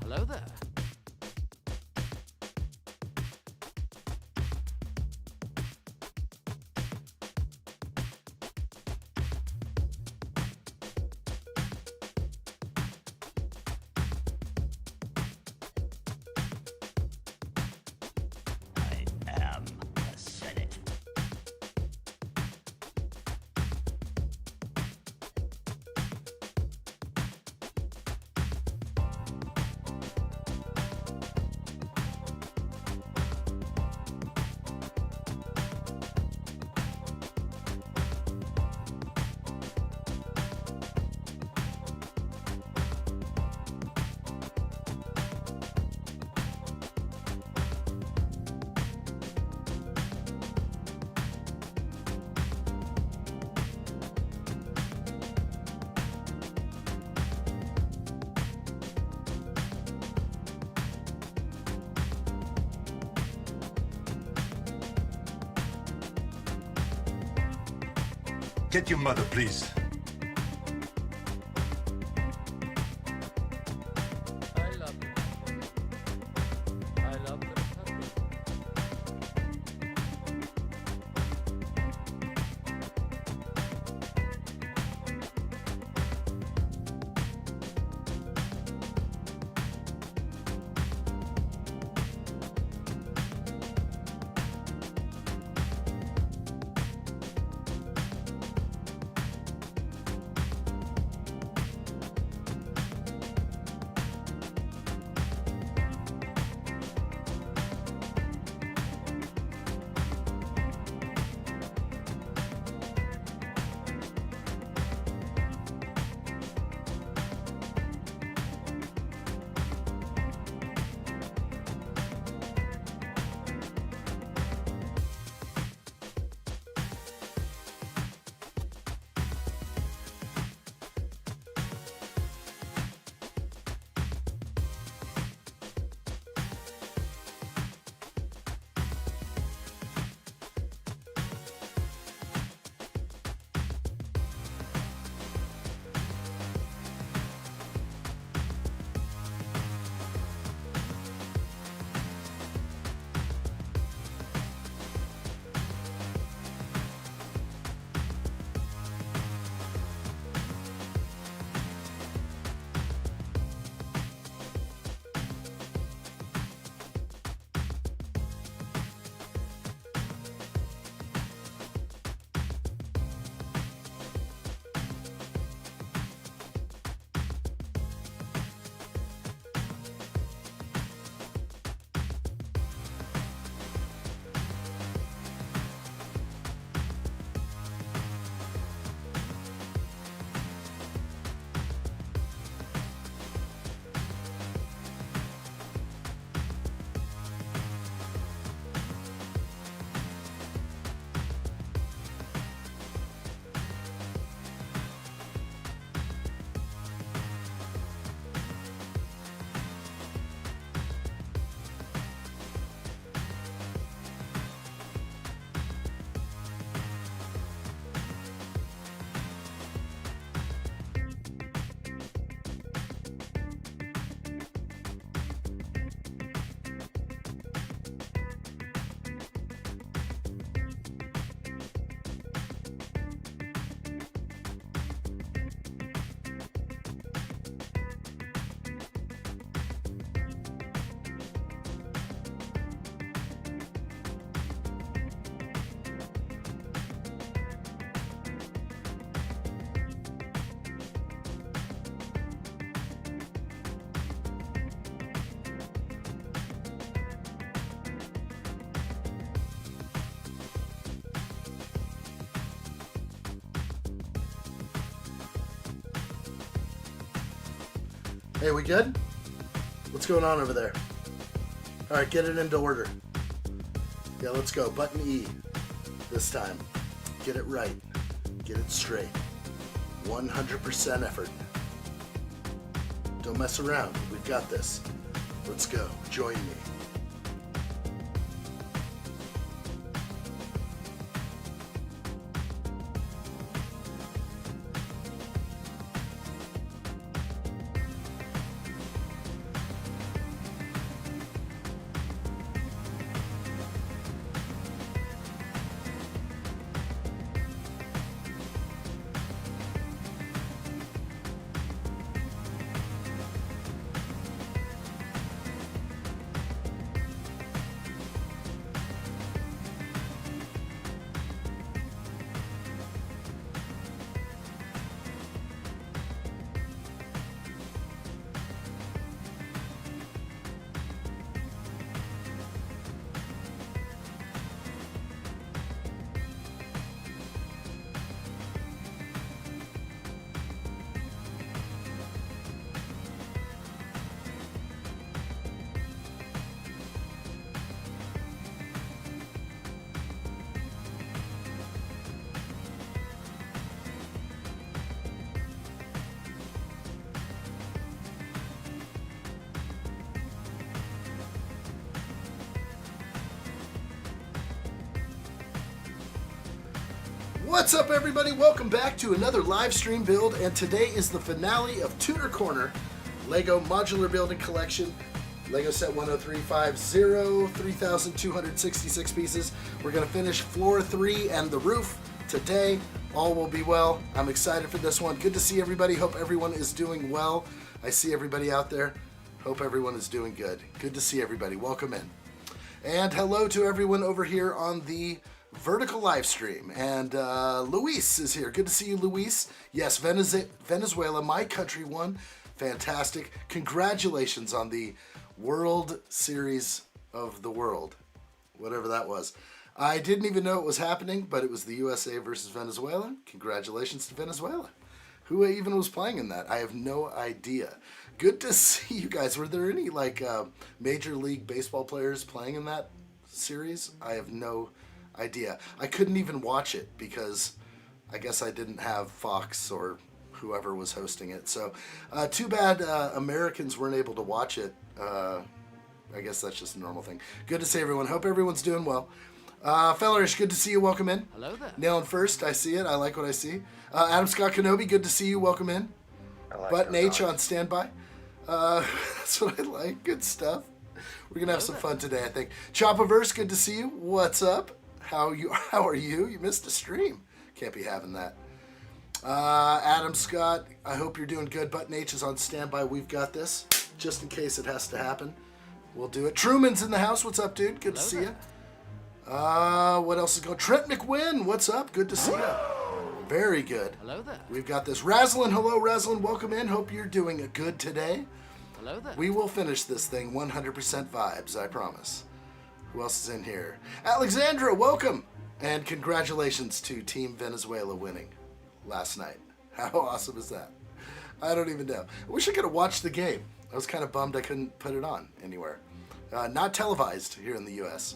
Hello there. I am the Senate. Get your mother, please. I love it. I love the Republic. Hey, we good? What's going on over there? Alright, get it into order. Yeah, let's go. Button E. This time. Get it right. Get it straight. 100% effort. Don't mess around. We've got this. Let's go. Join me. What's up, everybody? Welcome back to another live stream build, and today is the finale of Tudor Corner Lego Modular Building Collection. Lego set 10350, 3,266 pieces. We're going to finish floor 3 and the roof today. All will be well. I'm excited for this one. Good to see everybody. Hope everyone is doing well. I see everybody out there. Hope everyone is doing good. Good to see everybody. Welcome in. And hello to everyone over here on the vertical live stream. And Luis is here. Good to see you, Luis. Yes, Venezuela, my country, won. Fantastic. Congratulations on the World Series of the World, whatever that was. I didn't even know it was happening, but it was the USA versus Venezuela. Congratulations to Venezuela. Who even was playing in that? I have no idea. Good to see you guys. Were there any Major League Baseball players playing in that series? I have no idea. I couldn't even watch it because I guess I didn't have Fox or whoever was hosting it. So too bad Americans weren't able to watch it. I guess that's just a normal thing. Good to see everyone. Hope everyone's doing well. Fellerish, good to see you. Welcome in. Hello there. Nailing first. I see it. I like what I see. Adam Scott Kenobi, good to see you. Welcome in. Button H on standby. That's what I like. Good stuff. We're going to have some fun today, I think. Chopaverse, good to see you. What's up? How are you? You missed a stream. Can't be having that. Adam Scott, I hope you're doing good. Button H is on standby. We've got this. Just in case it has to happen. We'll do it. Truman's in the house. What's up, dude? Good to see you. What else is going? Trent McWinn, what's up? Good to see you. Very good. Hello there. We've got this. Raslin, hello, Raslin. Welcome in. Hope you're doing good today. Hello there. We will finish this thing 100% vibes, I promise. Who else is in here? Alexandra, welcome. And congratulations to Team Venezuela winning last night. How awesome is that? I don't even know. I wish I could have watched the game. I was kind of bummed I couldn't put it on anywhere. Not televised here in the U.S.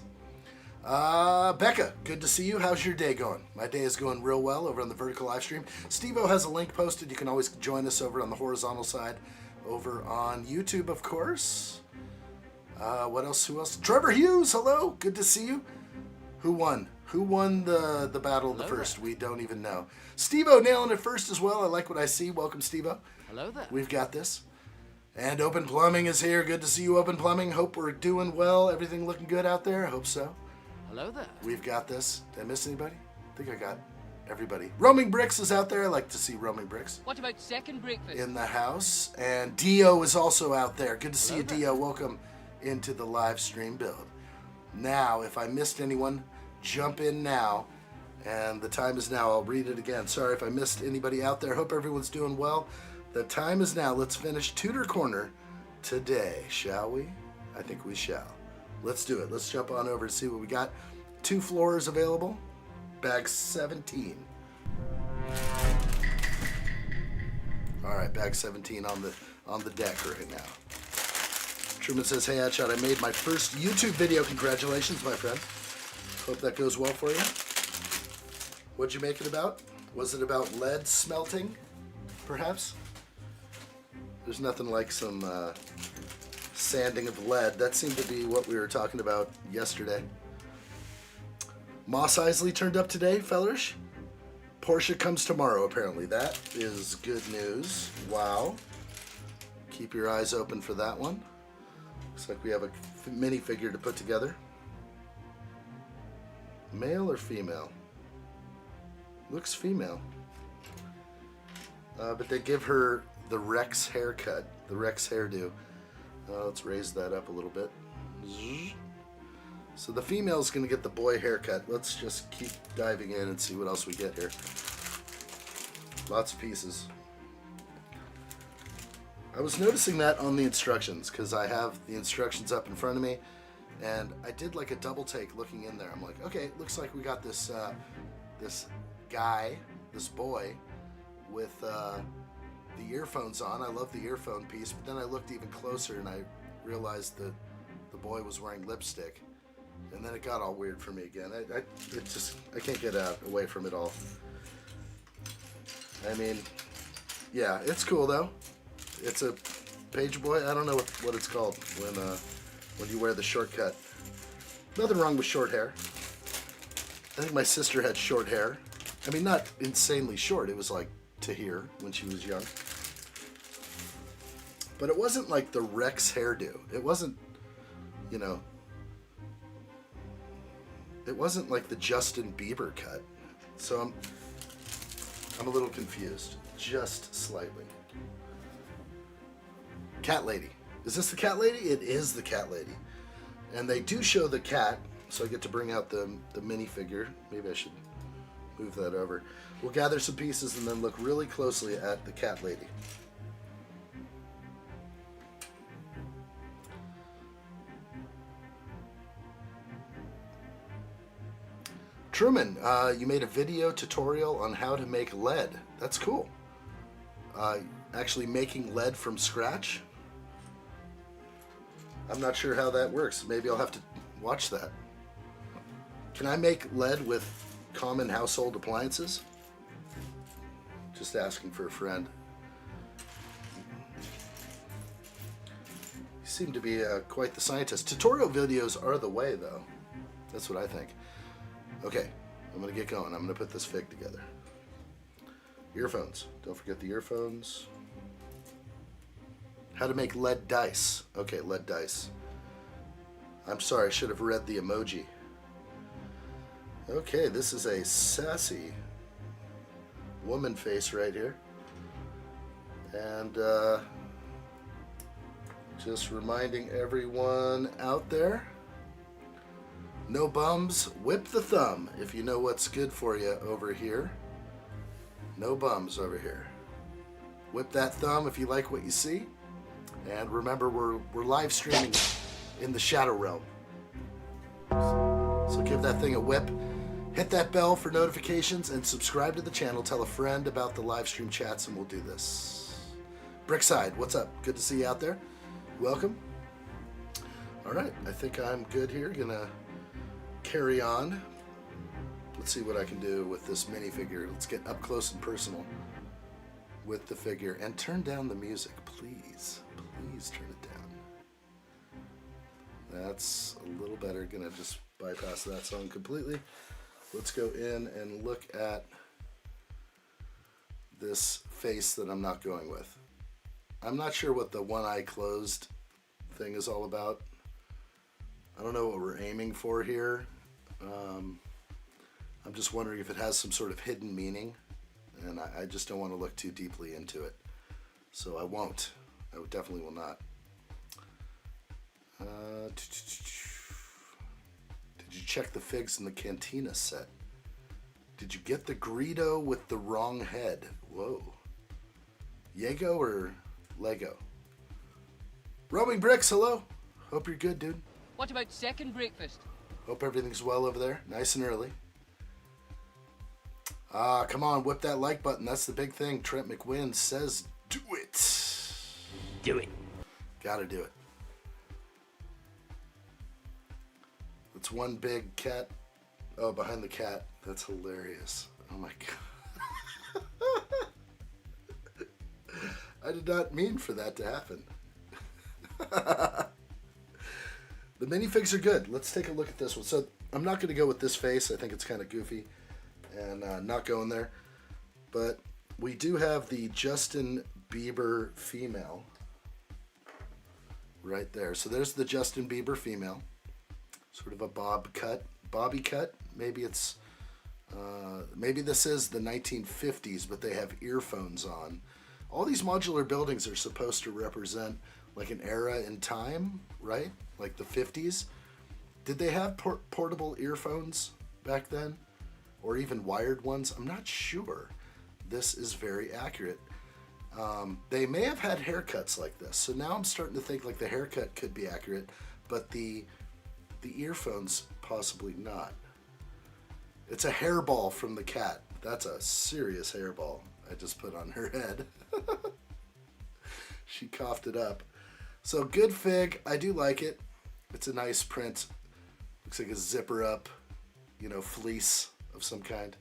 Becca, good to see you. How's your day going? My day is going real well over on the vertical live stream. Steve-O has a link posted. You can always join us over on the horizontal side over on YouTube, of course. What else? Who else? Trevor Hughes, hello. Good to see you. Who won? Who won the battle of the first? We don't even know. Steve-O nailing it first as well. I like what I see. Welcome, Steve-O. Hello there. We've got this. And Open Plumbing is here. Good to see you, Open Plumbing. Hope we're doing well. Everything looking good out there. I hope so. Hello there. We've got this. Did I miss anybody? I think I got everybody. Roaming Bricks is out there. I like to see Roaming Bricks. What about second breakfast? In the house. And Dio is also out there. Good to see you, Dio. Welcome into the live stream build. Now, if I missed anyone, jump in now. And the time is now. I'll read it again. Sorry if I missed anybody out there. Hope everyone's doing well. The time is now. Let's finish Tudor Corner today, shall we? I think we shall. Let's do it. Let's jump on over to see what we got. 2 floors available. Bag 17. All right, bag 17 on the deck right now. Truman says, "Hey, addshot, I made my first YouTube video. Congratulations, my friend. Hope that goes well for you. What'd you make it about? Was it about lead smelting, perhaps? There's nothing like some sanding of lead. That seemed to be what we were talking about yesterday. Moss Isley turned up today, fellerish. Porsche comes tomorrow, apparently. That is good news. Wow. Keep your eyes open for that one. Looks like we have a minifigure to put together. Male or female? Looks female. But they give her the Rex haircut, the Rex hairdo. Let's raise that up a little bit. So the female's going to get the boy haircut. Let's just keep diving in and see what else we get here. Lots of pieces. I was noticing that on the instructions because I have the instructions up in front of me, and I did like a double take looking in there. I'm like, okay, it looks like we got this this guy, this boy, with the earphones on. I love the earphone piece, but then I looked even closer and I realized that the boy was wearing lipstick, and then it got all weird for me again. I can't get away from it all. I mean, yeah, it's cool though. It's a page boy. I don't know what it's called when you wear the shortcut. Nothing wrong with short hair. I think my sister had short hair I mean, not insanely short. It was like to here when she was young. But it wasn't like the Rex hairdo. It wasn't, you know, it wasn't like the Justin Bieber cut. So I'm a little confused, just slightly. Cat lady. Is this the cat lady? It is the cat lady. And they do show the cat, so I get to bring out the minifigure. Maybe I should move that over. We'll gather some pieces and then look really closely at the cat lady. Truman, you made a video tutorial on how to make lead. That's cool. Actually making lead from scratch? I'm not sure how that works. Maybe I'll have to watch that. Can I make lead with common household appliances? Just asking for a friend. You seem to be quite the scientist. Tutorial videos are the way, though. That's what I think. Okay, I'm gonna get going. I'm gonna put this fig together. Earphones. Don't forget the earphones. How to make lead dice. Okay, lead dice. I'm sorry, I should have read the emoji. Okay, this is a sassy woman face right here. And just reminding everyone out there, no bums, whip the thumb if you know what's good for you over here. No bums over here. Whip that thumb if you like what you see. And remember, we're live streaming in the Shadow Realm. So give that thing a whip. Hit that bell for notifications and subscribe to the channel. Tell a friend about the live stream chats and we'll do this. Brickside, what's up? Good to see you out there. Welcome. All right, I think I'm good here. Gonna carry on. Let's see what I can do with this minifigure. Let's get up close and personal with the figure. And turn down the music, please. Please turn it down. That's a little better. Gonna just bypass that song completely. Let's go in and look at this face that I'm not going with. I'm not sure what the one eye closed thing is all about. I don't know what we're aiming for here. I'm just wondering if it has some sort of hidden meaning, and I just don't want to look too deeply into it. So I won't. I definitely will not. Did you check the figs in the Cantina set? Did you get the Greedo with the wrong head? Whoa. Yego or Lego? Roaming Bricks, hello. Hope you're good, dude. What about second breakfast? Hope everything's well over there. Nice and early. Come on, whip that like button. That's the big thing. Trent McWinn says do it. Do it. Gotta do it. It's one big cat. Oh, behind the cat. That's hilarious. Oh my god. I did not mean for that to happen. The minifigs are good. Let's take a look at this one. So I'm not going to go with this face. I think it's kind of goofy and not going there. But we do have the Justin Bieber female right there. So there's the Justin Bieber female. Sort of a bobby cut. Maybe it's, maybe this is the 1950s, but they have earphones on. All these modular buildings are supposed to represent like an era in time, right? Like the 50s. Did they have portable earphones back then? Or even wired ones? I'm not sure. This is very accurate. They may have had haircuts like this. So now I'm starting to think like the haircut could be accurate, but the earphones possibly not. It's a hairball from the cat. That's a serious hairball I just put on her head. She coughed it up. So good fig. I do like it. It's a nice print. Looks like a zipper up, you know, fleece of some kind.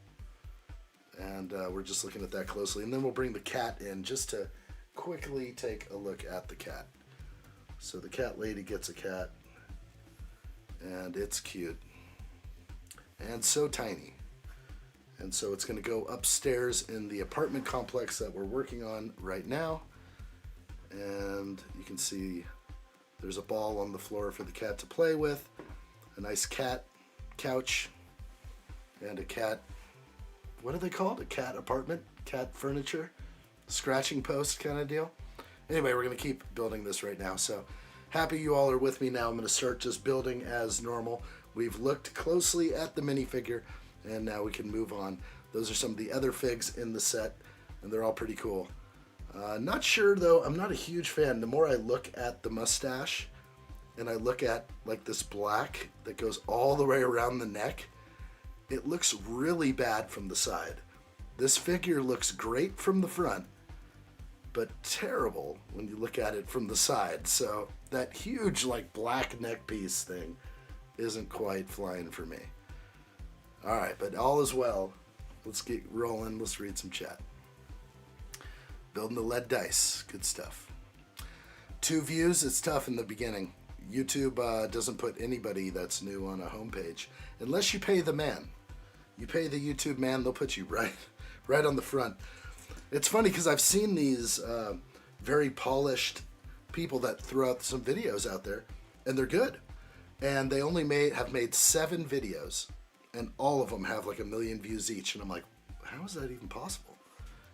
And we're just looking at that closely. And then we'll bring the cat in just to quickly take a look at the cat. So the cat lady gets a cat. And it's cute. And so tiny. And so it's going to go upstairs in the apartment complex that we're working on right now. And you can see there's a ball on the floor for the cat to play with, a nice cat couch, and a cat, what are they called? A cat apartment? Cat furniture? Scratching post kind of deal. Anyway, we're going to keep building this right now. So happy you all are with me now. I'm going to start just building as normal. We've looked closely at the minifigure, and now we can move on. Those are some of the other figs in the set, and they're all pretty cool. Not sure though, I'm not a huge fan. The more I look at the mustache and I look at like this black that goes all the way around the neck, it looks really bad from the side. This figure looks great from the front, but terrible when you look at it from the side. So that huge like black neck piece thing isn't quite flying for me. All right, but all is well. Let's get rolling. Let's read some chat. Building the lead dice. Good stuff. 2 views, it's tough in the beginning. YouTube doesn't put anybody that's new on a homepage unless you pay the man. You pay the YouTube man, they'll put you right on the front. It's funny because I've seen these very polished people that throw out some videos out there, and they're good. And they only have made 7 videos, and all of them have like 1 million views each. And I'm like, how is that even possible?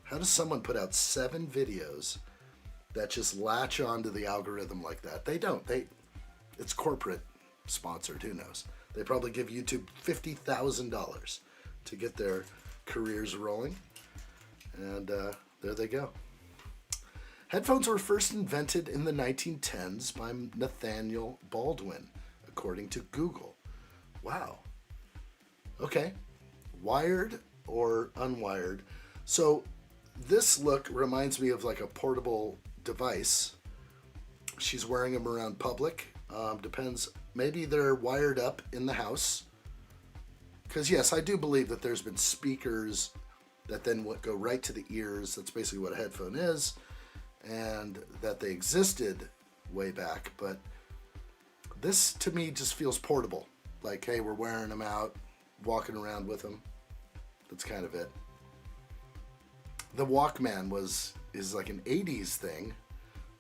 How does someone put out 7 videos that just latch onto the algorithm like that? They don't. It's corporate sponsored. Who knows? They probably give YouTube $50,000 to get their careers rolling. And there they go. Headphones were first invented in the 1910s by Nathaniel Baldwin, according to Google. Wow. Okay. Wired or unwired? So this look reminds me of like a portable device. She's wearing them around public. Depends. Maybe they're wired up in the house. Because yes, I do believe that there's been speakers that then go right to the ears. That's basically what a headphone is. And that they existed way back. But this to me just feels portable. Like, hey, we're wearing them out, walking around with them. That's kind of it. The Walkman is like an 80s thing.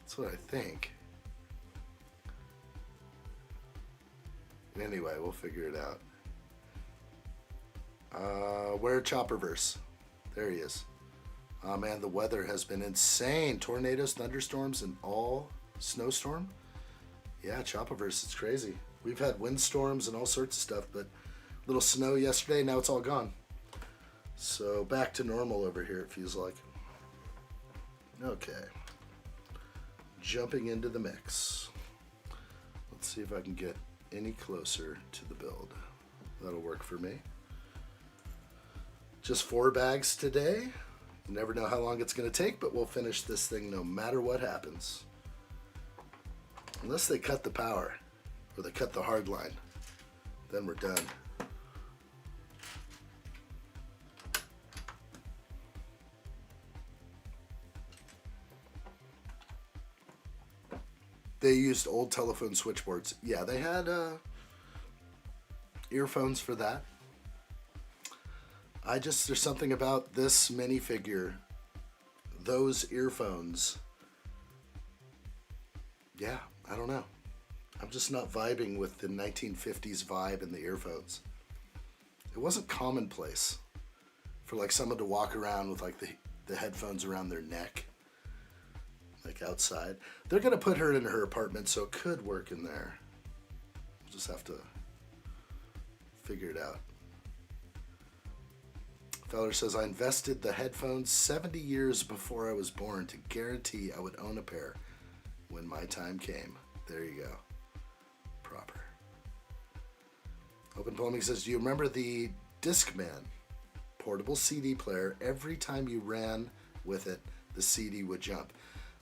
That's what I think. Anyway, we'll figure it out. Where Chopperverse? There he is. Oh man, the weather has been insane. Tornadoes, thunderstorms, and all snowstorm. Yeah, Chopperverse, it's crazy. We've had windstorms and all sorts of stuff, but little snow yesterday, now it's all gone. So back to normal over here, it feels like. Okay. Jumping into the mix. Let's see if I can get any closer to the build. That'll work for me. Just 4 bags today. You never know how long it's going to take, but we'll finish this thing no matter what happens. Unless they cut the power, or they cut the hard line, then we're done. They used old telephone switchboards. Yeah, they had earphones for that. There's something about this minifigure, those earphones. Yeah, I don't know. I'm just not vibing with the 1950s vibe in the earphones. It wasn't commonplace for like someone to walk around with like the headphones around their neck. Like outside. They're going to put her in her apartment, so it could work in there. We'll just have to figure it out. Feller says, I invested the headphones 70 years before I was born to guarantee I would own a pair when my time came. There you go. Proper. Open Plumbing says, do you remember the Discman? Portable CD player. Every time you ran with it, the CD would jump.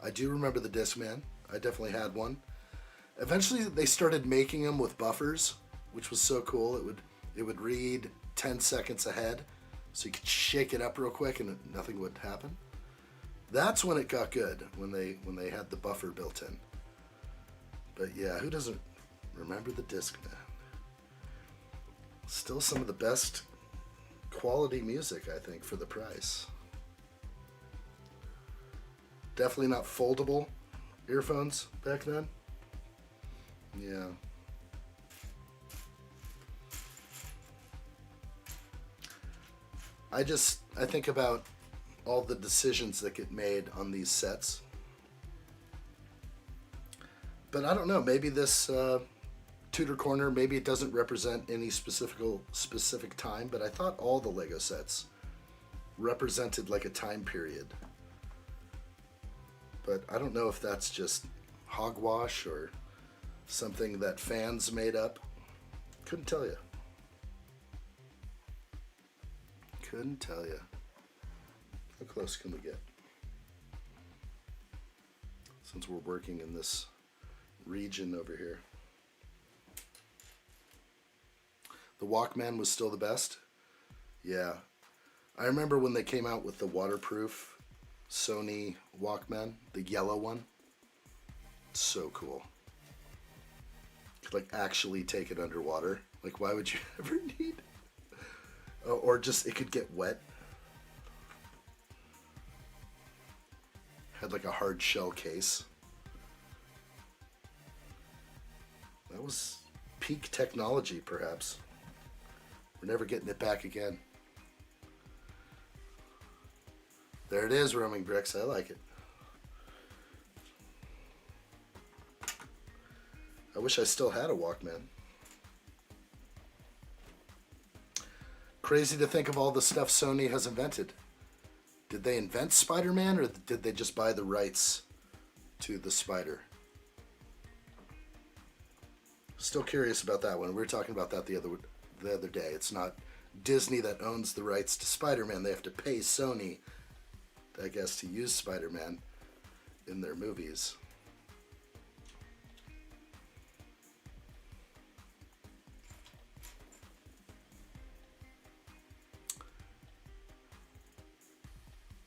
I do remember the Discman. I definitely had one. Eventually, they started making them with buffers, which was so cool. It would read 10 seconds ahead, so you could shake it up real quick and nothing would happen. That's when it got good, when they had the buffer built in. But yeah, who doesn't remember the Discman? Still some of the best quality music, I think, for the price. Definitely not foldable earphones back then. Yeah. I think about all the decisions that get made on these sets. But I don't know, maybe this Tudor Corner, maybe it doesn't represent any specific time, but I thought all the Lego sets represented like a time period. But I don't know if that's just hogwash or something that fans made up. Couldn't tell you. Couldn't tell you. How close can we get? Since we're working in this region over here. The Walkman was still the best. Yeah. I remember when they came out with the waterproof Sony Walkman, the yellow one. So cool. Could like actually take it underwater. Like, why would you ever need? Or just, it could get wet. Had like a hard shell case. That was peak technology, perhaps. We're never getting it back again. There it is, roaming bricks. I like it. I wish I still had a Walkman. Crazy to think of all the stuff Sony has invented. Did they invent Spider-Man, or did they just buy the rights to the Spider? Still curious about that one. We were talking about that the other day. It's not Disney that owns the rights to Spider-Man. They have to pay Sony, I guess, to use Spider-Man in their movies.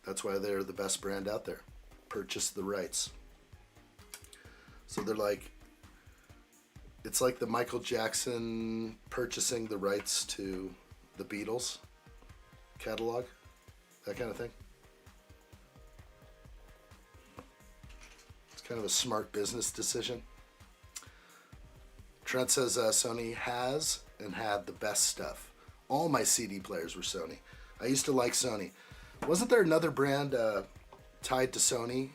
That's why they're the best brand out there. Purchase the rights. So they're like, it's like the Michael Jackson purchasing the rights to the Beatles catalog, that kind of thing. It's kind of a smart business decision. Trent says Sony has and had the best stuff. All my CD players were Sony. I used to like Sony. Wasn't there another brand tied to Sony?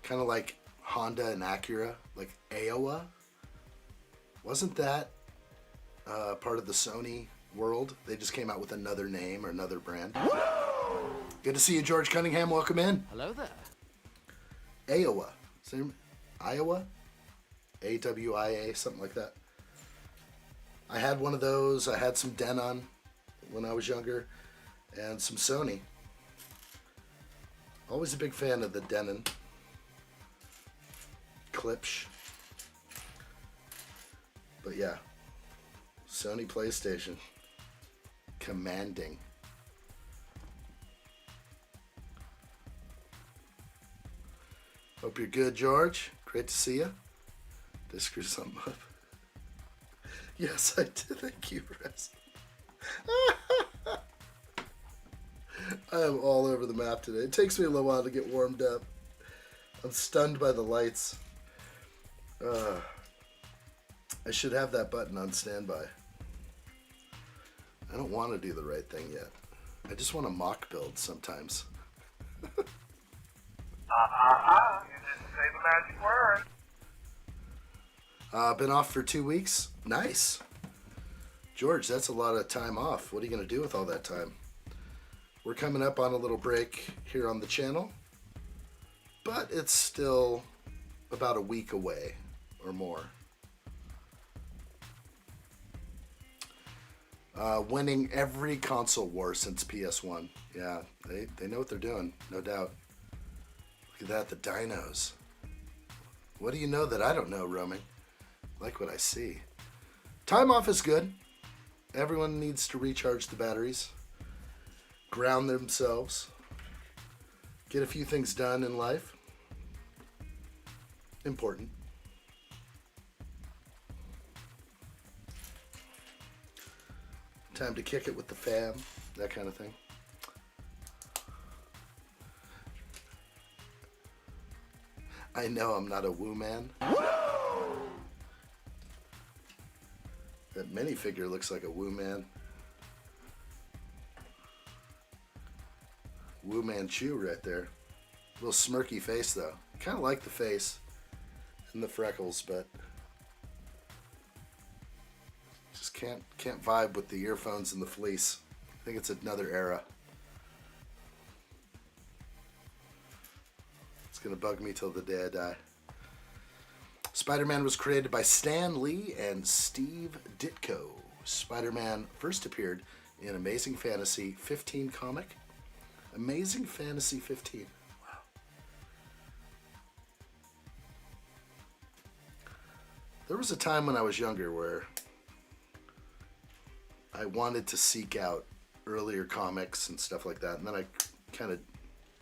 Kind of like Honda and Acura, like Iowa? Wasn't that part of the Sony world? They just came out with another name or another brand. Good to see you, George Cunningham. Welcome in. Hello there. Iowa. Same, Iowa? A-W-I-A, something like that. I had one of those. I had some Denon when I was younger, and some Sony. Always a big fan of the Denon. Klipsch. But yeah, Sony PlayStation. Commanding. Hope you're good, George. Great to see you. Did I screw something up? Yes, I did. Thank you, Rez. I am all over the map today. It takes me a little while to get warmed up. I'm stunned by the lights. I should have that button on standby. I don't want to do the right thing yet. I just want to mock build sometimes. You didn't say the magic word. Been off for 2 weeks. Nice. George, that's a lot of time off. What are you going to do with all that time? We're coming up on a little break here on the channel, but it's still about a week away or more. Winning every console war since PS1. Yeah, they know what they're doing, no doubt. Look at that, the dinos. What do you know that I don't know, roaming? Like what I see. Time off is good. Everyone needs to recharge the batteries, ground themselves, get a few things done in life. Important. Time to kick it with the fam. that kind of thing. I know I'm not a woo man. That minifigure looks like a woo man. Woo Manchu right there. Little smirky face though. Kind of like the face and the freckles, but just can't vibe with the earphones and the fleece. I think it's another era. It's gonna bug me till the day I die. Spider-Man was created by Stan Lee and Steve Ditko. Spider-Man first appeared in Amazing Fantasy 15 comic. Amazing Fantasy 15. Wow. There was a time when I was younger where I wanted to seek out earlier comics and stuff like that, and then I kind of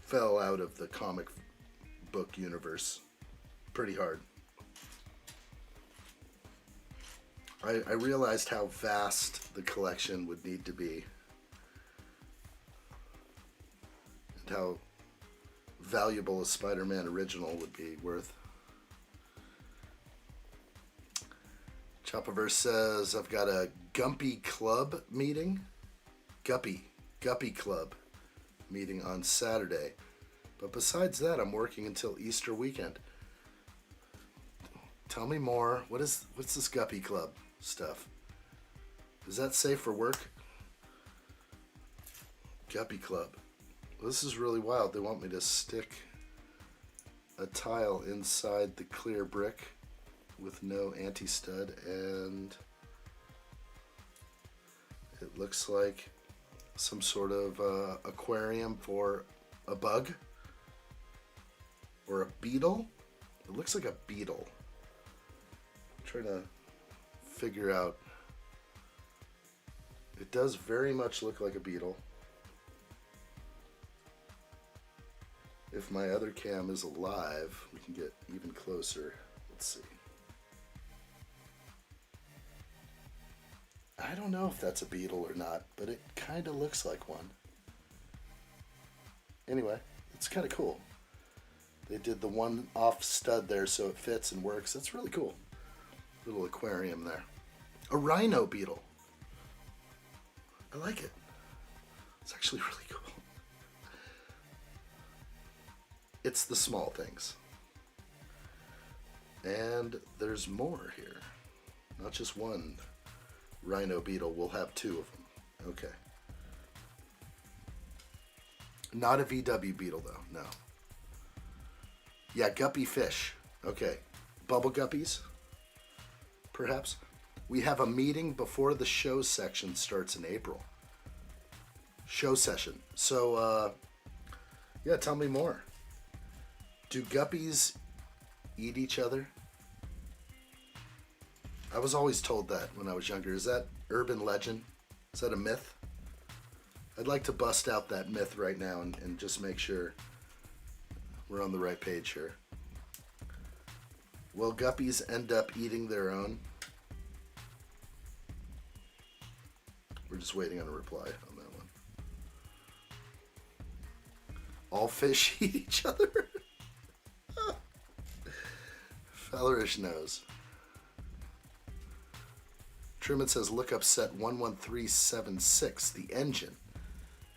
fell out of the comic book universe pretty hard. I realized how vast the collection would need to be and how valuable a Spider-Man original would be worth. Chopaverse says, I've got a Gumpy Club meeting. Guppy Club meeting on Saturday. But besides that, I'm working until Easter weekend. Tell me more. What's this Guppy Club stuff? Is that safe for work? Guppy Club. Well, this is really wild. They want me to stick a tile inside the clear brick with no anti-stud, and it looks like some sort of aquarium for a bug or a beetle. It looks like a beetle. I'm trying to figure out. It does very much look like a beetle. If my other cam is alive, we can get even closer. Let's see. I don't know if that's a beetle or not, but it kind of looks like one. Anyway, it's kind of cool. They did the one off stud there so it fits and works. That's really cool. Little aquarium there. A rhino beetle. I like it. It's actually really cool. It's the small things. And there's more here. Not just one rhino beetle. We'll have two of them. Okay. Not a VW beetle though. No. Yeah, guppy fish. Okay. Bubble guppies? Perhaps. We have a meeting before the show section starts in April. Show session. So, yeah, tell me more. Do guppies eat each other? I was always told that when I was younger. Is that urban legend? Is that a myth? I'd like to bust out that myth right now and just make sure we're on the right page here. Will guppies end up eating their own? We're just waiting on a reply on that one. All fish eat each other? Fellerish knows. Truman says, look up set 11376. The engine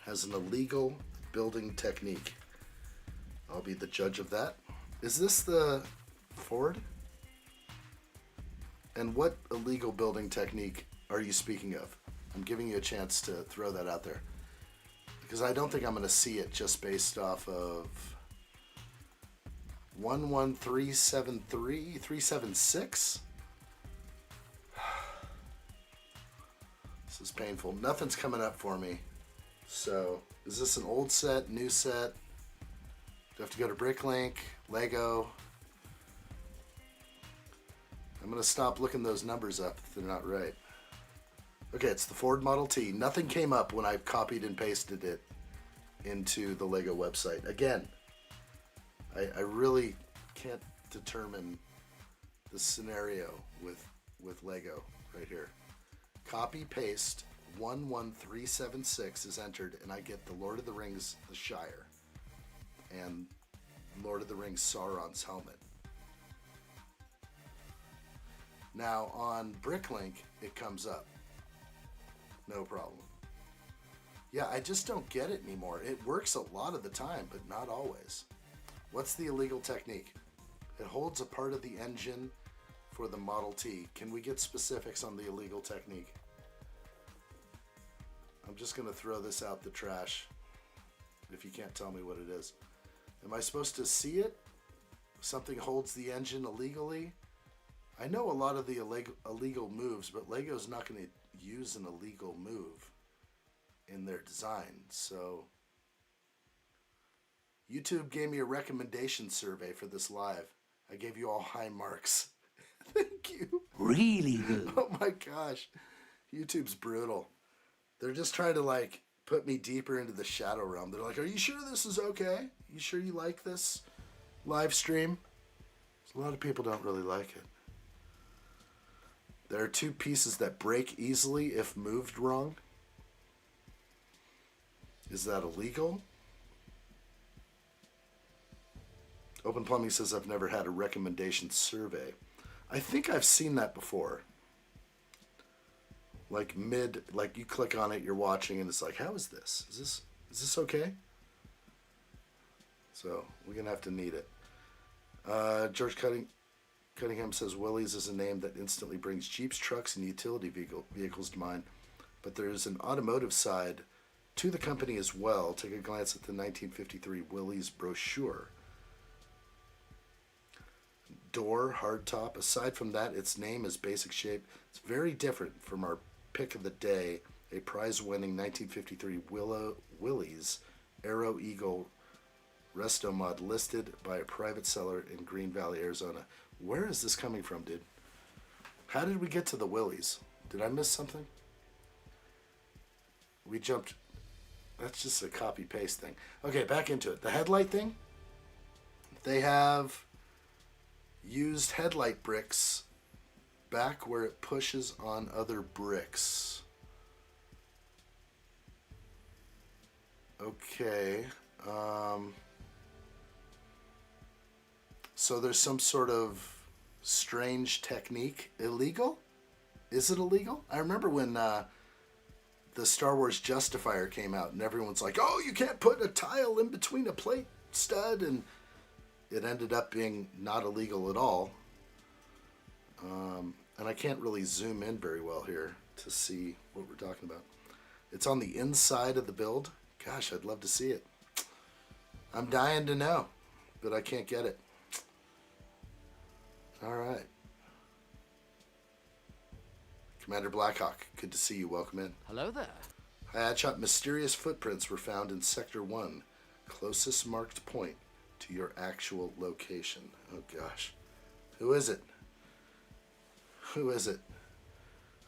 has an illegal building technique. I'll be the judge of that. Is this the Ford? And what illegal building technique are you speaking of? I'm giving you a chance to throw that out there. Because I don't think I'm going to see it just based off of 11373, 376? This is painful. Nothing's coming up for me. So, is this an old set, new set? Do I have to go to Bricklink, Lego? I'm going to stop looking those numbers up if they're not right. Okay, it's the Ford Model T. Nothing came up when I copied and pasted it into the Lego website. Again, I really can't determine the scenario with Lego right here. Copy, paste, 11376 is entered, and I get the Lord of the Rings, the Shire, and Lord of the Rings, Sauron's helmet. Now on Bricklink, it comes up. No problem. Yeah, I just don't get it anymore. It works a lot of the time, but not always. What's the illegal technique? It holds a part of the engine for the Model T. Can we get specifics on the illegal technique? I'm just going to throw this out the trash if you can't tell me what it is. Am I supposed to see it? Something holds the engine illegally? I know a lot of the illegal moves, but Lego's not going to use an illegal move in their design. So YouTube gave me a recommendation survey for this live. I gave you all high marks. Thank you. Really good. Oh my gosh. YouTube's brutal. They're just trying to like put me deeper into the shadow realm. They're like, are you sure this is okay? You sure you like this live stream? A lot of people don't really like it. There are two pieces that break easily if moved wrong. Is that illegal? Open Plumbing says I've never had a recommendation survey. I think I've seen that before. Like like you click on it, you're watching, and it's like, how is this? Is this okay? So we're gonna have to need it. George Cunningham says Willys is a name that instantly brings Jeeps, trucks, and utility vehicles to mind, but there is an automotive side to the company as well. Take a glance at the 1953 Willys brochure. Door, hardtop. Aside from that, its name is basic shape. It's very different from our pick of the day, a prize-winning 1953 Willys Aero Eagle Resto Mod listed by a private seller in Green Valley, Arizona. Where is this coming from, dude? How did we get to the Willys? Did I miss something? We jumped. That's just a copy-paste thing. Okay, back into it. The headlight thing. They have used headlight bricks back where it pushes on other bricks. Okay. So there's some sort of strange technique. Illegal? Is it illegal? I remember when the Star Wars Justifier came out and everyone's like, oh, you can't put a tile in between a plate stud, and it ended up being not illegal at all. And I can't really zoom in very well here to see what we're talking about. It's on the inside of the build. Gosh, I'd love to see it. I'm dying to know, but I can't get it. All right. Commander Blackhawk, good to see you. Welcome in. Hello there. Hi, addshot. Mysterious footprints were found in Sector 1, closest marked point to your actual location. Oh gosh. Who is it? Who is it?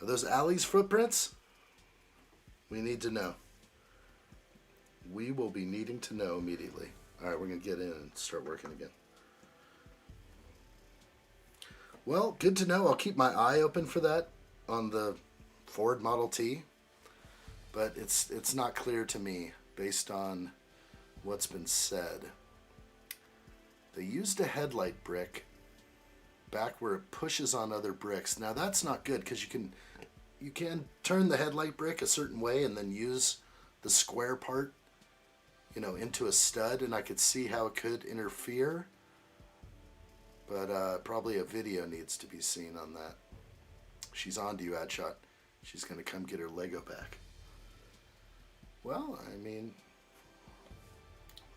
Are those Allie's footprints? We need to know. We will be needing to know immediately. Alright, we're going to get in and start working again. Well, good to know. I'll keep my eye open for that on the Ford Model T. But it's not clear to me based on what's been said. They used a headlight brick back where it pushes on other bricks. Now that's not good because you can turn the headlight brick a certain way and then use the square part, you know, into a stud, and I could see how it could interfere. But probably a video needs to be seen on that. She's on to you, addshot. She's gonna come get her Lego back. Well, I mean,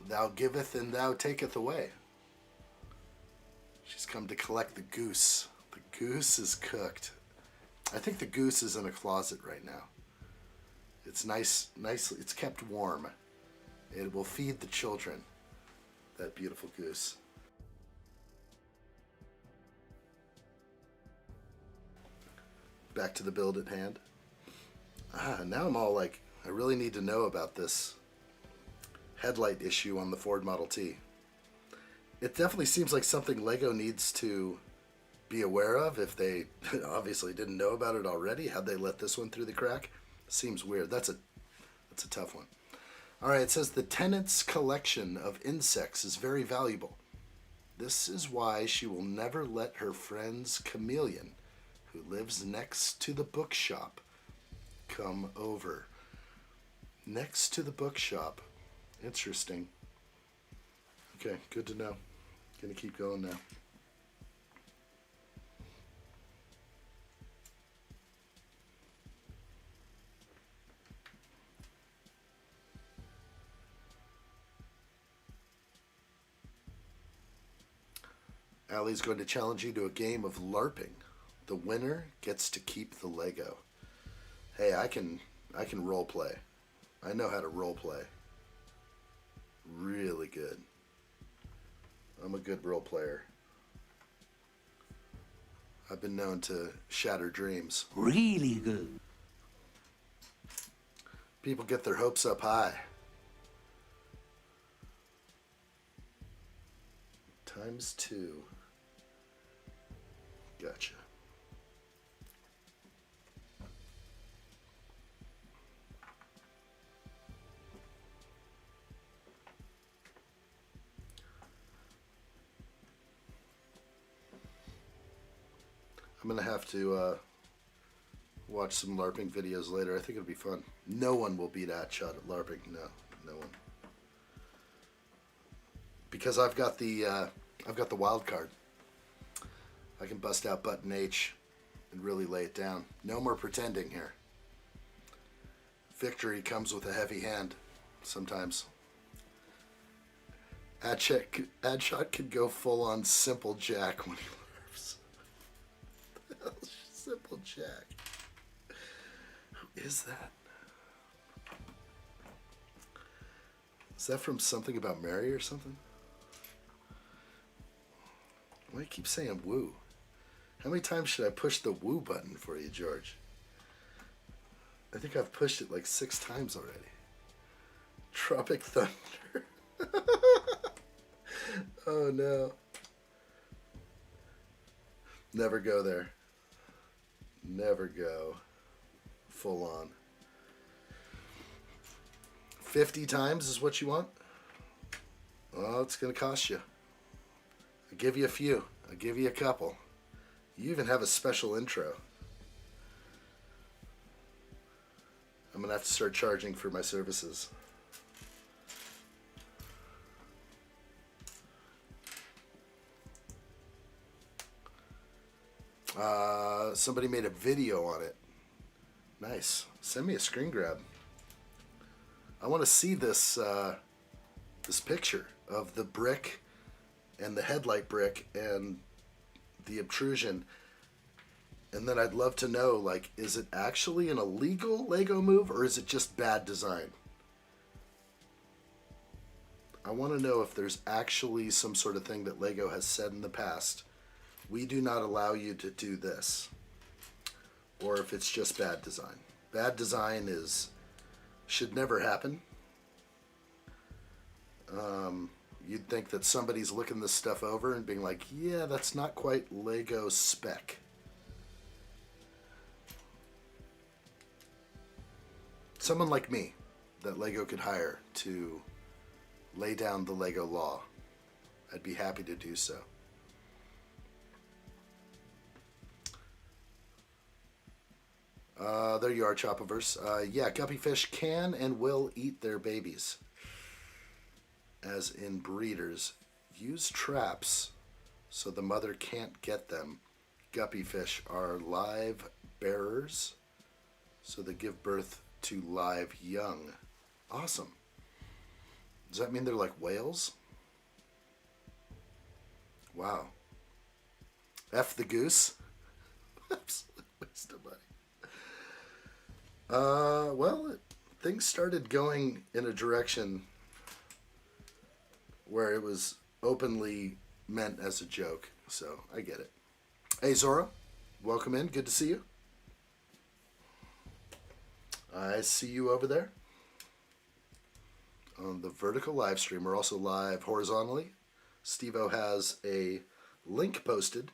thou giveth and thou taketh away. She's come to collect the goose. The goose is cooked. I think the goose is in a closet right now. It's nicely, it's kept warm. It will feed the children, that beautiful goose. Back to the build at hand. Now I'm all like, I really need to know about this headlight issue on the Ford Model T. It definitely seems like something Lego needs to be aware of if they obviously didn't know about it already. How'd they let this one through the crack? Seems weird. That's a tough one. All right, it says the tenant's collection of insects is very valuable. This is why she will never let her friend's chameleon, who lives next to the bookshop, come over. Next to the bookshop. Interesting. Okay, good to know. Gonna keep going now. Allie's going to challenge you to a game of LARPing. The winner gets to keep the Lego. Hey, I can role play. I know how to role play. Really good. I'm a good role player. I've been known to shatter dreams. Really good. People get their hopes up high. ×2. Gotcha. I'm going to have to watch some LARPing videos later. I think it'll be fun. No one will beat addshot at LARPing. No one. Because I've got the wild card. I can bust out button H and really lay it down. No more pretending here. Victory comes with a heavy hand sometimes. Addshot could go full on Simple Jack when he LARPs. Simple Jack. Who is that? Is that from Something About Mary or something? Why do you keep saying woo? How many times should I push the woo button for you, George? I think I've pushed it like 6 times already. Tropic Thunder. Oh no. Never go there. Never go full on. 50 times is what you want? Well, it's going to cost you. I'll give you a few. I'll give you a couple. You even have a special intro. I'm going to have to start charging for my services. Somebody made a video on it. Nice. Send me a screen grab. I want to see this this picture of the brick and the headlight brick and the obtrusion. And then I'd love to know, like, is it actually an illegal Lego move or is it just bad design? I want to know if there's actually some sort of thing that Lego has said in the past. We do not allow you to do this. Or if it's just bad design. Bad design should never happen. You'd think that somebody's looking this stuff over and being like, yeah, that's not quite Lego spec. Someone like me that Lego could hire to lay down the Lego law. I'd be happy to do so. There you are, Chopaverse. Yeah, guppyfish can and will eat their babies. As in breeders, use traps so the mother can't get them. Guppyfish are live bearers, so they give birth to live young. Awesome. Does that mean they're like whales? Wow. F the goose. Absolute waste of money. Well, things started going in a direction where it was openly meant as a joke, so I get it. Hey, Zora, welcome in. Good to see you. I see you over there on the vertical live stream. We're also live horizontally. Steve-O has a link posted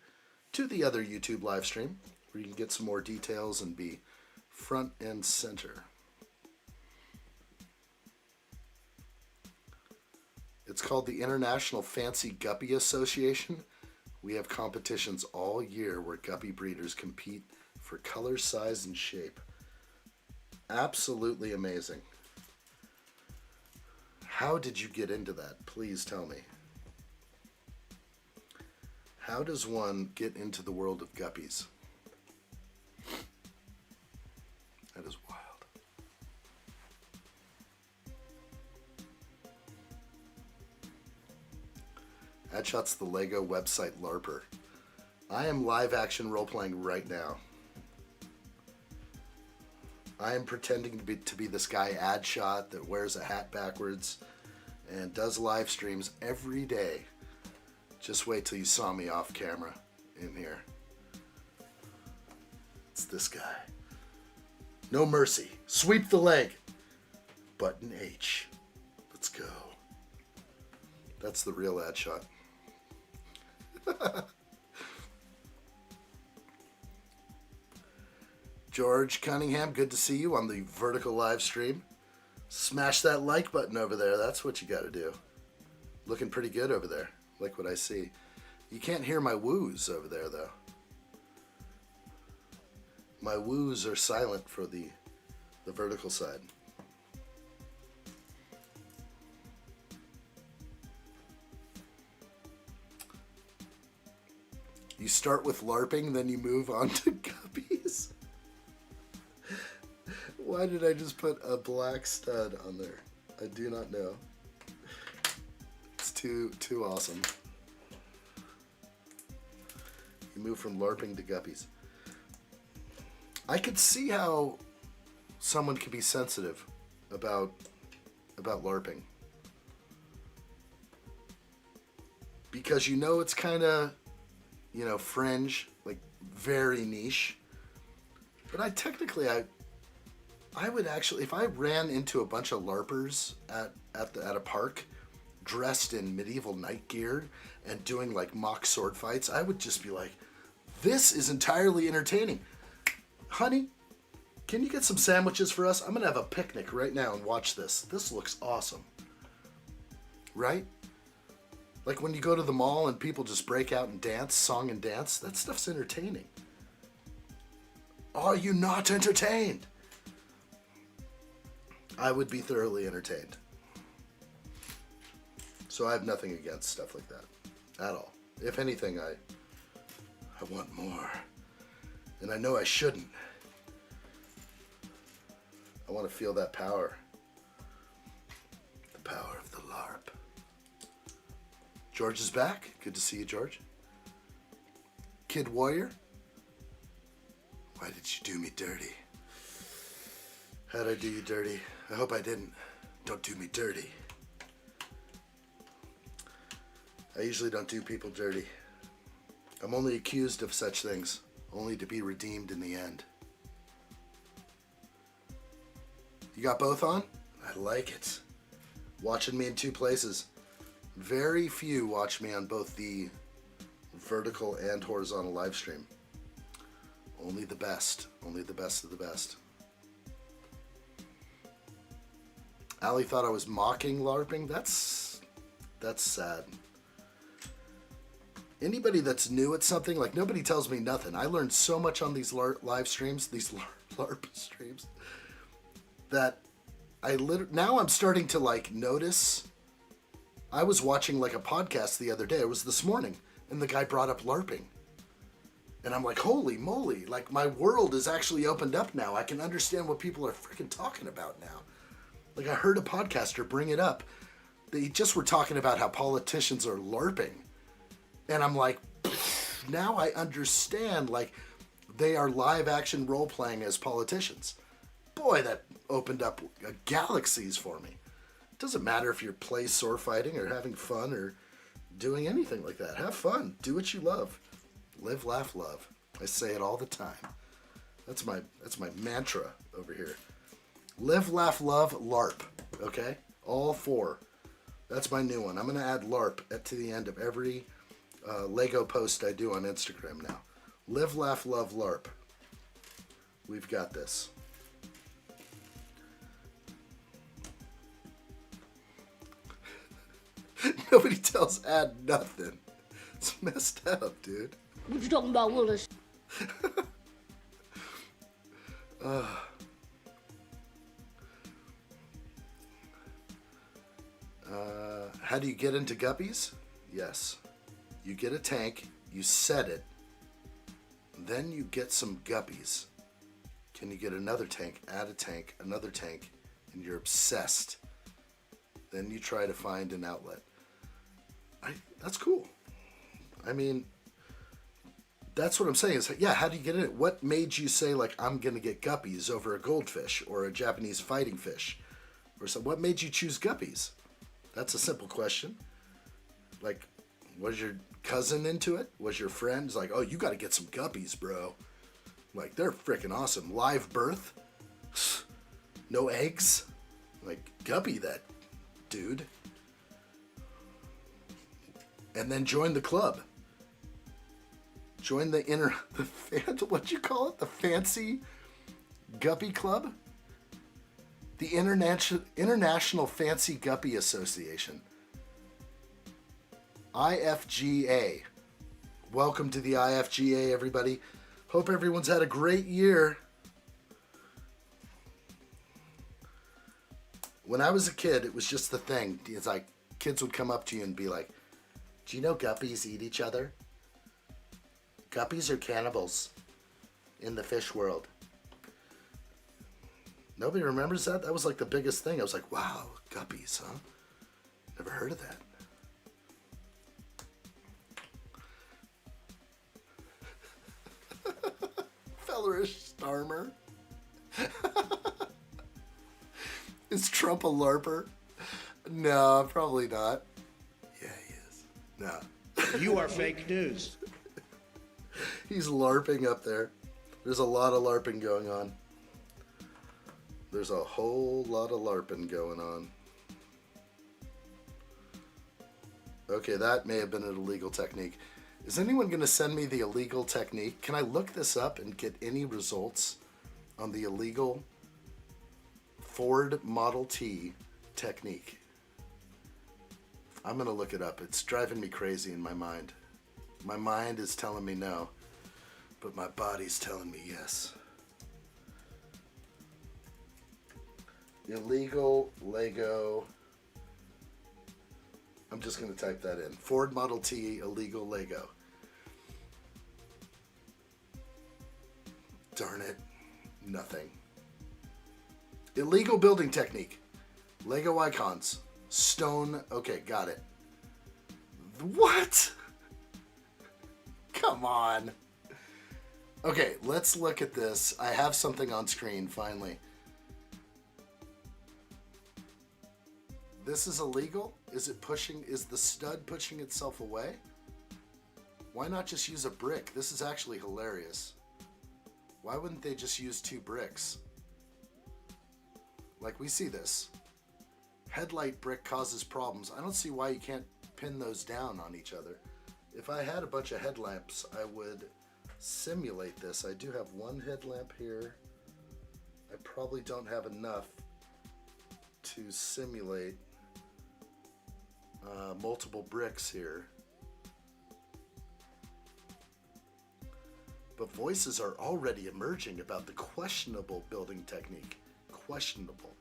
to the other YouTube live stream where you can get some more details and be front and center. It's called the International Fancy Guppy Association. We have competitions all year where guppy breeders compete for color, size, and shape. Absolutely amazing. How did you get into that? Please tell me. How does one get into the world of guppies? That is wild. Addshot's the Lego website LARPer. I am live action role playing right now. I am pretending to be this guy Addshot that wears a hat backwards and does live streams every day. Just wait till you saw me off camera in here. It's this guy. No mercy. Sweep the leg. Button H. Let's go. That's the real Addshot. George Cunningham, good to see you on the vertical live stream. Smash that like button over there. That's what you got to do. Looking pretty good over there. Like what I see. You can't hear my woos over there, though. My woos are silent for the vertical side. You start with LARPing, then you move on to guppies. Why did I just put a black stud on there? I do not know. It's too awesome. You move from LARPing to guppies. I could see how someone could be sensitive about LARPing. Because you know it's kind of, you know, fringe, like very niche. But I would actually, if I ran into a bunch of LARPers at a park, dressed in medieval knight gear and doing like mock sword fights, I would just be like, this is entirely entertaining. Honey, can you get some sandwiches for us? I'm gonna have a picnic right now and watch this. This looks awesome. Right? Like when you go to the mall and people just break out and dance, song and dance, that stuff's entertaining. Are you not entertained? I would be thoroughly entertained. So I have nothing against stuff like that at all. If anything, I want more. And I know I shouldn't. I want to feel that power. The power of the LARP. George is back. Good to see you, George. Kid Warrior. Why did you do me dirty? How'd I do you dirty? I hope I didn't. Don't do me dirty. I usually don't do people dirty. I'm only accused of such things, only to be redeemed in the end. You got both on? I like it. Watching me in two places. Very few watch me on both the vertical and horizontal live stream. Only the best. Only the best of the best. Ali thought I was mocking LARPing. That's sad. Anybody that's new at something, like nobody tells me nothing. I learned so much on these live streams, these LARP streams, that now I'm starting to like notice. I was watching like a podcast the other day. It was this morning, and the guy brought up LARPing. And I'm like, holy moly, like my world is actually opened up now. I can understand what people are freaking talking about now. Like I heard a podcaster bring it up. They just were talking about how politicians are LARPing. And I'm like, now I understand, like, they are live action role playing as politicians. Boy, that opened up galaxies for me. It doesn't matter if you're play sword fighting or having fun or doing anything like that. Have fun. Do what you love. Live, laugh, love. I say it all the time. That's my mantra over here. Live, laugh, love, LARP. Okay? All four. That's my new one. I'm going to add LARP to the end of every Lego post I do on Instagram now. Live, laugh, love, LARP. We've got this. Nobody tells Ad nothing. It's messed up, dude. What you talking about, Willis? How do you get into guppies? Yes. You get a tank, you set it, then you get some guppies. Can you get another tank, add a tank, another tank, and you're obsessed. Then you try to find an outlet. That's cool. I mean, that's what I'm saying is, yeah, how do you get in it? What made you say, like, I'm going to get guppies over a goldfish or a Japanese fighting fish? Or so, what made you choose guppies? That's a simple question. Like, was your cousin into it? Was your friends like, oh, you got to get some guppies, bro? Like, they're freaking awesome. Live birth? No eggs? Like, guppy that dude. And then join the club. Join what'd you call it? The fancy guppy club? The International Fancy Guppy Association. IFGA. Welcome to the IFGA, everybody. Hope everyone's had a great year. When I was a kid, it was just the thing. It's like kids would come up to you and be like, do you know guppies eat each other? Guppies are cannibals in the fish world. Nobody remembers that? That was like the biggest thing. I was like, wow, guppies, huh? Never heard of that. Fellerish Starmer. Is Trump a LARPer? No, probably not. Yeah, he is. No. You are fake news. He's LARPing up there. There's a lot of LARPing going on. There's a whole lot of LARPing going on. Okay, that may have been an illegal technique. Is anyone going to send me the illegal technique? Can I look this up and get any results on the illegal Ford Model T technique? I'm going to look it up. It's driving me crazy in my mind. My mind is telling me no, but my body's telling me yes. Illegal Lego. I'm just going to type that in. Ford Model T illegal Lego. Darn it. Nothing. Illegal building technique. Lego icons. Stone. Okay, got it. What? Come on. Okay, let's look at this. I have something on screen finally. This is illegal? Is the stud pushing itself away? Why not just use a brick? This is actually hilarious. Why wouldn't they just use 2 bricks? Like, we see this. Headlight brick causes problems. I don't see why you can't pin those down on each other. If I had a bunch of headlamps, I would simulate this. I do have one headlamp here. I probably don't have enough to simulate multiple bricks here. But voices are already emerging about the questionable building technique. Questionable.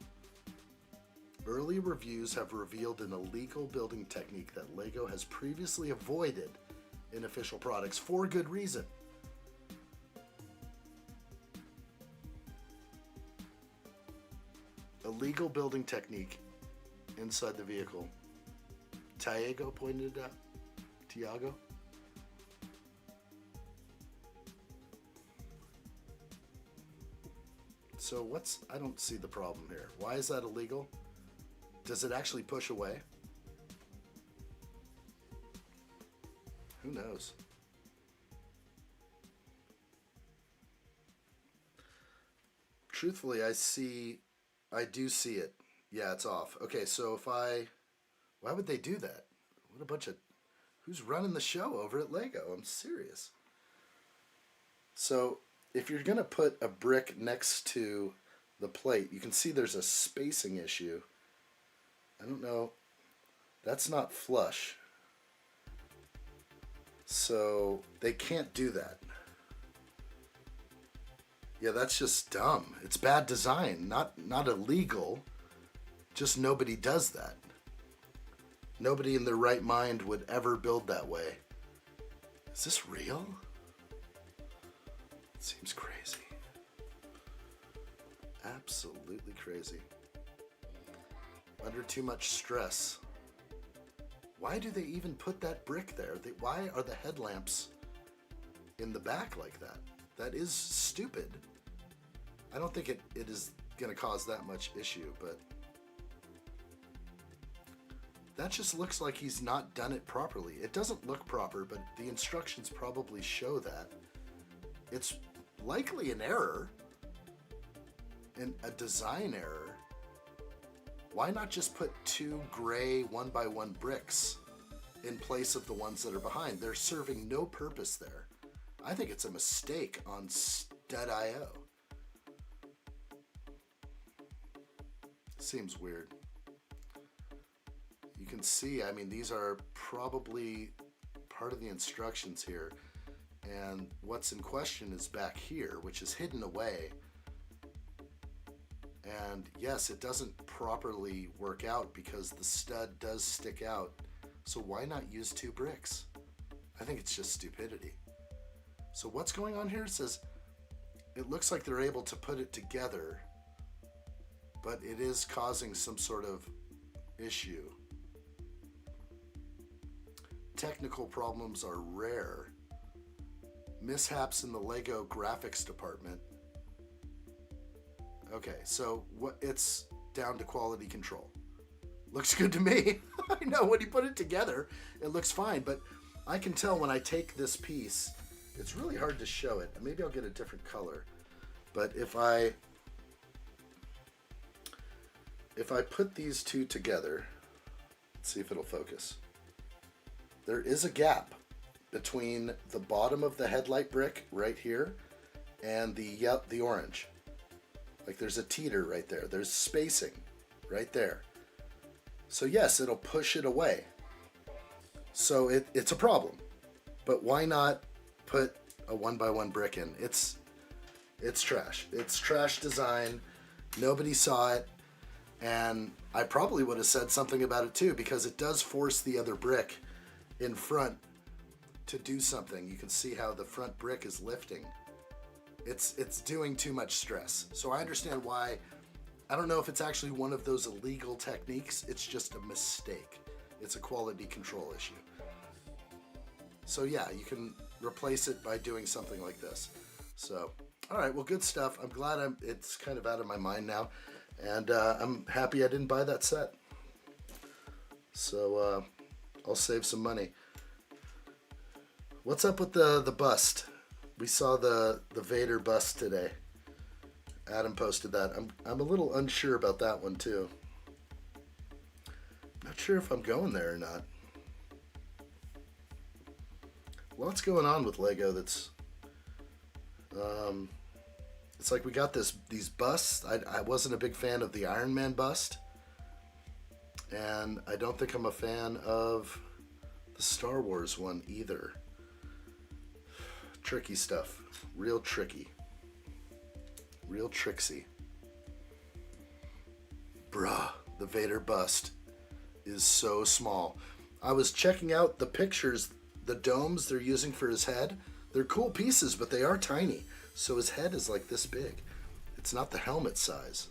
Early reviews have revealed an illegal building technique that LEGO has previously avoided in official products for good reason. Illegal building technique inside the vehicle. Tiago pointed it out. Tiago? So I don't see the problem here. Why is that illegal? Does it actually push away? Who knows? Truthfully, I do see it. Yeah, it's off. Okay, so why would they do that? What a bunch of, who's running the show over at LEGO? I'm serious. So, if you're going to put a brick next to the plate, you can see there's a spacing issue. I don't know. That's not flush. So they can't do that. Yeah, that's just dumb. It's bad design, not illegal. Just nobody does that. Nobody in their right mind would ever build that way. Is this real? It seems crazy. Absolutely crazy. Under too much stress. Why do they even put that brick there? Why are the headlamps in the back like that? That is stupid. I don't think it is going to cause that much issue, but that just looks like he's not done it properly. It doesn't look proper, but the instructions probably show that. It's likely an error, a design error. Why not just put 2 gray 1x1 bricks in place of the ones that are behind? They're serving no purpose there. I think it's a mistake on Stud.io. Seems weird. You can see, I mean, these are probably part of the instructions here. And what's in question is back here, which is hidden away. And yes, it doesn't properly work out because the stud does stick out. So why not use 2 bricks? I think it's just stupidity. So what's going on here? It says, it looks like they're able to put it together, but it is causing some sort of issue. Technical problems are rare. Mishaps in the Lego graphics department. Okay, so it's down to quality control. Looks good to me. I know when you put it together, it looks fine, but I can tell when I take this piece, it's really hard to show it. Maybe I'll get a different color. But if I put these 2 together, let's see if it'll focus. There is a gap between the bottom of the headlight brick right here and the orange. Like there's a teeter right there. There's spacing right there. So yes, it'll push it away. So it's a problem. But why not put a 1x1 brick in? It's trash. It's trash design. Nobody saw it. And I probably would have said something about it too, because it does force the other brick in front to do something. You can see how the front brick is lifting. It's doing too much stress. So I understand why. I don't know if it's actually one of those illegal techniques. It's just a mistake. It's a quality control issue. So yeah, you can replace it by doing something like this. So, all right, well, good stuff. I'm glad it's kind of out of my mind now. And I'm happy I didn't buy that set. So I'll save some money. What's up with the bust? We saw the Vader bust today. Adam posted that. I'm a little unsure about that one too. Not sure if I'm going there or not. Lots going on with Lego that's it's like we got these busts. I wasn't a big fan of the Iron Man bust, and I don't think I'm a fan of the Star Wars one either. Tricky stuff. Real tricky. Real tricksy. Bruh, the Vader bust is so small. I was checking out the pictures, the domes they're using for his head. They're cool pieces, but they are tiny. So his head is like this big. It's not the helmet size.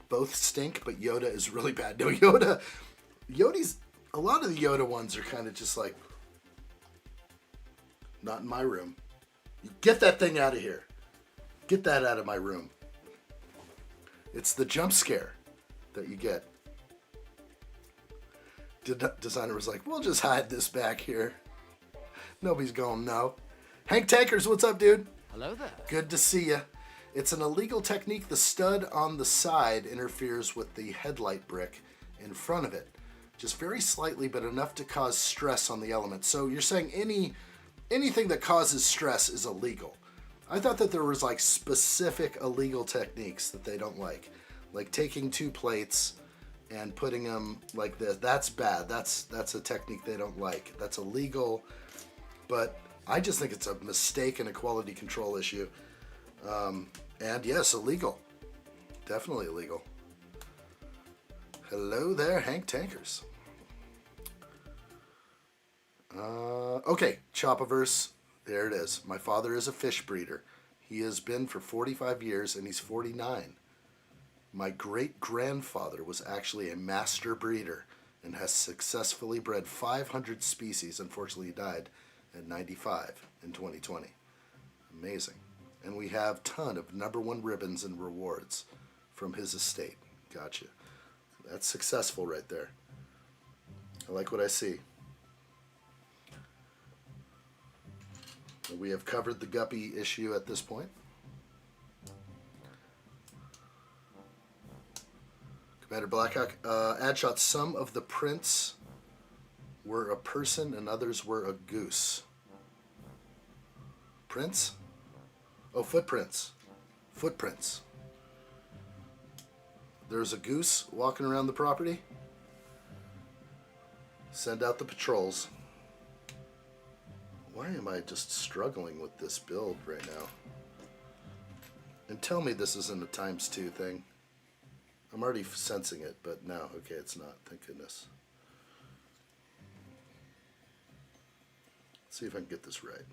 Both stink, but Yoda is really bad. No, Yoda's, a lot of the Yoda ones are kind of just like, not in my room. You get that thing out of here. Get that out of my room. It's the jump scare that you get. Designer was like, we'll just hide this back here. Nobody's going, no. Hank Tankers, what's up, dude? Hello there. Good to see you. It's an illegal technique. The stud on the side interferes with the headlight brick in front of it. Just very slightly, but enough to cause stress on the element. So you're saying anything that causes stress is illegal. I thought that there was like specific illegal techniques that they don't like taking 2 plates and putting them like this. That's bad. That's a technique they don't like. That's illegal, but I just think it's a mistake and a quality control issue. And yes, illegal. Definitely illegal. Hello there, Hank Tankers. Okay, Chopaverse. There it is. My father is a fish breeder. He has been for 45 years and he's 49. My great-grandfather was actually a master breeder and has successfully bred 500 species. Unfortunately, he died at 95 in 2020. Amazing. And we have a ton of #1 ribbons and rewards from his estate. Gotcha. That's successful right there. I like what I see. We have covered the guppy issue at this point. Commander Blackhawk, addshot, some of the prints were a person and others were a goose. Prints? Oh, footprints. Footprints. There's a goose walking around the property. Send out the patrols. Why am I just struggling with this build right now? And tell me this isn't a ×2 thing. I'm already sensing it, but no, okay, it's not. Thank goodness. Let's see if I can get this right.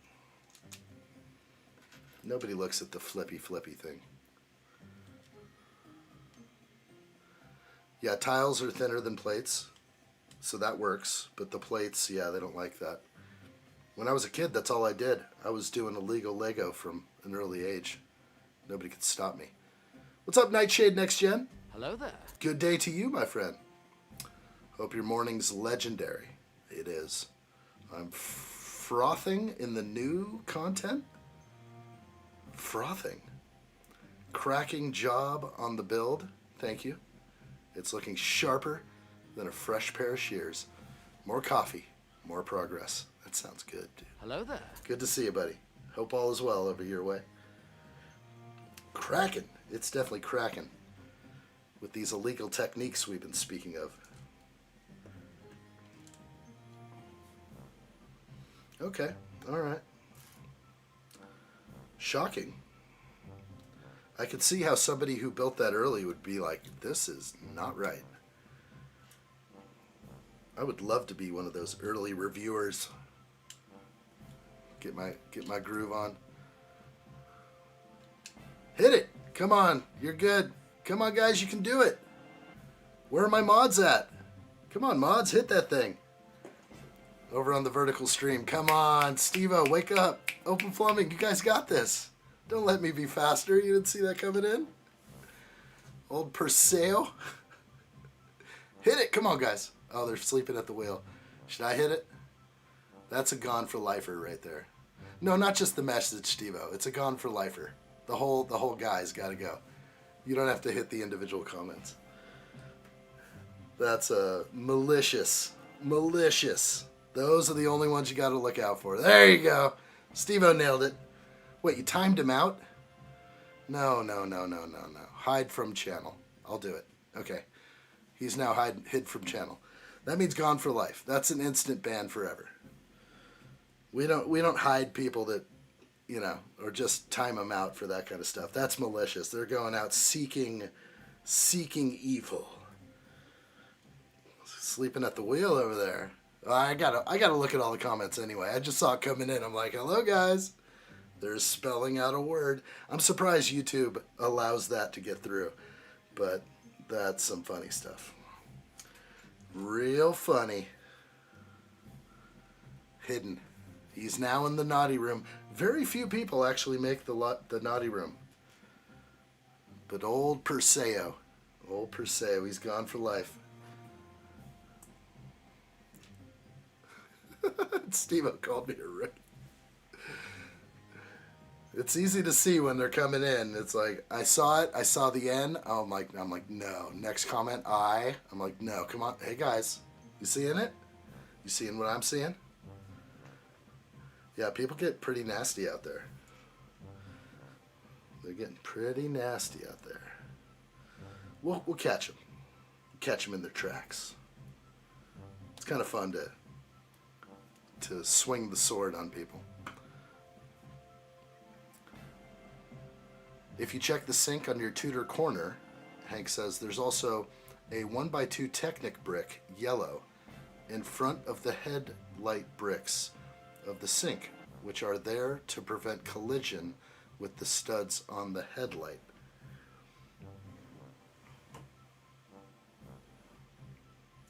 Nobody looks at the flippy thing. Yeah, tiles are thinner than plates, so that works. But the plates, yeah, they don't like that. When I was a kid, that's all I did. I was doing illegal Lego from an early age. Nobody could stop me. What's up, Nightshade Next Gen? Hello there. Good day to you, my friend. Hope your morning's legendary. It is. I'm frothing in the new content. Frothing. Cracking job on the build. Thank you. It's looking sharper than a fresh pair of shears. More coffee. More progress. That sounds good, dude. Hello there. Good to see you, buddy. Hope all is well over your way. Cracking. It's definitely cracking. With these illegal techniques we've been speaking of. Okay. Alright. Shocking. I could see how somebody who built that early would be like, this is not right. I would love to be one of those early reviewers. Get my groove on. Hit it. Come on. You're good. Come on, guys. You can do it. Where are my mods at? Come on, mods. Hit that thing. Over on the vertical stream. Come on. Steve-O, wake up. Open Plumbing. You guys got this. Don't let me be faster. You didn't see that coming in? Old Perseo. Hit it. Come on, guys. Oh, they're sleeping at the wheel. Should I hit it? That's a gone for lifer right there. No, not just the message, Steve-O. It's a gone for lifer. The whole guy's got to go. You don't have to hit the individual comments. That's a malicious. Malicious. Those are the only ones you got to look out for. There you go. Steve-O nailed it. Wait, you timed him out? No. Hide from channel. I'll do it. Okay. He's now hid from channel. That means gone for life. That's an instant ban forever. We don't hide people that, you know, or just time them out for that kind of stuff. That's malicious. They're going out seeking evil. Sleeping at the wheel over there. I gotta look at all the comments anyway. I just saw it coming in. I'm like, hello guys. They're spelling out a word. I'm surprised YouTube allows that to get through, but that's some funny stuff. Real funny. Hidden. He's now in the naughty room. Very few people actually make the naughty room. But old Perseo. Old Perseo. He's gone for life. Steve-O called me a rick. It's easy to see when they're coming in. It's like, I saw it. I saw the N. I'm like, no. Next comment, I. I'm like, no. Come on. Hey, guys. You seeing it? You seeing what I'm seeing? Yeah, people get pretty nasty out there. They're getting pretty nasty out there. We'll catch them. catch them in their tracks. It's kind of fun to swing the sword on people. If you check the sink on your Tudor corner, Hank says, there's also a 1x2 Technic brick, yellow, in front of the headlight bricks of the sink, which are there to prevent collision with the studs on the headlight.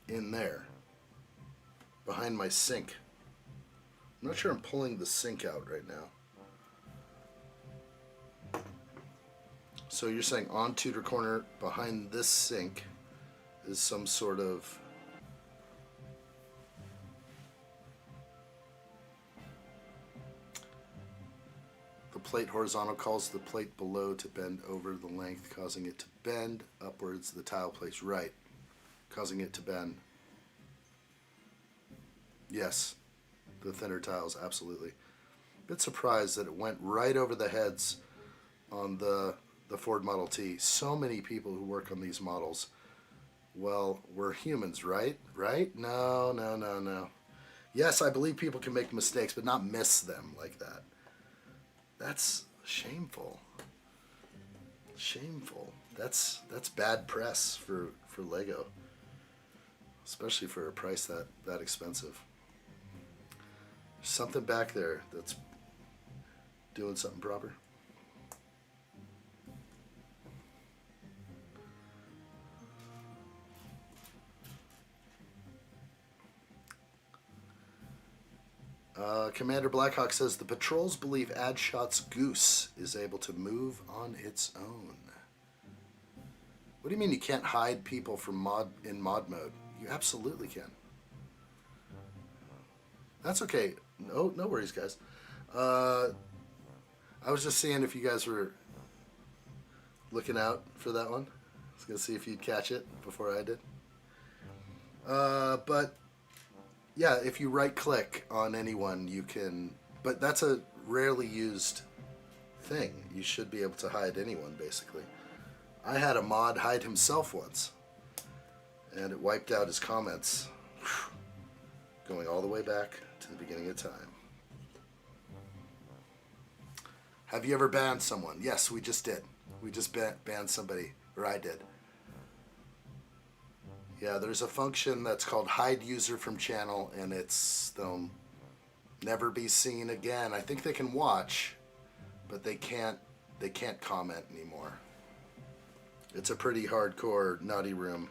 In there, behind my sink. I'm not sure I'm pulling the sink out right now. So you're saying on Tudor corner behind this sink is some sort of the plate horizontal causes the plate below to bend over the length, causing it to bend upwards the tile plates. Right. Causing it to bend. Yes. The thinner tiles, absolutely. Bit surprised that it went right over the heads on the Ford Model T. So many people who work on these models, well, we're humans, right? Right? No, no, no, no. Yes, I believe people can make mistakes, but not miss them like that. That's shameful. Shameful. That's bad press for Lego, especially for a price that expensive. There's something back there that's doing something proper. Commander Blackhawk says the patrols believe Addshot's goose is able to move on its own. What do you mean you can't hide people from in mod mode? You absolutely can. That's okay. No worries, guys. I was just seeing if you guys were looking out for that one. I was gonna see if you'd catch it before I did. But yeah, if you right click on anyone, you can, but that's a rarely used thing. You should be able to hide anyone, basically. I had a mod hide himself once, and it wiped out his comments, going all the way back to the beginning of time. Have you ever banned someone? Yes, we just did. We just banned somebody, or I did. Yeah, there's a function that's called hide user from channel, and they'll never be seen again. I think they can watch, but they can't comment anymore. It's a pretty hardcore naughty room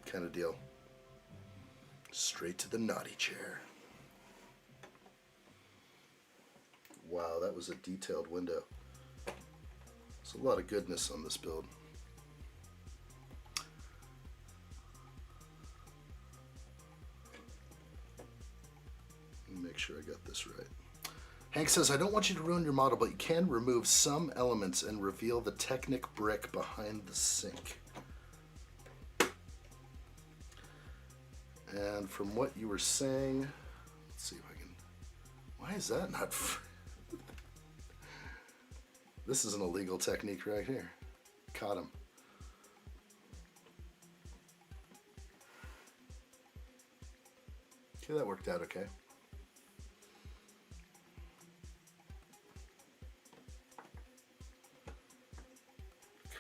kind of deal. Straight to the naughty chair. Wow, that was a detailed window. There's a lot of goodness on this build. Make sure I got this right. Hank says, I don't want you to ruin your model, but you can remove some elements and reveal the Technic brick behind the sink. And from what you were saying, let's see if I can, why is that not this is an illegal technique right here. Caught him. Okay, that worked out okay.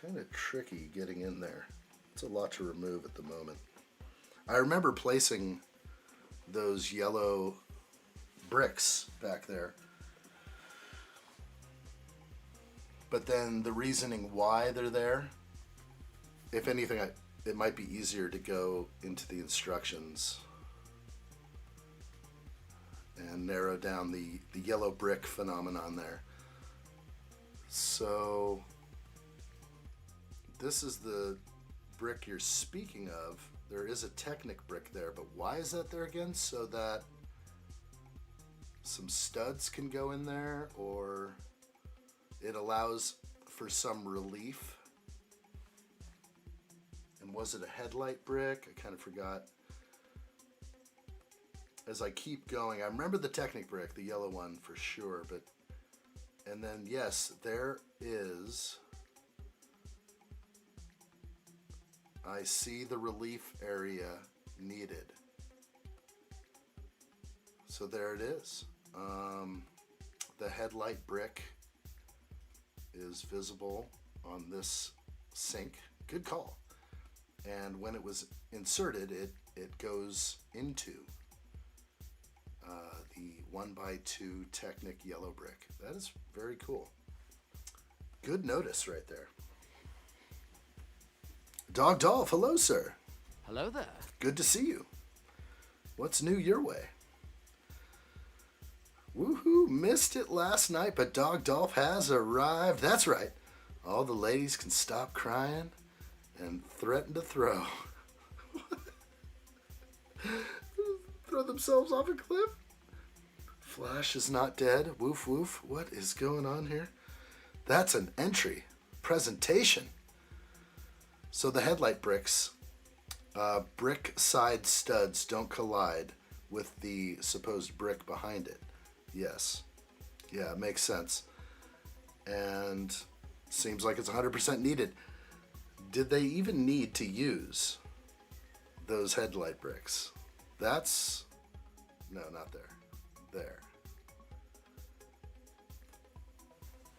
Kind of tricky getting in there. It's a lot to remove at the moment. I remember placing those yellow bricks back there, but then the reasoning why they're there, if anything, it might be easier to go into the instructions and narrow down the yellow brick phenomenon there. So this is the brick you're speaking of. There is a Technic brick there, but why is that there again? So that some studs can go in there, or it allows for some relief. And was it a headlight brick? I kind of forgot. As I keep going, I remember the Technic brick, the yellow one for sure, but, and then yes, there is, I see the relief area needed. So there it is. The headlight brick is visible on this sink. Good call. And when it was inserted, it goes into the 1x2 Technic yellow brick. That is very cool. Good notice right there. Dog Dolph, hello, sir. Hello there. Good to see you. What's new your way? Woohoo, missed it last night, but Dog Dolph has arrived. That's right. All the ladies can stop crying and threaten to throw. Throw themselves off a cliff? Flash is not dead. Woof woof. What is going on here? That's an entry. Presentation. So the headlight bricks, brick side studs don't collide with the supposed brick behind it. Yes. Yeah, it makes sense. And seems like it's 100% needed. Did they even need to use those headlight bricks? That's... No, not there. There.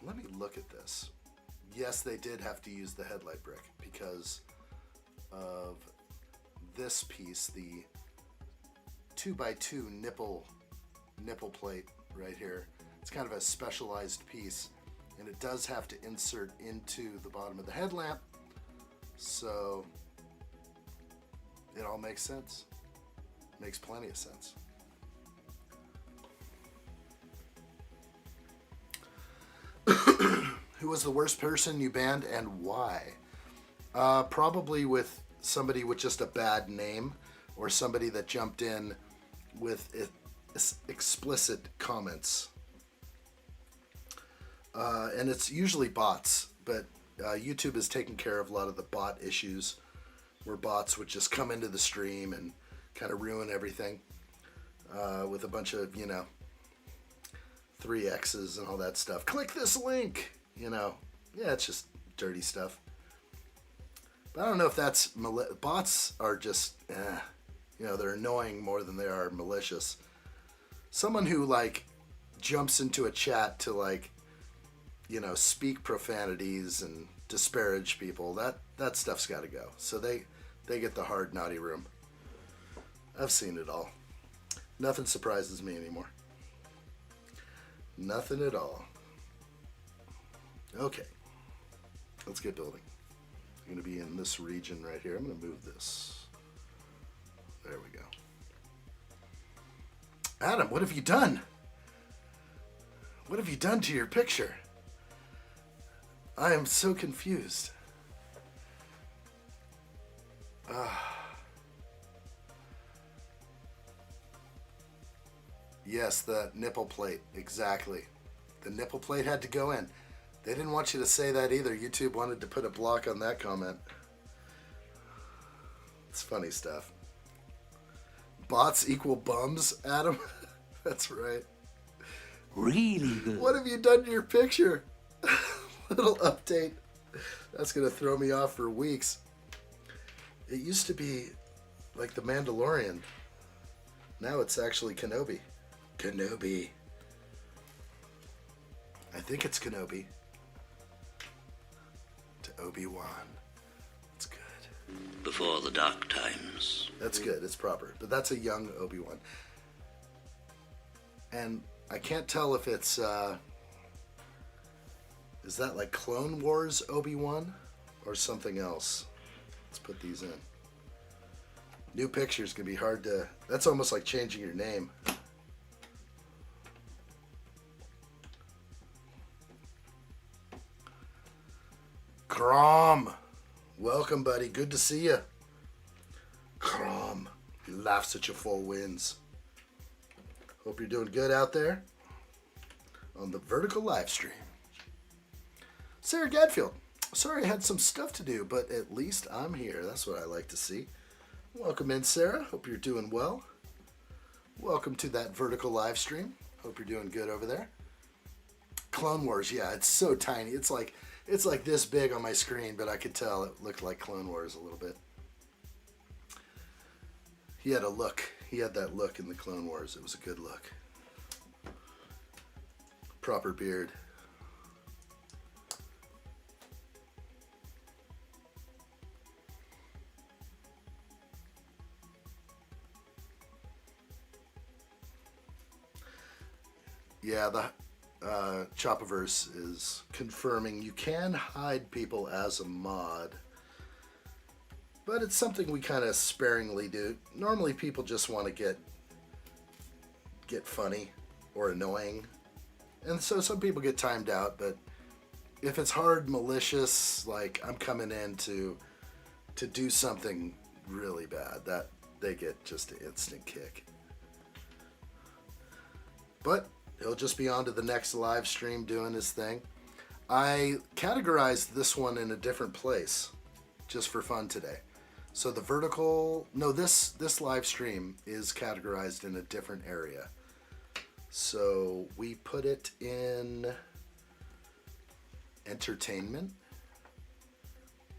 Let me look at this. Yes, they did have to use the headlight brick because of this piece, the 2x2 nipple plate right here. It's kind of a specialized piece, and it does have to insert into the bottom of the headlamp, so it all makes sense. Makes plenty of sense. Who was the worst person you banned and why? Probably with somebody with just a bad name or somebody that jumped in with explicit comments. And it's usually bots, but YouTube is taking care of a lot of the bot issues where bots would just come into the stream and kind of ruin everything with a bunch of, 3X's and all that stuff. Click this link! Yeah, it's just dirty stuff. But I don't know if that's... Bots are just, they're annoying more than they are malicious. Someone who, jumps into a chat to, speak profanities and disparage people, that stuff's got to go. So they get the hard, naughty room. I've seen it all. Nothing surprises me anymore. Nothing at all. Okay. Let's get building. I'm going to be in this region right here. I'm going to move this. There we go. Adam, what have you done? What have you done to your picture? I am so confused. Yes, the nipple plate. Exactly. The nipple plate had to go in. They didn't want you to say that either. YouTube wanted to put a block on that comment. It's funny stuff. Bots equal bums, Adam? That's right. Really good. What have you done to your picture? Little update. That's going to throw me off for weeks. It used to be like the Mandalorian. Now it's actually Kenobi. Kenobi. I think it's Kenobi. To Obi-Wan. It's good. Before the dark times. That's good. It's proper. But that's a young Obi-Wan. And I can't tell if it's... is that like Clone Wars Obi-Wan? Or something else? Let's put these in. New pictures can be hard to... That's almost like changing your name. Crom. Welcome, buddy. Good to see you. Crom. He laughs at your 4 wins. Hope you're doing good out there on the vertical live stream. Sarah Gadfield. Sorry I had some stuff to do, but at least I'm here. That's what I like to see. Welcome in, Sarah. Hope you're doing well. Welcome to that vertical live stream. Hope you're doing good over there. Clone Wars, yeah, it's so tiny. It's like this big on my screen, but I could tell it looked like Clone Wars a little bit. He had a look. He had that look in the Clone Wars. It was a good look. Proper beard. Yeah, the Chopaverse is confirming you can hide people as a mod, but it's something we kind of sparingly do. Normally people just want to get funny or annoying, and so some people get timed out, but if it's hard, malicious, like I'm coming in to do something really bad, that they get just an instant kick. But he'll just be on to the next live stream doing his thing. I categorized this one in a different place just for fun today. So the vertical, no, this live stream is categorized in a different area. So we put it in entertainment.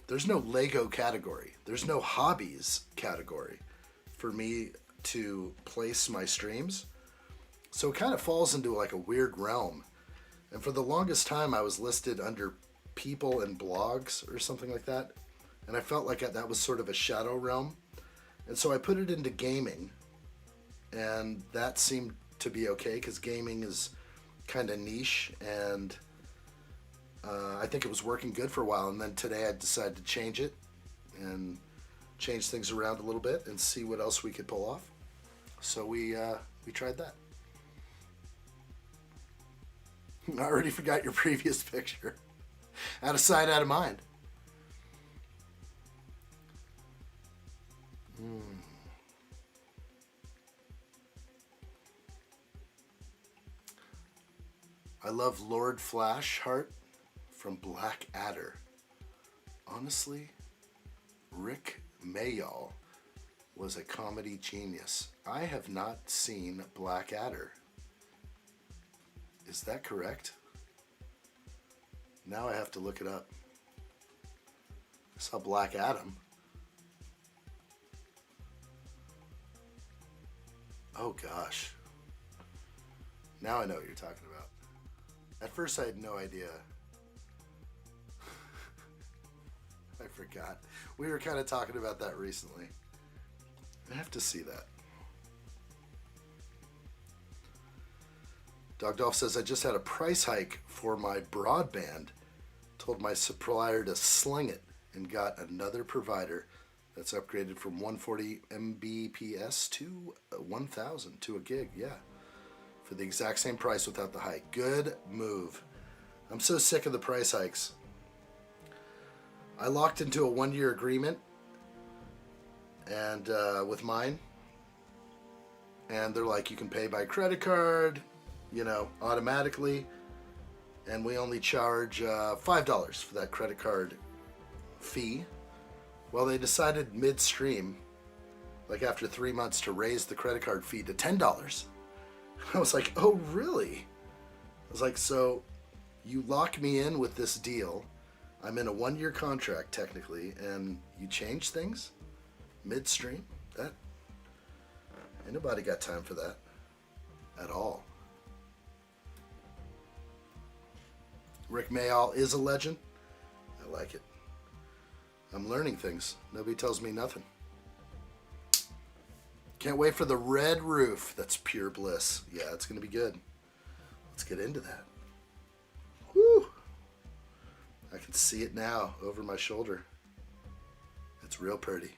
There's no Lego category. There's no hobbies category for me to place my streams. So it kind of falls into like a weird realm. And for the longest time, I was listed under people and blogs or something like that. And I felt like that was sort of a shadow realm. And so I put it into gaming. And that seemed to be okay because gaming is kind of niche. And I think it was working good for a while. And then today I decided to change it and change things around a little bit and see what else we could pull off. So we tried that. I already forgot your previous picture. Out of sight, out of mind. I love Lord Flashheart from Black Adder. Honestly, Rick Mayall was a comedy genius. I have not seen Black Adder. Is that correct? Now I have to look it up. I saw Black Adam. Oh gosh. Now I know what you're talking about. At first I had no idea. I forgot. We were kind of talking about that recently. I have to see that. Dog Dolph says, I just had a price hike for my broadband. Told my supplier to sling it and got another provider that's upgraded from 140 Mbps to 1,000 to a gig. Yeah. For the exact same price without the hike. Good move. I'm so sick of the price hikes. I locked into a 1-year agreement and with mine. And they're like, you can pay by credit card, you know, automatically, and we only charge $5 for that credit card fee. Well, they decided midstream, like after 3 months, to raise the credit card fee to $10. I was like, oh, really? I was like, so you lock me in with this deal. I'm in a 1-year contract, technically, and you change things midstream? That, ain't nobody got time for that at all. Rick Mayall is a legend. I like it. I'm learning things. Nobody tells me nothing. Can't wait for the red roof. That's pure bliss. Yeah, it's going to be good. Let's get into that. Woo! I can see it now over my shoulder. It's real pretty.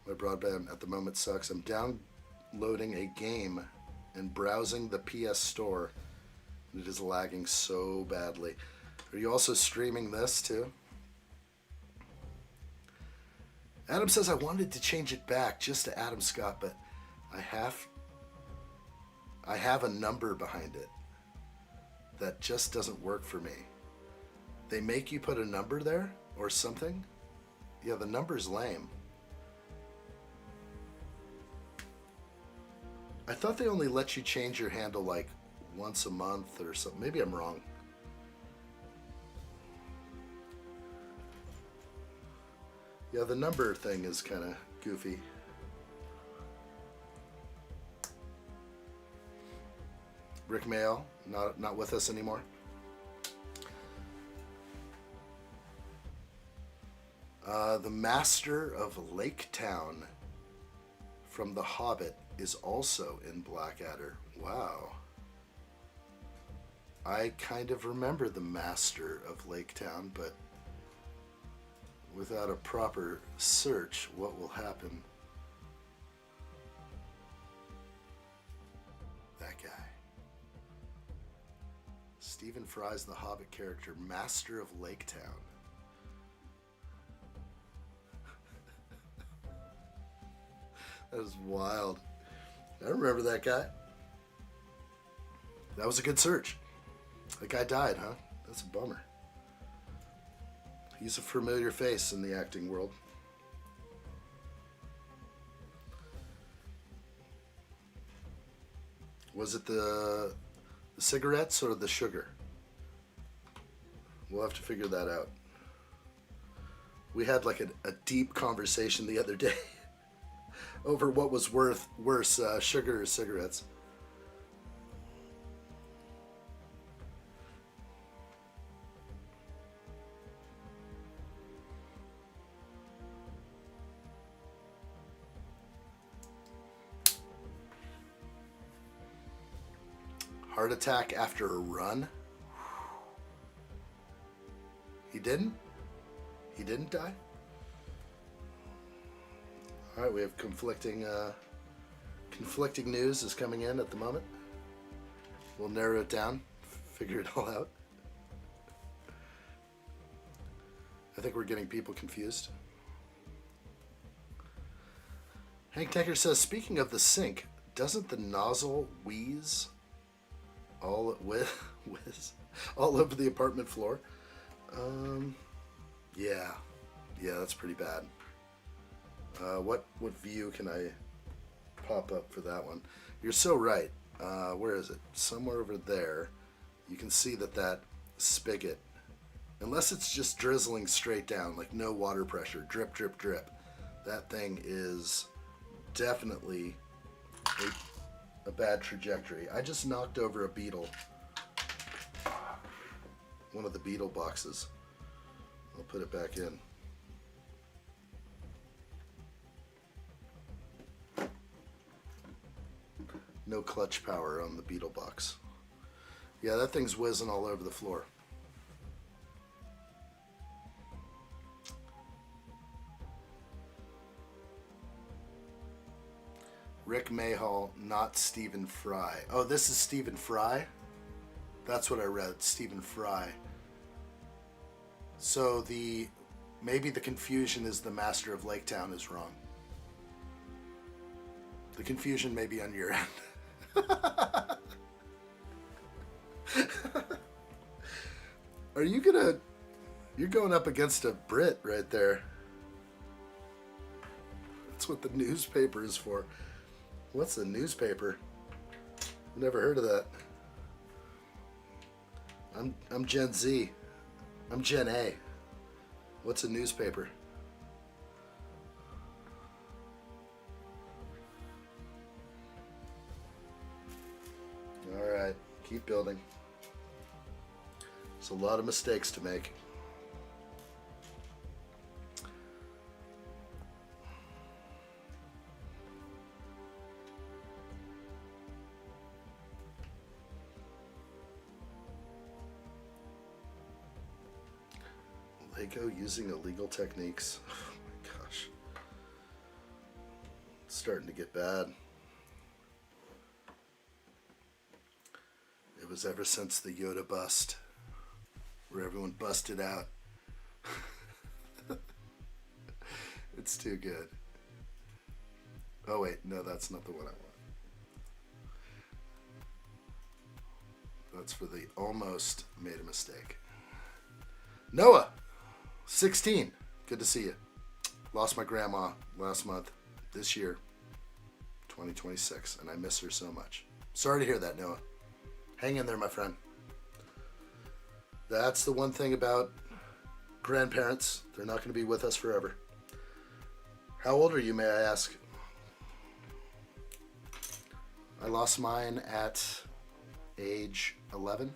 My broadband at the moment sucks. I'm downloading a game and browsing the PS Store. It is lagging so badly. Are you also streaming this too? Adam says I wanted to change it back just to Adam Scott, but I have a number behind it that just doesn't work for me. They make you put a number there or something? Yeah, the number's lame. I thought they only let you change your handle like once a month or something. Maybe I'm wrong. Yeah, the number thing is kind of goofy. Rick Mail, not with us anymore. The Master of Lake Town from The Hobbit is also in Blackadder. Wow. I kind of remember the Master of Lake Town, but without a proper search, what will happen? That guy. Stephen Fry's The Hobbit character, Master of Lake Town. That was wild. I remember that guy. That was a good search. That guy died, huh? That's a bummer. He's a familiar face in the acting world. Was it the cigarettes or the sugar? We'll have to figure that out. We had like a deep conversation the other day over what was worse, sugar or cigarettes. Heart attack after a run? He didn't? He didn't die? All right, we have conflicting news is coming in at the moment. We'll narrow it down, figure it all out. I think we're getting people confused. Hank Tanker says, speaking of the sink, doesn't the nozzle wheeze all over the apartment floor? Yeah, that's pretty bad. What view can I pop up for that one? You're so right. Where is it? Somewhere over there. You can see that spigot, unless it's just drizzling straight down, like no water pressure, drip, drip, drip, that thing is definitely a bad trajectory. I just knocked over a beetle. One of the beetle boxes. I'll put it back in. No clutch power on the beetle box. Yeah, that thing's whizzing all over the floor. Rick Mayhall, not Stephen Fry. Oh, this is Stephen Fry? That's what I read, Stephen Fry. So maybe the confusion is the Master of Lake Town is wrong. The confusion may be on your end. You're going up against a Brit right there. That's what the newspaper is for. What's the newspaper? I've never heard of that. I'm Gen Z. I'm Gen A. What's a newspaper? All right, keep building. There's a lot of mistakes to make. Lego using illegal techniques. Oh my gosh. It's starting to get bad. It was ever since the Yoda bust, where everyone busted out. It's too good. Oh wait, no, that's not the one I want. That's for the almost made a mistake. Noah, 16. Good to see you. Lost my grandma last month. This year, 2026, and I miss her so much. Sorry to hear that, Noah. Hang in there, my friend. That's the one thing about grandparents. They're not going to be with us forever. How old are you, may I ask? I lost mine at age 11.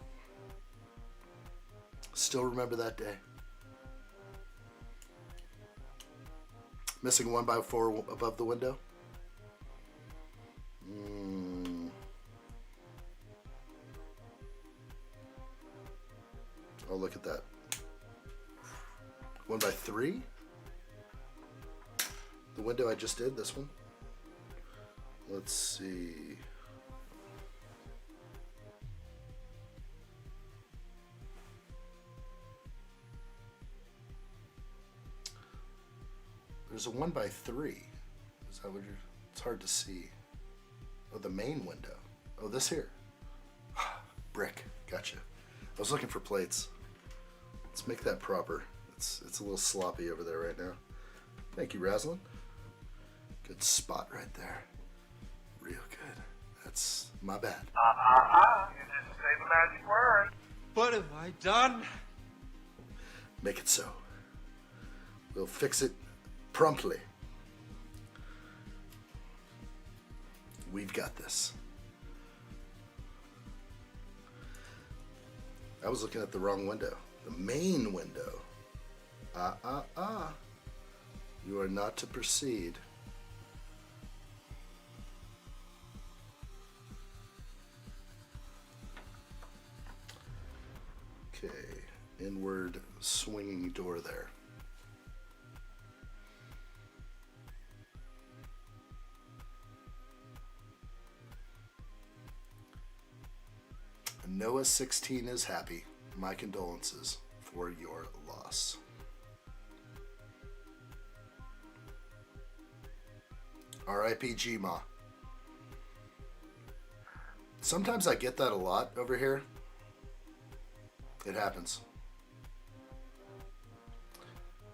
Still remember that day. Missing 1x4 above the window. Oh, look at that. 1x3? The window I just did, this one. Let's see. There's a 1x3. Is that what you're... It's hard to see. Oh, the main window. Oh, this here. Brick. Gotcha. I was looking for plates. Let's make that proper. It's a little sloppy over there right now. Thank you, Raslin. Good spot right there. Real good. That's my bad. You didn't say the magic word. What have I done? Make it so. We'll fix it promptly. We've got this. I was looking at the wrong window. The main window. You are not to proceed. Okay, inward swinging door there. Noah 16 is happy. My condolences for your loss. R.I.P. Gma. Sometimes I get that a lot over here. It happens.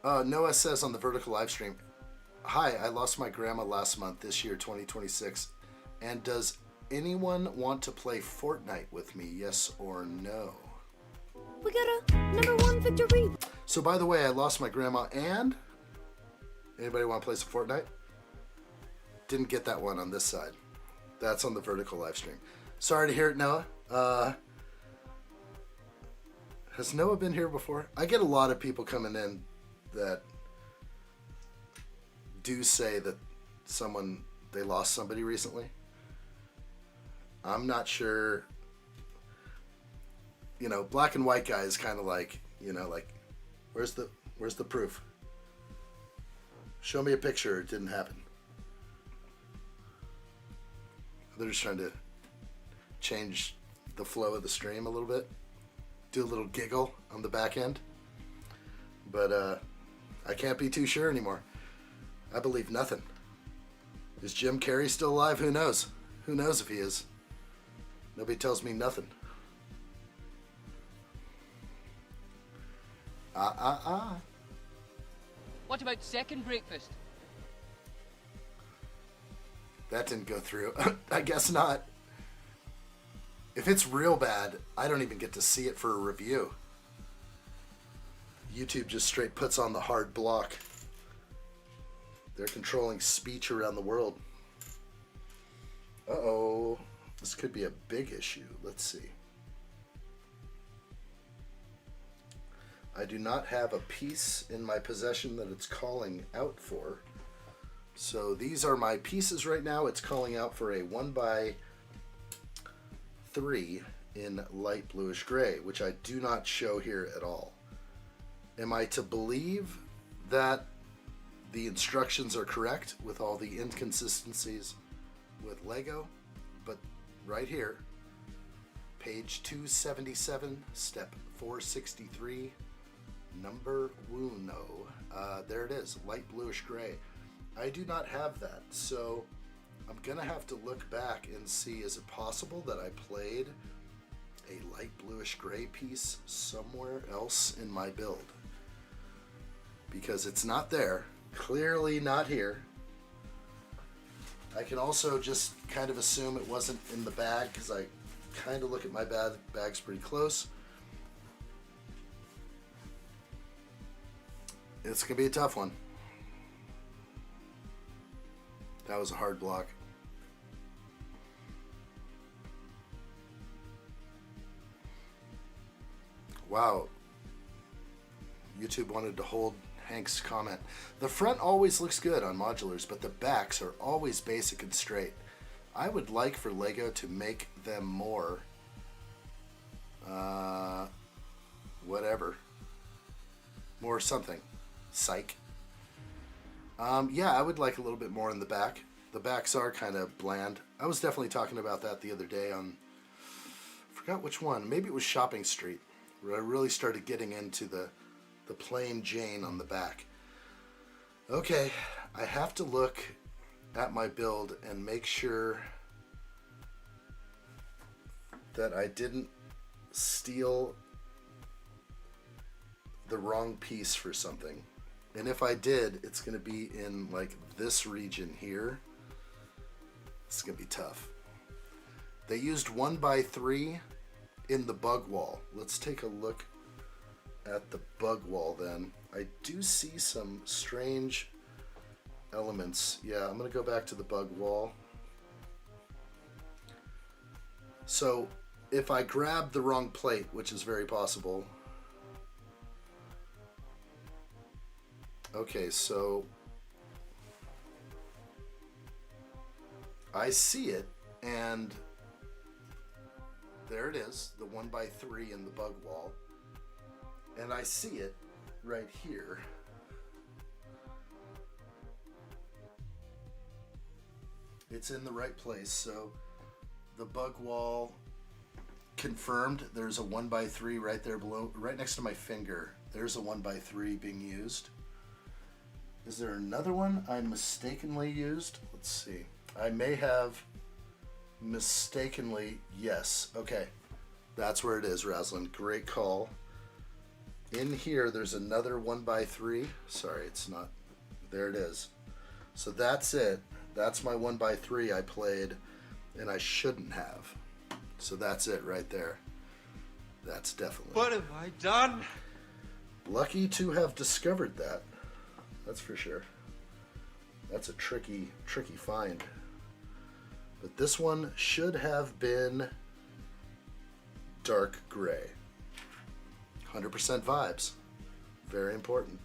Noah says on the vertical live stream, "Hi, I lost my grandma last month, this year 2026. And does anyone want to play Fortnite with me, yes or no?" We got a #1 victory. So by the way, I lost my grandma and... Anybody want to play some Fortnite? Didn't get that one on this side. That's on the vertical live stream. Sorry to hear it, Noah. Has Noah been here before? I get a lot of people coming in that do say that they lost somebody recently. I'm not sure. You know, black and white guy is kind of like, you know, like, where's the proof? Show me a picture. It didn't happen. They're just trying to change the flow of the stream a little bit. Do a little giggle on the back end. But I can't be too sure anymore. I believe nothing. Is Jim Carrey still alive? Who knows? Who knows if he is? Nobody tells me nothing. What about second breakfast? That didn't go through. I guess not. If it's real bad, I don't even get to see it for a review. YouTube just straight puts on the hard block. They're controlling speech around the world. Uh-oh. This could be a big issue. Let's see. I do not have a piece in my possession that it's calling out for. So these are my pieces right now. It's calling out for a 1x3 in light bluish gray, which I do not show here at all. Am I to believe that the instructions are correct with all the inconsistencies with Lego? But right here, page 277, step 463, number uno. There it is, light bluish gray. I do not have that, so I'm gonna have to look back and see, is it possible that I played a light bluish gray piece somewhere else in my build? Because it's not there, clearly not here. I can also just kind of assume it wasn't in the bag because I kind of look at my bags pretty close. It's gonna be a tough one. That was a hard block. Wow. YouTube wanted to hold Hank's comment. The front always looks good on modulars, but the backs are always basic and straight. I would like for Lego to make them more whatever. More something. Psych. Yeah, I would like a little bit more in the back. The backs are kind of bland. I was definitely talking about that the other day on, I forgot which one. Maybe it was Shopping Street, where I really started getting into the plain Jane on the back. Okay, I have to look at my build and make sure that I didn't steal the wrong piece for something. And if I did, it's going to be in like this region here. It's going to be tough. They used 1x3 in the bug wall. Let's take a look at the bug wall then. I do see some strange elements. Yeah, I'm going to go back to the bug wall. So if I grab the wrong plate, which is very possible. Okay, so I see it, and there it is, the 1x3 in the bug wall. And I see it right here. It's in the right place, so the bug wall confirmed. There's a 1x3 right there below, right next to my finger. There's a 1x3 being used. Is there another one I mistakenly used? Let's see. I may have mistakenly, yes. Okay, that's where it is, Raslin. Great call. In here, there's another 1x3. Sorry, it's not. There it is. So that's it. That's my 1x3 I played, and I shouldn't have. So that's it right there. That's definitely. What have I done? Lucky to have discovered that. That's for sure. That's a tricky find. But this one should have been dark gray. 100% vibes. Very important.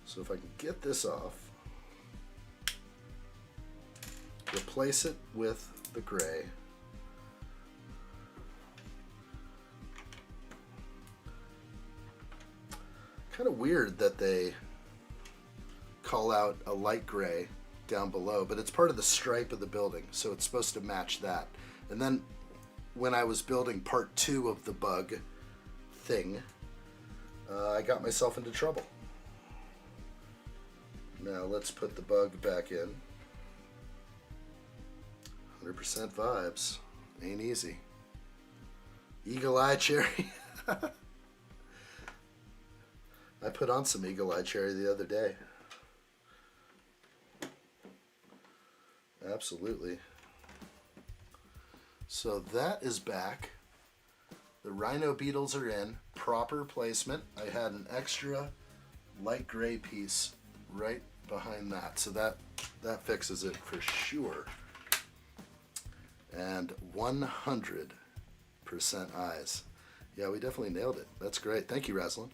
So if I can get this off, replace it with the gray. Kind of weird that they call out a light gray down below, but it's part of the stripe of the building, so it's supposed to match that. And then when I was building part 2 of the bug thing, I got myself into trouble. Now let's put the bug back in. 100% vibes. Ain't easy. Eagle Eye Cherry. I put on some Eagle Eye Cherry the other day. Absolutely. So that is back. The Rhino Beetles are in. Proper placement. I had an extra light gray piece right behind that. So that fixes it for sure. And 100% eyes. Yeah, we definitely nailed it. That's great. Thank you, Raslin.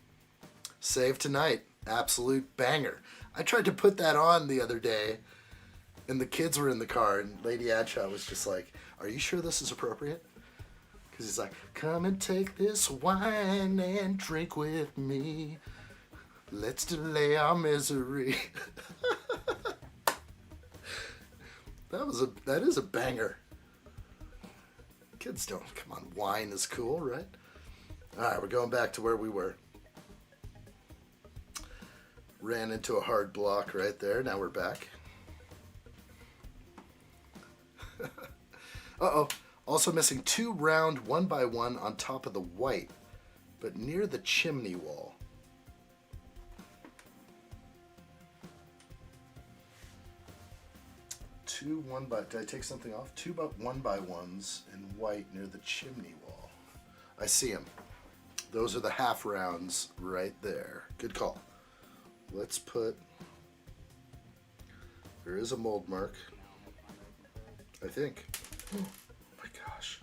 Save tonight. Absolute banger. I tried to put that on the other day, and the kids were in the car, and Lady Addshot was just like, "Are you sure this is appropriate?" Because he's like, "Come and take this wine and drink with me. Let's delay our misery." That is a banger. Kids don't, come on, wine is cool, right? All right, we're going back to where we were. Ran into a hard block right there. Now we're back. Uh-oh. Also missing 2 round 1x1 on top of the white, but near the chimney wall. Did I take something off? 2 1x1s in white near the chimney wall. I see them. Those are the half rounds right there. Good call. Let's put There is a mold mark, I think. Oh my gosh.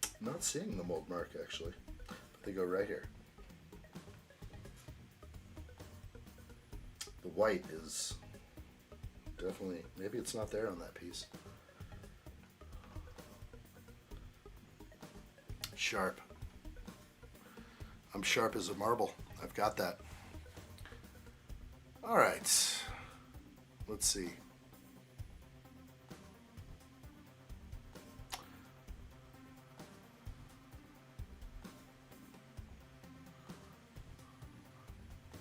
I'm not seeing the mold mark actually, but they go right here. The white is definitely, maybe it's not there on that piece. Sharp. I'm sharp as a marble. I've got that. All right. Let's see.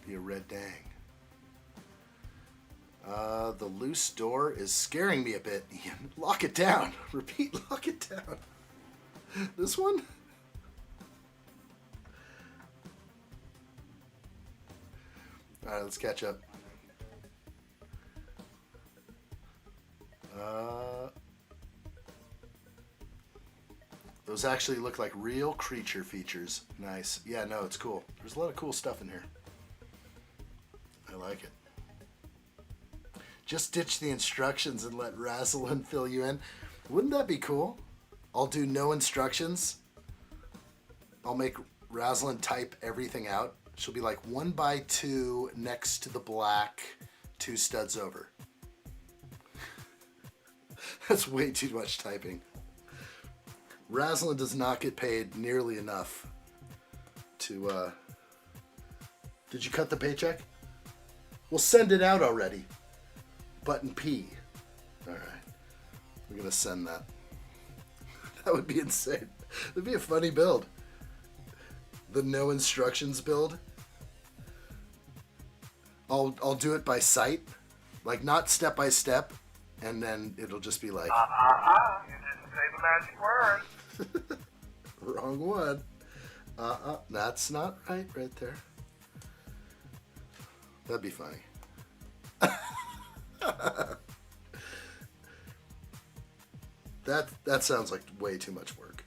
Be a red dang. The loose door is scaring me a bit, Ian. Lock it down. Repeat, lock it down. This one? All right, let's catch up. Those actually look like real creature features. Nice. Yeah, no, it's cool. There's a lot of cool stuff in here. I like it. Just ditch the instructions and let Rosalind fill you in. Wouldn't that be cool? I'll do no instructions. I'll make Rosalind type everything out. She'll be like 1 by 2 next to the black, 2 studs over. That's way too much typing. Rosalind does not get paid nearly enough to, Did you cut the paycheck? Well, send it out already. Button P. All right. We're going to send that. That would be insane. That'd be a funny build. The no instructions build. I'll do it by sight. Like, not step by step. And then it'll just be like... You didn't say the magic word. Wrong one. That's not right there. That'd be funny. That sounds like way too much work.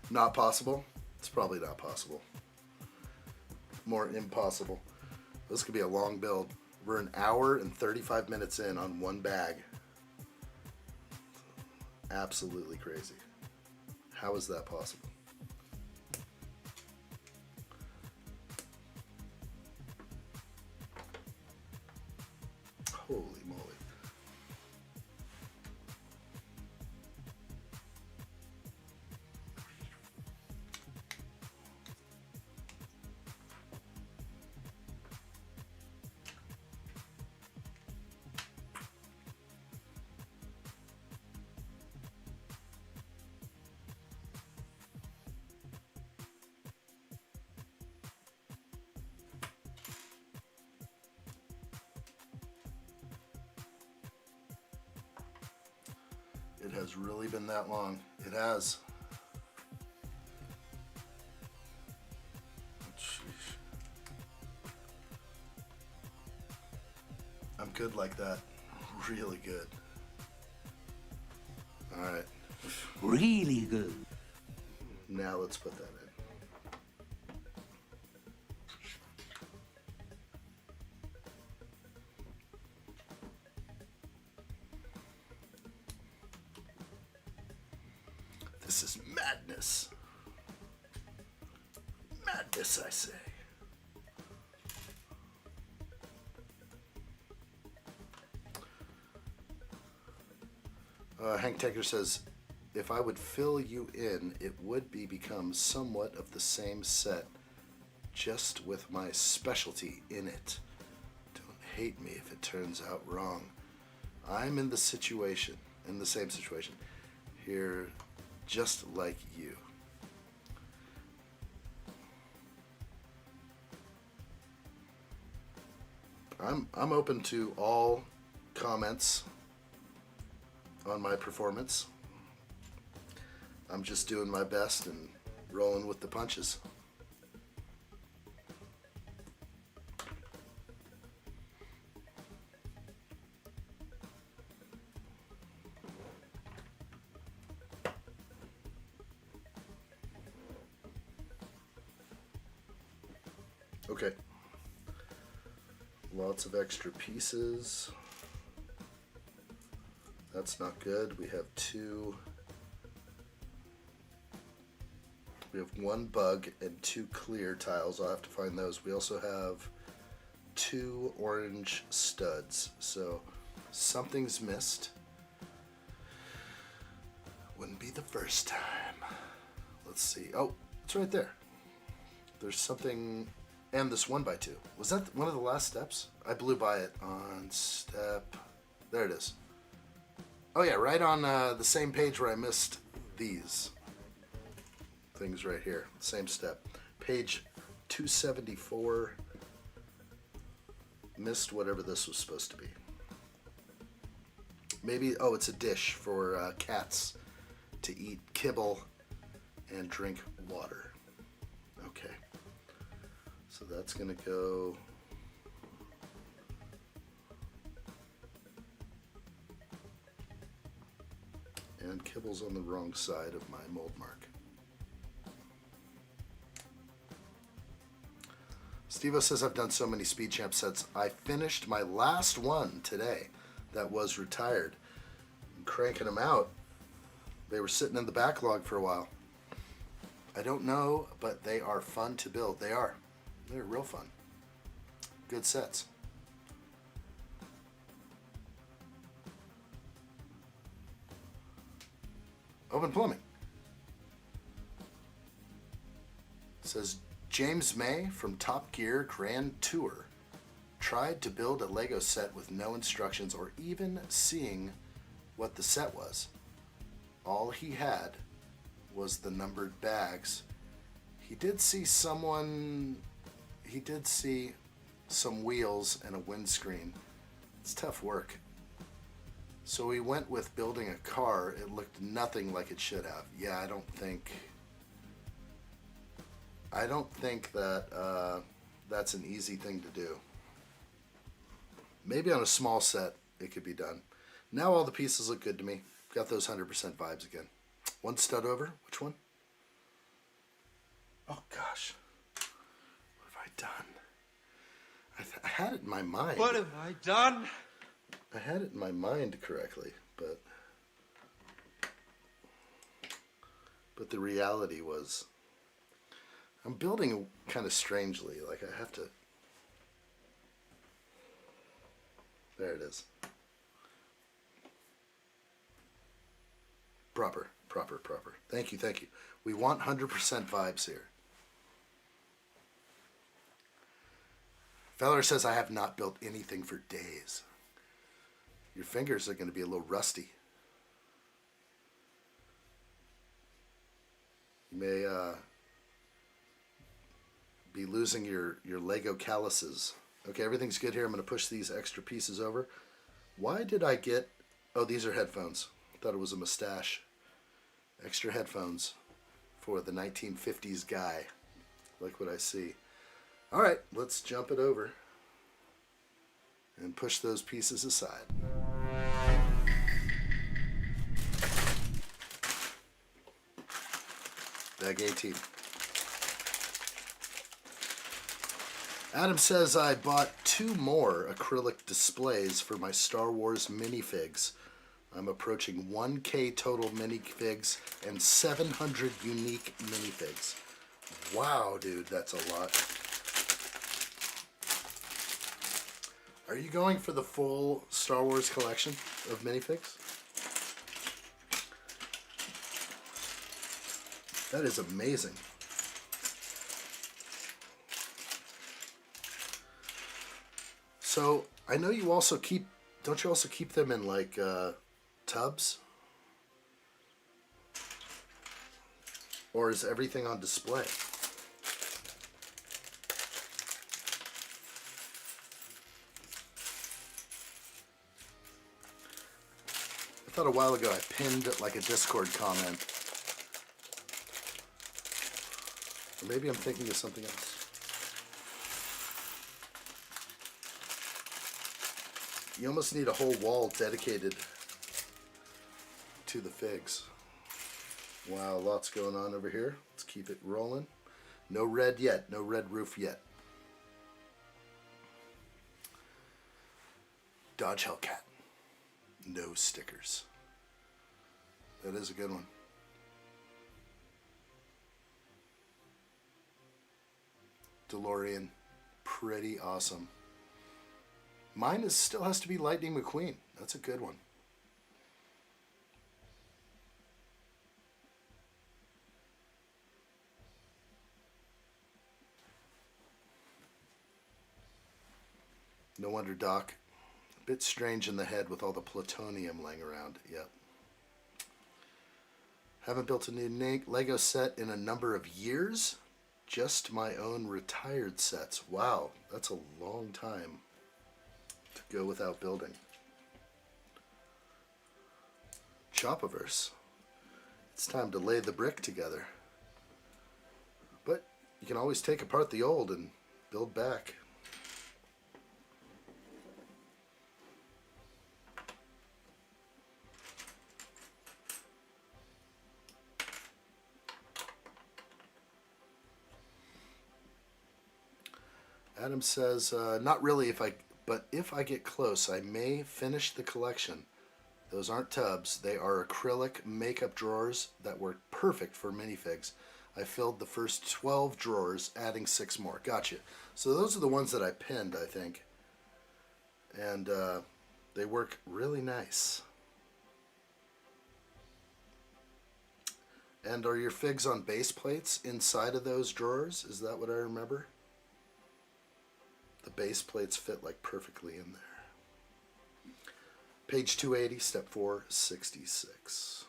Not possible? It's probably not possible. More impossible. This could be a long build. We're an hour and 35 minutes in on one bag. Absolutely crazy. How is that possible? Holy moly. It has really been that long. It has. Sheesh. I'm good like that. Really good. All right. Really good. Now let's put that in. This is madness. Madness, I say. Hank Taker says, if I would fill you in, it would become somewhat of the same set, just with my specialty in it. Don't hate me if it turns out wrong. I'm in the same situation here, just like you. I'm open to all comments on my performance. I'm just doing my best and rolling with the punches. Okay. Lots of extra pieces. That's not good. We have two. We have one bug and two clear tiles. I'll have to find those. We also have two orange studs. So something's missed. Wouldn't be the first time. Let's see. Oh, it's right there. There's something, and this 1x2. Was that one of the last steps? I blew by it on step. There it is. Oh yeah, right on the same page where I missed these things right here. Same step. Page 274. Missed whatever this was supposed to be. Maybe, oh, it's a dish for cats to eat kibble and drink water. Okay. So that's going to go... And kibble's on the wrong side of my mold mark. Steve-O says, I've done so many Speed Champ sets. I finished my last one today that was retired. I'm cranking them out. They were sitting in the backlog for a while. I don't know, but they are fun to build. They are. They're real fun. Good sets. Open Plumbing. It says, James May from Top Gear Grand Tour tried to build a Lego set with no instructions or even seeing what the set was. All he had was the numbered bags. He did see some wheels and a windscreen. It's tough work. So he went with building a car. It looked nothing like it should have. Yeah, I don't think that that's an easy thing to do. Maybe on a small set it could be done. Now all the pieces look good to me. Got those 100% vibes again. One stud over. Which one? Oh gosh. What have I done? I had it in my mind. What have I done? I had it in my mind correctly, but the reality was I'm building kind of strangely. Like I have to. There it is. Proper. Thank you. We want 100% vibes here. Feller says, I have not built anything for days. Your fingers are going to be a little rusty. You may be losing your Lego calluses. Okay, everything's good here. I'm going to push these extra pieces over. Why did I get... Oh, these are headphones. I thought it was a mustache. Extra headphones for the 1950s guy. Like what I see. All right, let's jump it over and push those pieces aside. Bag 18. Adam says I bought 2 more acrylic displays for my Star Wars minifigs. I'm approaching 1K total minifigs and 700 unique minifigs. Wow, dude, that's a lot. Are you going for the full Star Wars collection of minifigs? That is amazing. So, I know you also keep, don't you also keep them in like tubs? Or is everything on display? I thought a while ago I pinned like a Discord comment. Or maybe I'm thinking of something else. You almost need a whole wall dedicated to the figs. Wow, lots going on over here. Let's keep it rolling. No red yet. No red roof yet. Dodge Hellcat. No stickers. That is a good one. DeLorean. Pretty awesome. Mine still has to be Lightning McQueen. That's a good one. No wonder, Doc. A bit strange in the head with all the plutonium laying around. Yep. Haven't built a new Lego set in a number of years. Just my own retired sets. Wow, that's a long time to go without building. Chopaverse. It's time to lay the brick together. But you can always take apart the old and build back. Adam says, not really, but if I get close, I may finish the collection. Those aren't tubs. They are acrylic makeup drawers that work perfect for minifigs. I filled the first 12 drawers, adding 6 more. Gotcha. So those are the ones that I pinned, I think. And they work really nice. And are your figs on base plates inside of those drawers? Is that what I remember? The base plates fit like perfectly in there. Page 280, step 466.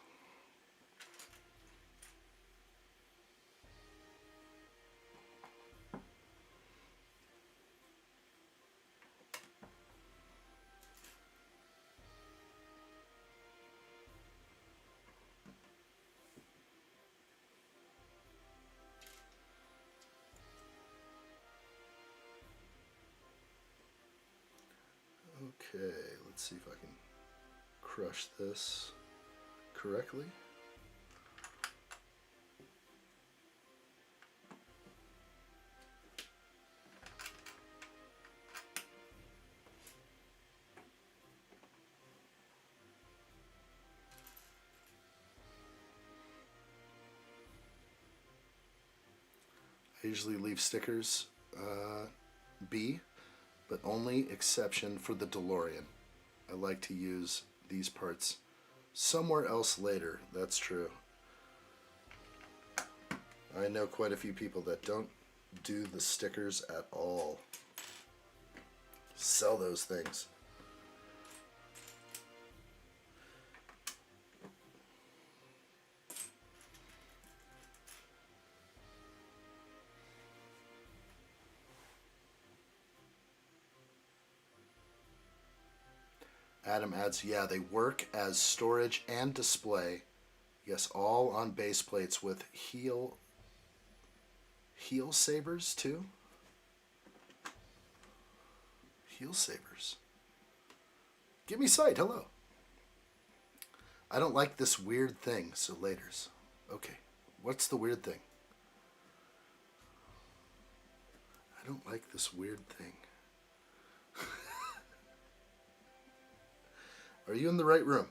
Okay, let's see if I can crush this correctly. I usually leave stickers B, but only exception for the DeLorean. I like to use these parts somewhere else later. That's true. I know quite a few people that don't do the stickers at all. Sell those things. Adam adds, yeah, they work as storage and display. Yes, all on base plates with heel sabers too. Heel sabers. Give me sight, hello. I don't like this weird thing, so laters. Okay, what's the weird thing? I don't like this weird thing. Are you in the right room?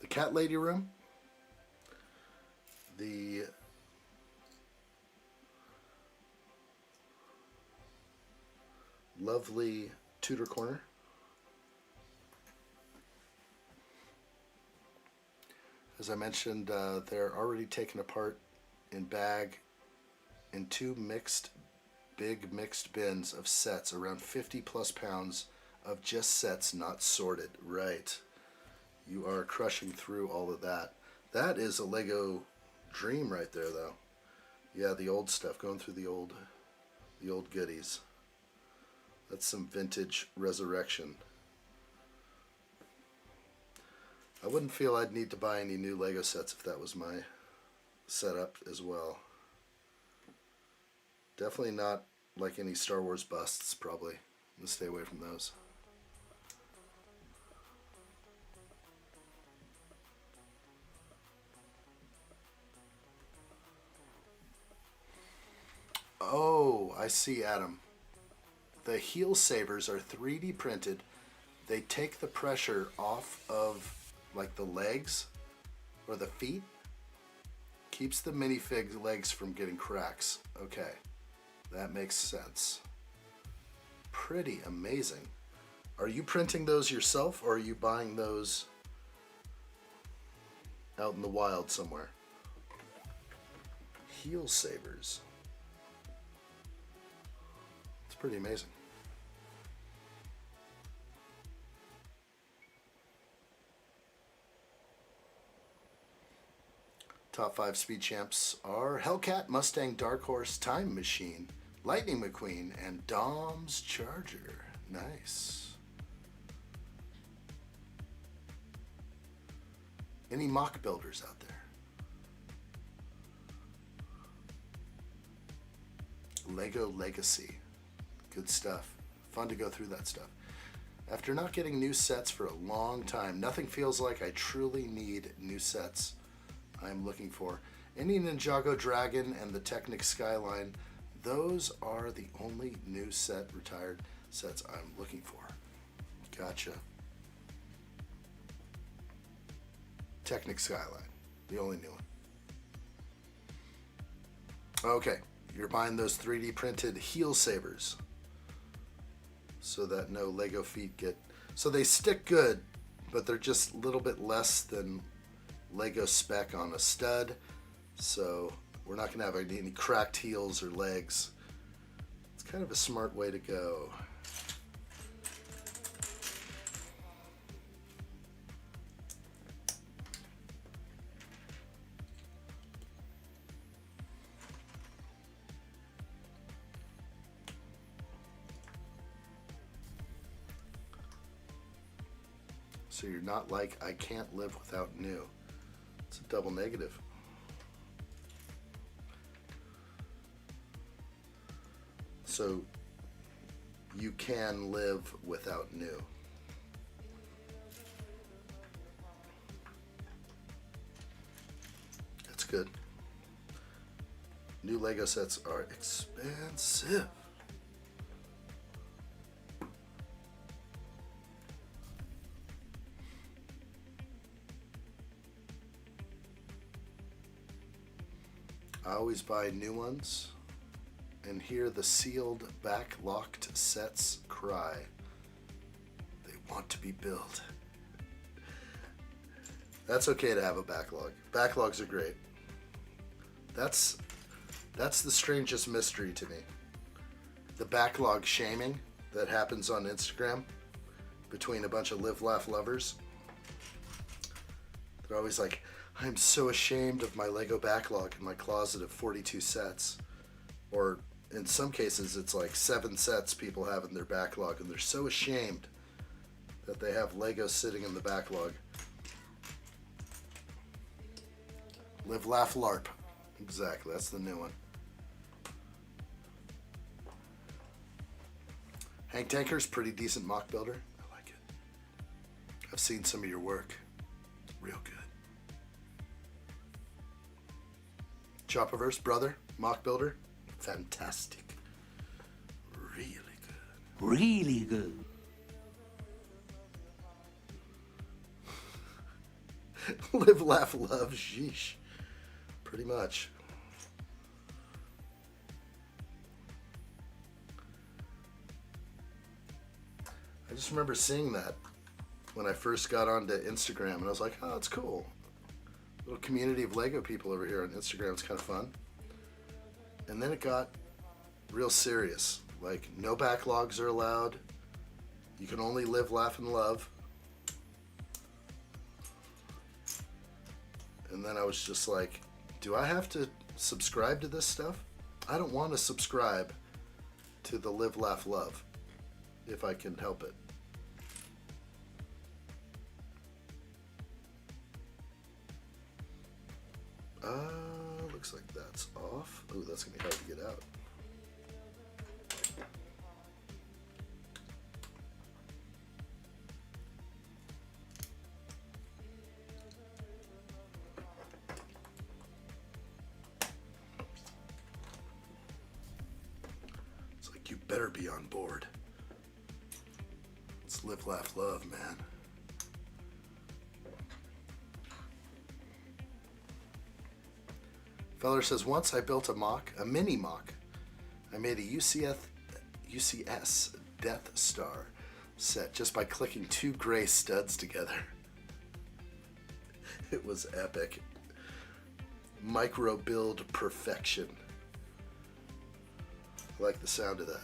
The cat lady room? The lovely Tudor corner? As I mentioned, they're already taken apart in bag in 2 big mixed bins of sets, around 50 plus pounds of just sets not sorted. Right. You are crushing through all of that. That is a Lego dream right there, though. Yeah, the old stuff, going through the old goodies. That's some vintage resurrection. I wouldn't feel I'd need to buy any new Lego sets if that was my setup as well. Definitely not like any Star Wars busts, probably. I'm gonna stay away from those. Oh, I see, Adam. The heel savers are 3D printed. They take the pressure off of like the legs or the feet. Keeps the minifig legs from getting cracks. Okay, that makes sense. Pretty amazing. Are you printing those yourself or are you buying those out in the wild somewhere? Heel savers. It's pretty amazing. Top 5 speed champs are Hellcat, Mustang, Dark Horse, Time Machine, Lightning McQueen, and Dom's Charger. Nice. Any mock builders out there? Lego Legacy. Good stuff. Fun to go through that stuff. After not getting new sets for a long time, nothing feels like I truly need new sets. I'm looking for any Ninjago Dragon and the Technic Skyline. Those are the only new set retired sets I'm looking for. Gotcha. Technic Skyline, the only new one. Okay, you're buying those 3D printed heel savers so that no Lego feet get, so they stick good, but they're just a little bit less than Lego spec on a stud, so we're not going to have any cracked heels or legs. It's kind of a smart way to go. So you're not like, I can't live without new. It's a double negative. So you can live without new. That's good. New Lego sets are expensive. I always buy new ones and hear the sealed back locked sets cry. They want to be built. That's okay to have a backlog. Backlogs are great. That's the strangest mystery to me. The backlog shaming that happens on Instagram between a bunch of live laugh lovers. They're always like, I'm so ashamed of my Lego backlog in my closet of 42 sets. Or in some cases, it's like 7 sets people have in their backlog, and they're so ashamed that they have Lego sitting in the backlog. Live, laugh, LARP. Exactly, that's the new one. Hank Tanker's pretty decent mock builder. I like it. I've seen some of your work. Real good. Chopperverse, brother, mock builder, fantastic. Really good. Really good. Live, laugh, love, sheesh. Pretty much. I just remember seeing that when I first got onto Instagram, and I was like, oh, it's cool. Little community of Lego people over here on Instagram. It's kind of fun. And then it got real serious. Like, no backlogs are allowed. You can only live, laugh, and love. And then I was just like, do I have to subscribe to this stuff? I don't want to subscribe to the live, laugh, love if I can help it. Looks like that's off. Ooh, that's gonna be hard to get out. You better be on board. Let's live, laugh, love, man. Feller says, once I built a mini mock. I made a UCS Death Star set just by clicking 2 gray studs together. It was epic. Micro build perfection. I like the sound of that.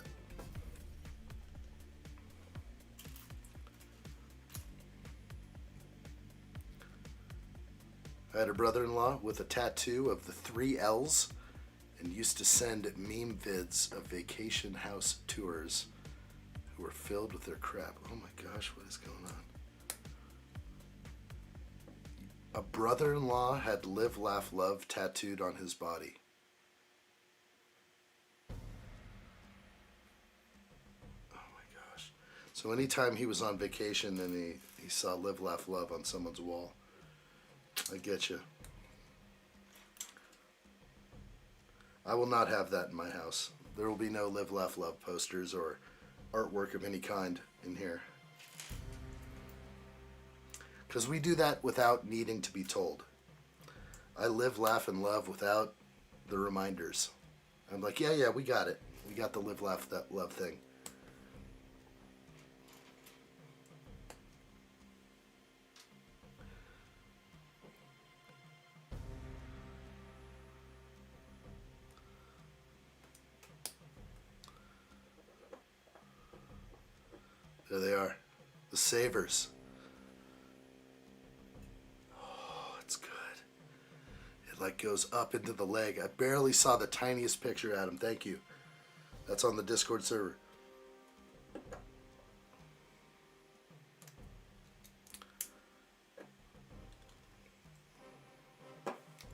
I had a brother-in-law with a tattoo of the 3 L's and used to send meme vids of vacation house tours who were filled with their crap. Oh my gosh, what is going on? A brother-in-law had live, laugh, love tattooed on his body. Oh my gosh. So anytime he was on vacation and he saw live, laugh, love on someone's wall, I get you. I will not have that in my house. There will be no live, laugh, love posters or artwork of any kind in here. Because we do that without needing to be told. I live, laugh, and love without the reminders. I'm like, yeah, we got it. We got the live, laugh, that love thing. There they are, the savers. Oh, it's good. It like goes up into the leg. I barely saw the tiniest picture, Adam. Thank you. That's on the Discord server.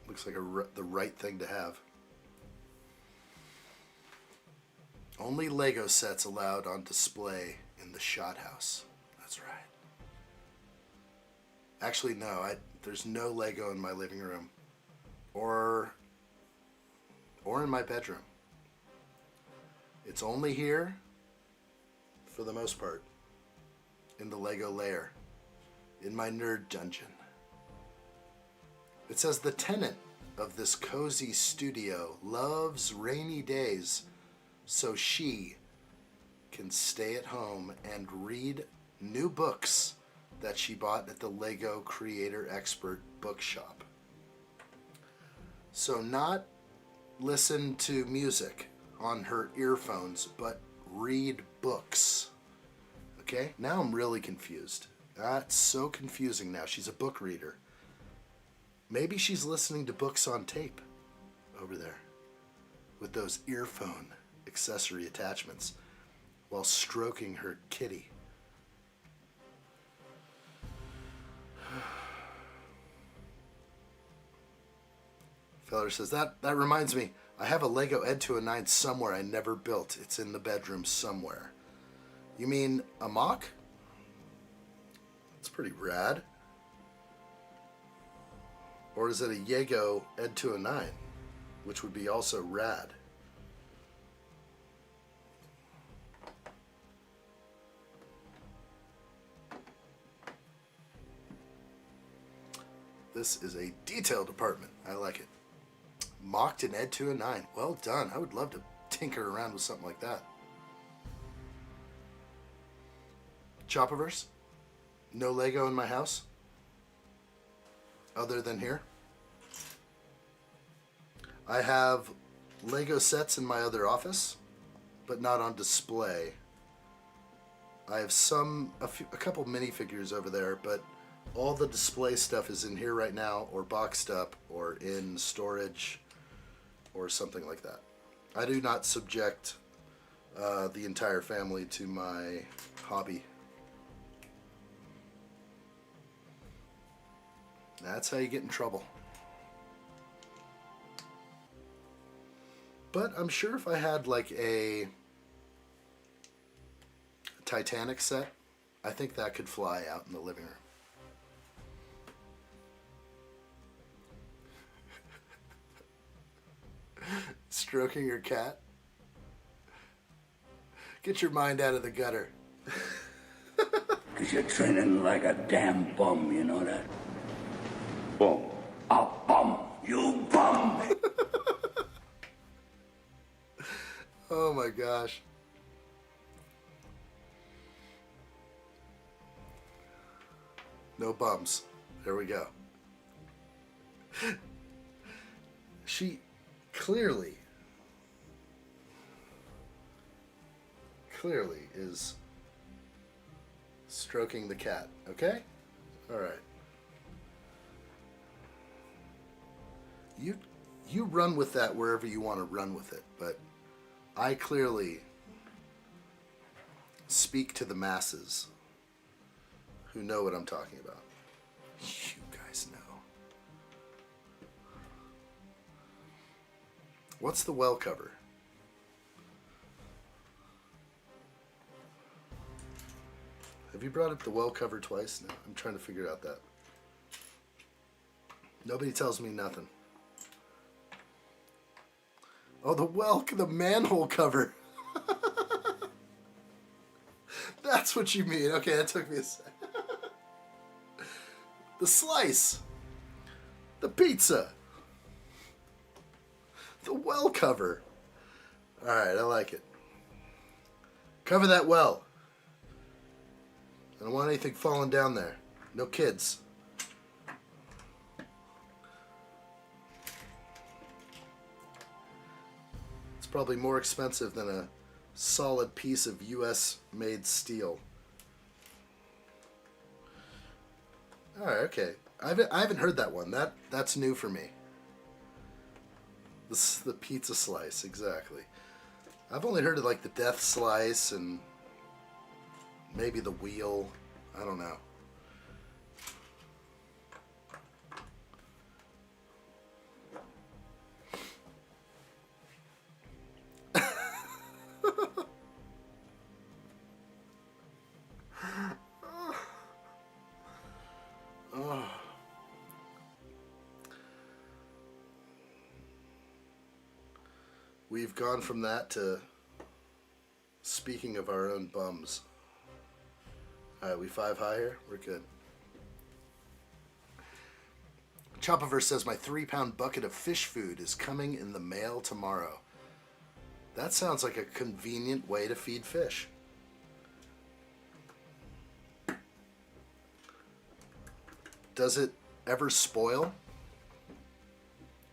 Looks like the right thing to have. Only Lego sets allowed on display in the shot house. That's right. Actually, no. There's no Lego in my living room, or in my bedroom. It's only here, for the most part, in the Lego lair, in my nerd dungeon. It says the tenant of this cozy studio loves rainy days, so she can stay at home and read new books that she bought at the Lego Creator Expert Bookshop. So not listen to music on her earphones, but read books. Okay, now I'm really confused. That's so confusing now. She's a book reader. Maybe she's listening to books on tape over there with those earphone accessory attachments while stroking her kitty. Feller says, that reminds me, I have a Lego Ed to a 9 somewhere I never built. It's in the bedroom somewhere. You mean a mock? It's pretty rad. Or is it a Lego Ed to a 9, which would be also rad? This is a detail department. I like it. Mocked an Ed to a 9. Well done. I would love to tinker around with something like that. Chopaverse? No Lego in my house? Other than here? I have Lego sets in my other office, but not on display. I have a couple minifigures over there, but all the display stuff is in here right now, or boxed up, or in storage, or something like that. I do not subject the entire family to my hobby. That's how you get in trouble. But I'm sure if I had like a Titanic set, I think that could fly out in the living room. Stroking your cat? Get your mind out of the gutter. Because you're training like a damn bum, you know that? Bum. A bum. You bum. Oh my gosh. No bums. There we go. She clearly is stroking the cat, okay? All right. You run with that wherever you want to run with it, but I clearly speak to the masses who know what I'm talking about. You guys know. What's the well cover? Have you brought up the well cover twice? No, I'm trying to figure out that. Nobody tells me nothing. Oh, the manhole cover. That's what you mean. Okay, that took me a sec. The slice. The pizza. The well cover. All right, I like it. Cover that well. I don't want anything falling down there. No kids. It's probably more expensive than a solid piece of US made steel. All right, okay. I haven't heard that one. That's new for me. This is the pizza slice, exactly. I've only heard of like the death slice and maybe the wheel. I don't know. We've gone from that to speaking of our own bums. Alright, we 5 high here? We're good. Chopaverse says, my 3-pound bucket of fish food is coming in the mail tomorrow. That sounds like a convenient way to feed fish. Does it ever spoil?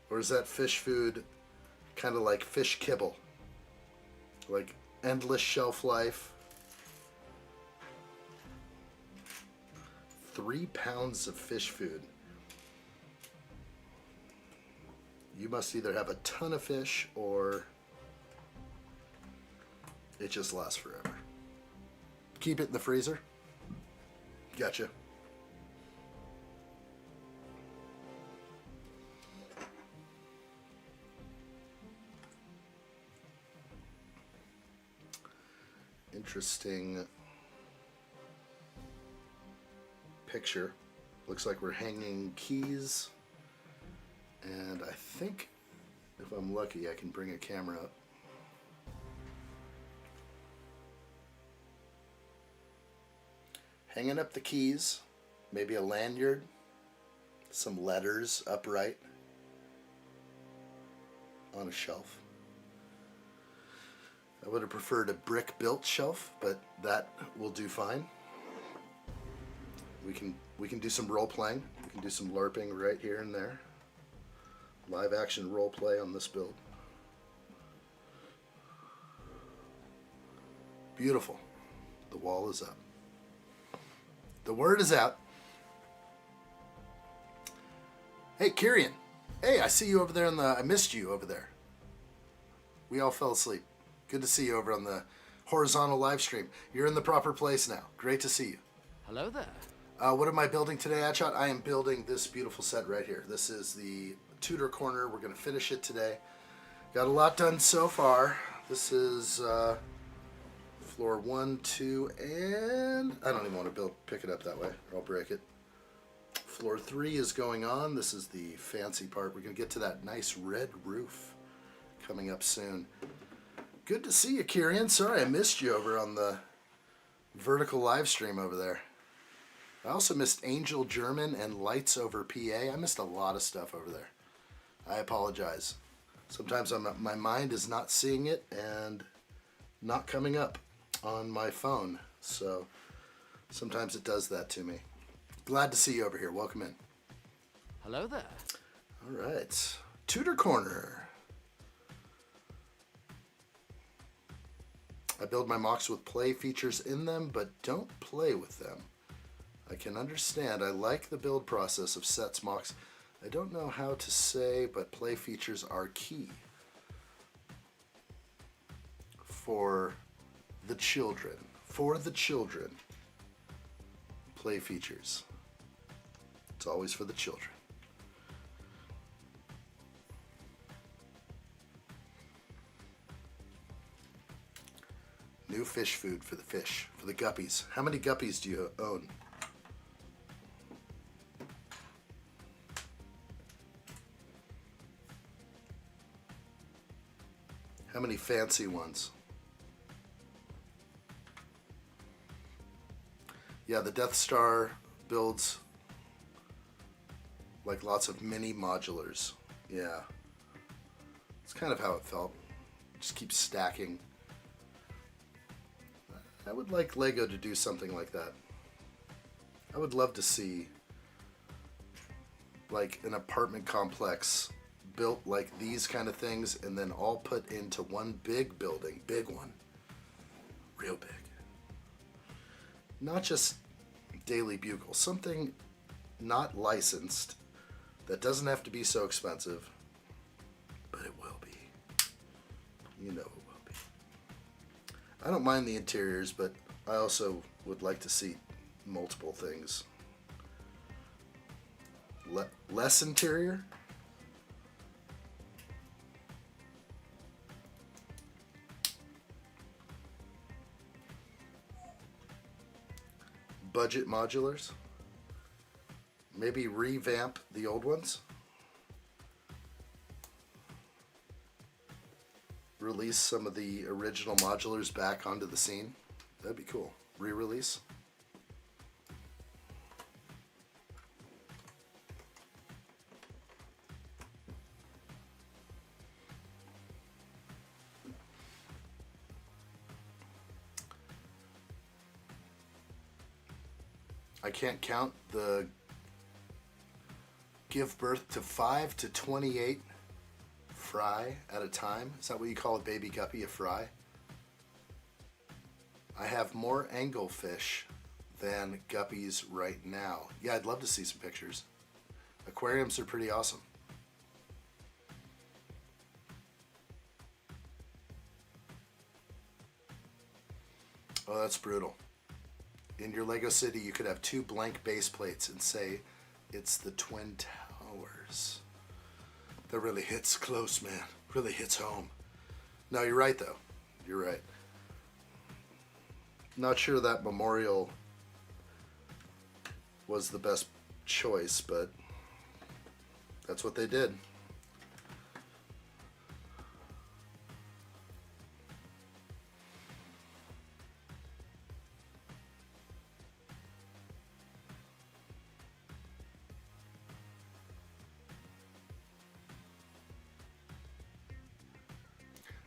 Or is that fish food kind of like fish kibble? Like endless shelf life? 3 pounds of fish food. You must either have a ton of fish or it just lasts forever. Keep it in the freezer. Gotcha. Interesting picture. Looks like we're hanging keys, and I think if I'm lucky I can bring a camera up. Hanging up the keys, maybe a lanyard, some letters upright on a shelf. I would have preferred a brick built shelf, but that will do fine. We can do some role playing. We can do some LARPing right here and there. Live action role play on this build. Beautiful. The wall is up. The word is out. Hey, Kyrian. Hey, I see you over there I missed you over there. We all fell asleep. Good to see you over on the horizontal live stream. You're in the proper place now. Great to see you. Hello there. What am I building today, addshot? I am building this beautiful set right here. This is the Tudor corner. We're going to finish it today. Got a lot done so far. This is floor 1, 2, and I don't even want to pick it up that way, or I'll break it. Floor 3 is going on. This is the fancy part. We're going to get to that nice red roof coming up soon. Good to see you, Kieran. Sorry I missed you over on the vertical live stream over there. I also missed Angel German and Lights Over PA. I missed a lot of stuff over there. I apologize. Sometimes my mind is not seeing it and not coming up on my phone. So sometimes it does that to me. Glad to see you over here. Welcome in. Hello there. All right. Tudor Corner. I build my mocks with play features in them, but don't play with them. I can understand. I like the build process of sets mocks. I don't know how to say, but play features are key for the children. For the children. Play features. It's always for the children. New fish food for the fish, for the guppies. How many guppies do you own? How many fancy ones? Yeah, the Death Star builds like lots of mini modulars. Yeah. It's kind of how it felt. Just keep stacking. I would like Lego to do something like that. I would love to see like an apartment complex built like these kind of things and then all put into one big building, big one, real big. Not just Daily Bugle, something not licensed that doesn't have to be so expensive, but it will be. You know it will be. I don't mind the interiors, but I also would like to see multiple things. Less interior? Budget modulars? Maybe revamp the old ones? Release some of the original modulars back onto the scene? That'd be cool. Re-release? I can't count the give birth to 5 to 28 fry at a time. Is that what you call a baby guppy, a fry? I have more anglefish than guppies right now. Yeah, I'd love to see some pictures. Aquariums are pretty awesome. Oh, that's brutal. In your Lego city, you could have 2 blank base plates and say it's the Twin Towers. That really hits close, man. Really hits home. No, you're right, though. You're right. Not sure that memorial was the best choice, but that's what they did.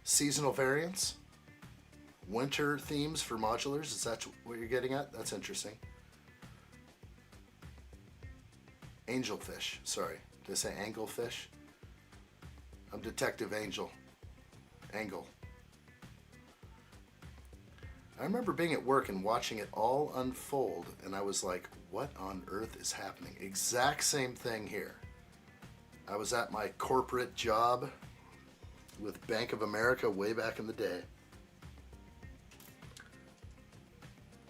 Seasonal variants, winter themes for modulars. Is that what you're getting at? That's interesting. Angelfish. Sorry, did I say anglefish? I'm Detective Angel. Angle. I remember being at work and watching it all unfold, and I was like, what on earth is happening? Exact same thing here. I was at my corporate job with Bank of America way back in the day,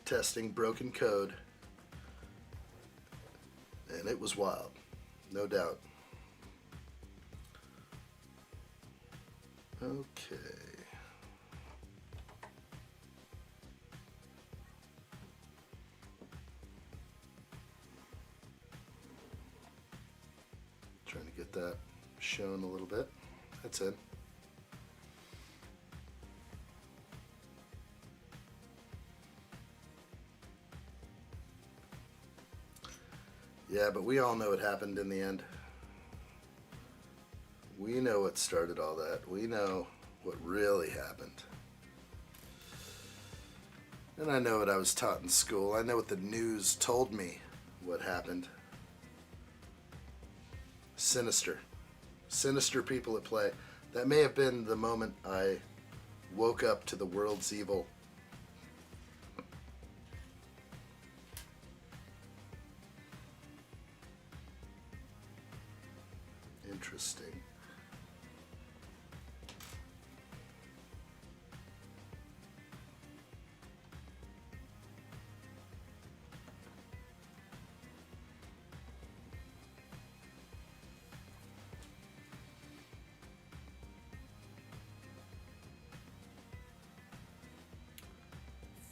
testing broken code, and it was wild, no doubt. Okay. Trying to get that shown a little bit. That's it. Yeah, but we all know what happened in the end. We know what started all that. We know what really happened. And I know what I was taught in school. I know what the news told me what happened. Sinister. Sinister people at play. That may have been the moment I woke up to the world's evil. Interesting.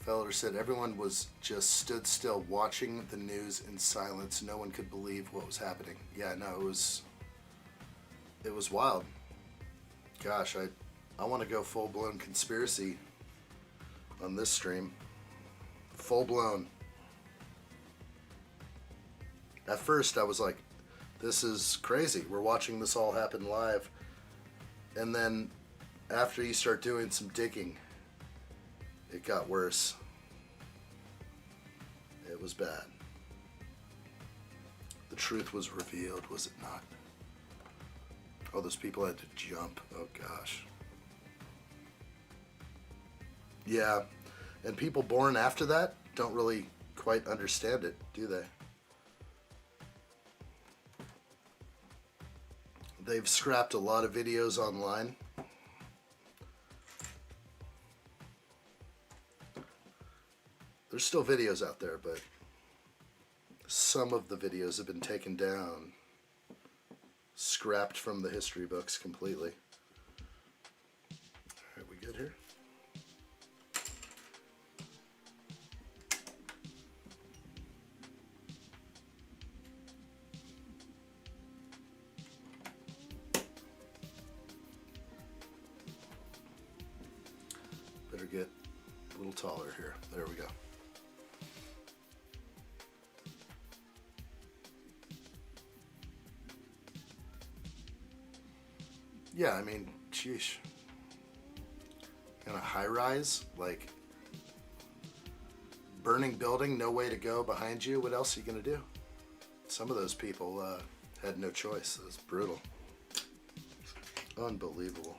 Feller said everyone was just stood still watching the news in silence. No one could believe what was happening. Yeah, no, it was wild. Gosh, I want to go full-blown conspiracy on this stream. Full-blown. At first I was like, this is crazy. We're watching this all happen live. And then after you start doing some digging, it got worse. It was bad. The truth was revealed, was it not? Oh, those people had to jump. Oh, gosh. Yeah, and people born after that don't really quite understand it, do they? They've scrapped a lot of videos online. There's still videos out there, but some of the videos have been taken down, scrapped from the history books completely. All right, we good here? Better get a little taller here. There we go. Yeah, I mean, sheesh. Kind of high rise, like burning building, no way to go behind you. What else are you gonna do? Some of those people had no choice. It was brutal. Unbelievable.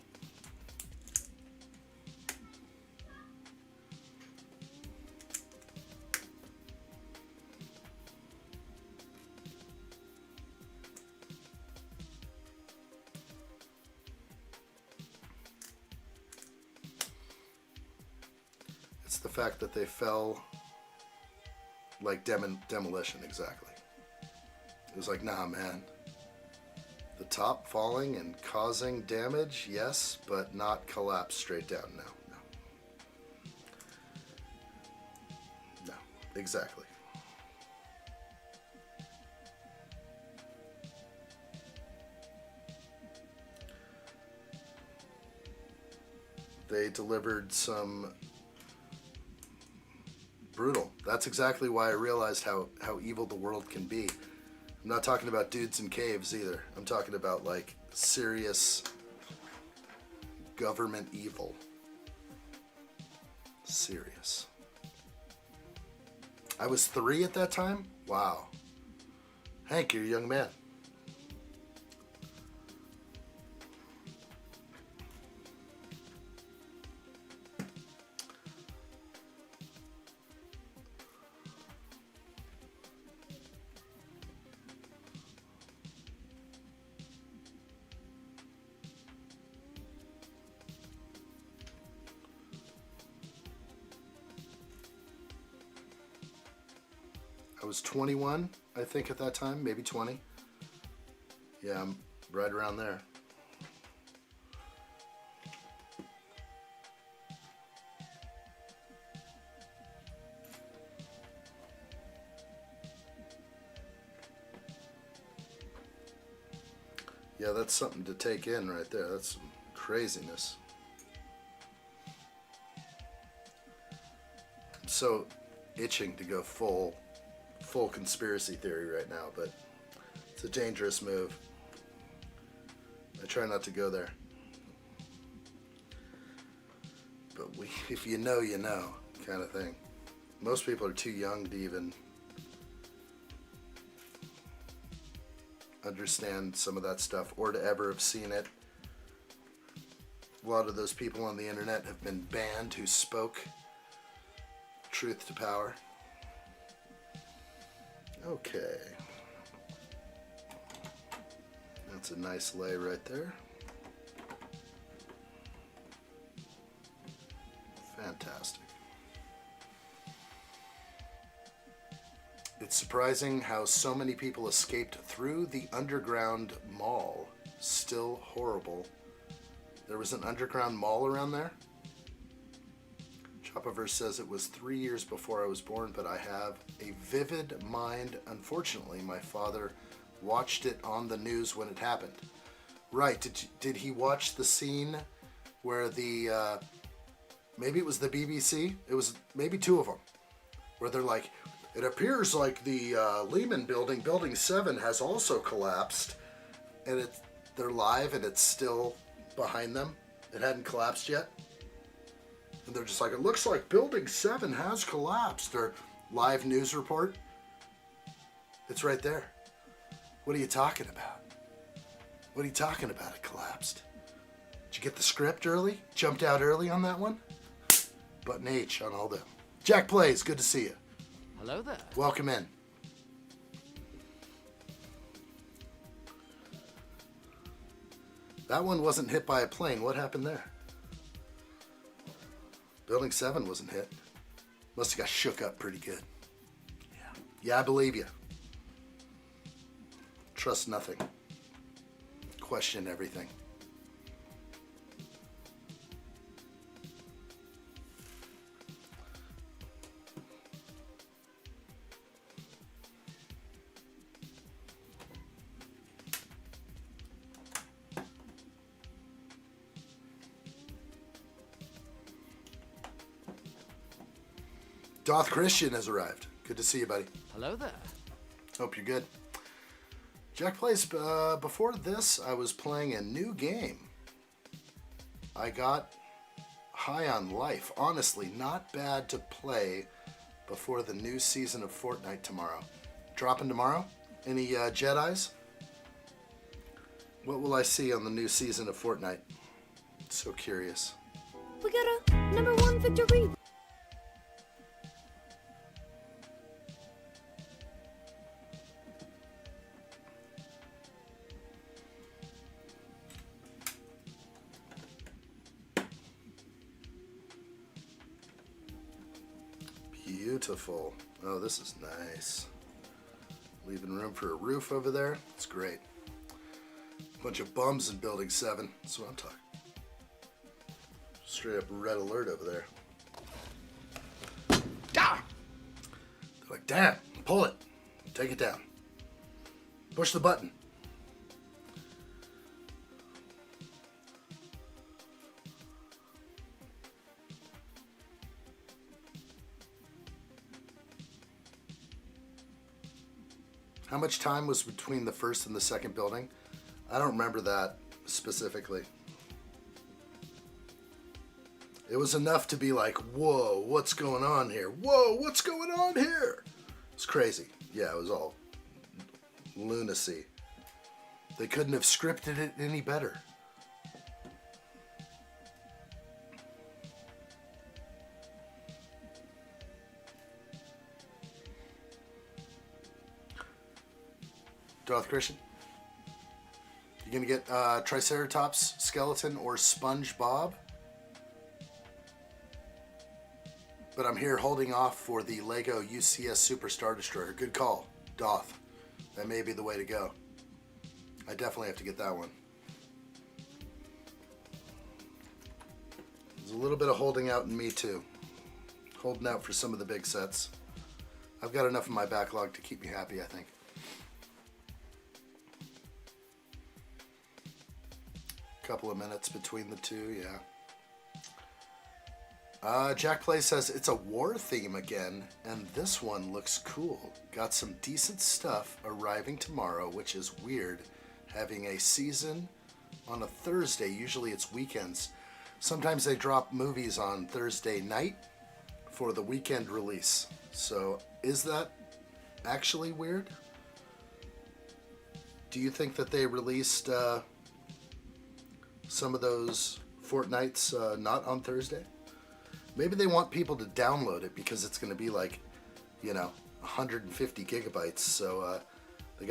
The fact that they fell like demolition, exactly. It was like, nah, man. The top falling and causing damage, yes, but not collapse straight down. No. No, exactly. They delivered some brutal. That's exactly why I realized how evil the world can be. I'm not talking about dudes in caves either. I'm talking about like serious government evil. Serious. I was 3 at that time? Wow. Hank, you're a young man. I was 21, I think, at that time, maybe 20. Yeah, I'm right around there. Yeah, that's something to take in right there. That's some craziness. I'm so itching to go full conspiracy theory right now, but it's a dangerous move. I try not to go there. But if you know, you know, kind of thing. Most people are too young to even understand some of that stuff or to ever have seen it. A lot of those people on the internet have been banned who spoke truth to power. Okay. That's a nice lay right there. Fantastic. It's surprising how so many people escaped through the underground mall. Still horrible. There was an underground mall around there? Chopaverse says it was 3 years before I was born, but I have a vivid mind. Unfortunately, my father watched it on the news when it happened. Right, did he watch the scene where the, maybe it was the BBC? It was maybe two of them, where they're like, it appears like the Lehman building, Building 7, has also collapsed. And they're live and it's still behind them. It hadn't collapsed yet. And they're just like, it looks like Building 7 has collapsed. Or live news report. It's right there. What are you talking about? What are you talking about? It collapsed. Did you get the script early? Jumped out early on that one? Button H on all them. Jack Plays, good to see you. Hello there. Welcome in. That one wasn't hit by a plane. What happened there? Building 7 wasn't hit. Must have got shook up pretty good. Yeah, I believe you. Trust nothing. Question everything. Doth Christian has arrived. Good to see you, buddy. Hello there. Hope you're good. Jack Plays, before this, I was playing a new game. I got high on life. Honestly, not bad to play before the new season of Fortnite tomorrow. Dropping tomorrow? Any Jedis? What will I see on the new season of Fortnite? So curious. We got a #1 victory. Beautiful. Oh, this is nice. Leaving room for a roof over there. It's great. Bunch of bums in Building 7. That's what I'm talking. Straight up red alert over there. Ah! They're like, damn, pull it. Take it down. Push the button. How much time was between the first and the second building? I don't remember that specifically. It was enough to be like, whoa, what's going on here? Whoa, what's going on here? It's crazy. Yeah, it was all lunacy. They couldn't have scripted it any better. Darth Christian, you gonna get Triceratops skeleton or SpongeBob? But I'm here holding off for the Lego UCS Super Star Destroyer. Good call, Doth. That may be the way to go. I definitely have to get that one. There's a little bit of holding out in me too. Holding out for some of the big sets. I've got enough in my backlog to keep me happy, I think. Couple of minutes between the two, yeah. Jack Play says it's a war theme again, and this one looks cool. Got some decent stuff arriving tomorrow, which is weird. Having a season on a Thursday, usually it's weekends. Sometimes they drop movies on Thursday night for the weekend release. So is that actually weird? Do you think that they released some of those fortnights not on Thursday? Maybe they want people to download it because it's going to be like, 150 gigabytes. So they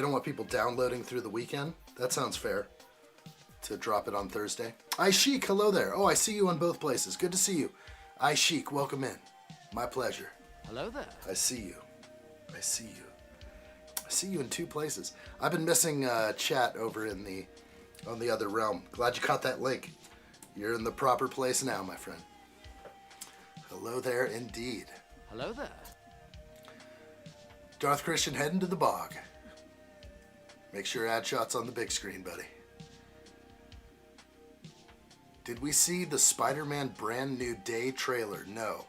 don't want people downloading through the weekend. That sounds fair to drop it on Thursday. iChic, hello there. Oh, I see you on both places. Good to see you. iChic, welcome in. My pleasure. Hello there. I see you. I see you. I see you in two places. I've been missing chat over on the other realm. Glad you caught that link. You're in the proper place now, my friend. Hello there, indeed. Hello there. Darth Christian heading to the bog. Make sure addshot's on the big screen, buddy. Did we see the Spider-Man Brand New Day trailer? No.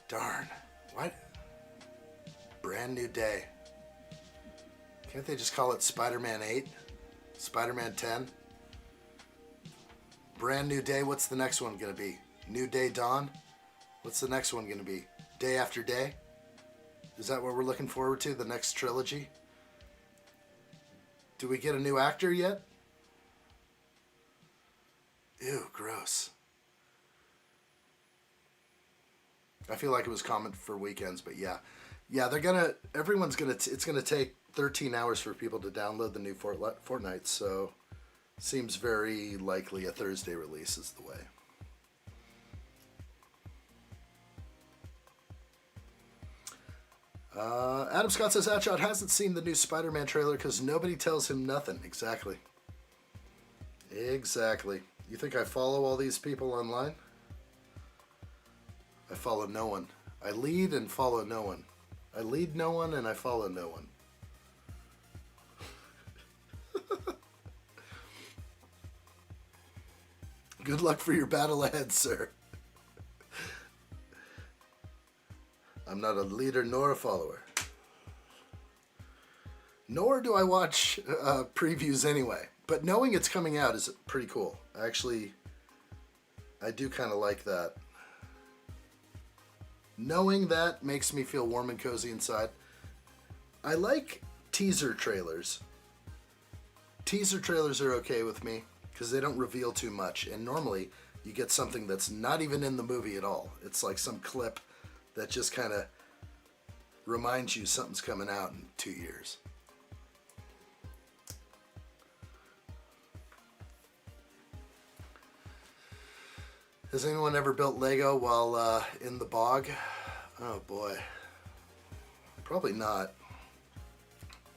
Darn. What? Brand New Day. Can't they just call it Spider-Man 8? Spider-Man 10? Brand New Day, what's the next one going to be? New Day Dawn? What's the next one going to be? Day After Day? Is that what we're looking forward to, the next trilogy? Do we get a new actor yet? Ew, gross. I feel like it was common for weekends, but yeah. Yeah, it's gonna take 13 hours for people to download the new Fortnite, so seems very likely a Thursday release is the way. Adam Scott says, addshot hasn't seen the new Spider-Man trailer because nobody tells him nothing. Exactly. Exactly. You think I follow all these people online? I follow no one. I lead and follow no one. I lead no one and I follow no one. Good luck for your battle ahead, sir. I'm not a leader nor a follower. Nor do I watch previews anyway. But knowing it's coming out is pretty cool. Actually, I do kind of like that. Knowing that makes me feel warm and cozy inside. I like teaser trailers. Teaser trailers are okay with me because they don't reveal too much. And normally you get something that's not even in the movie at all. It's like some clip that just kind of reminds you something's coming out in 2 years. Has anyone ever built Lego while in the bog? Oh boy. Probably not.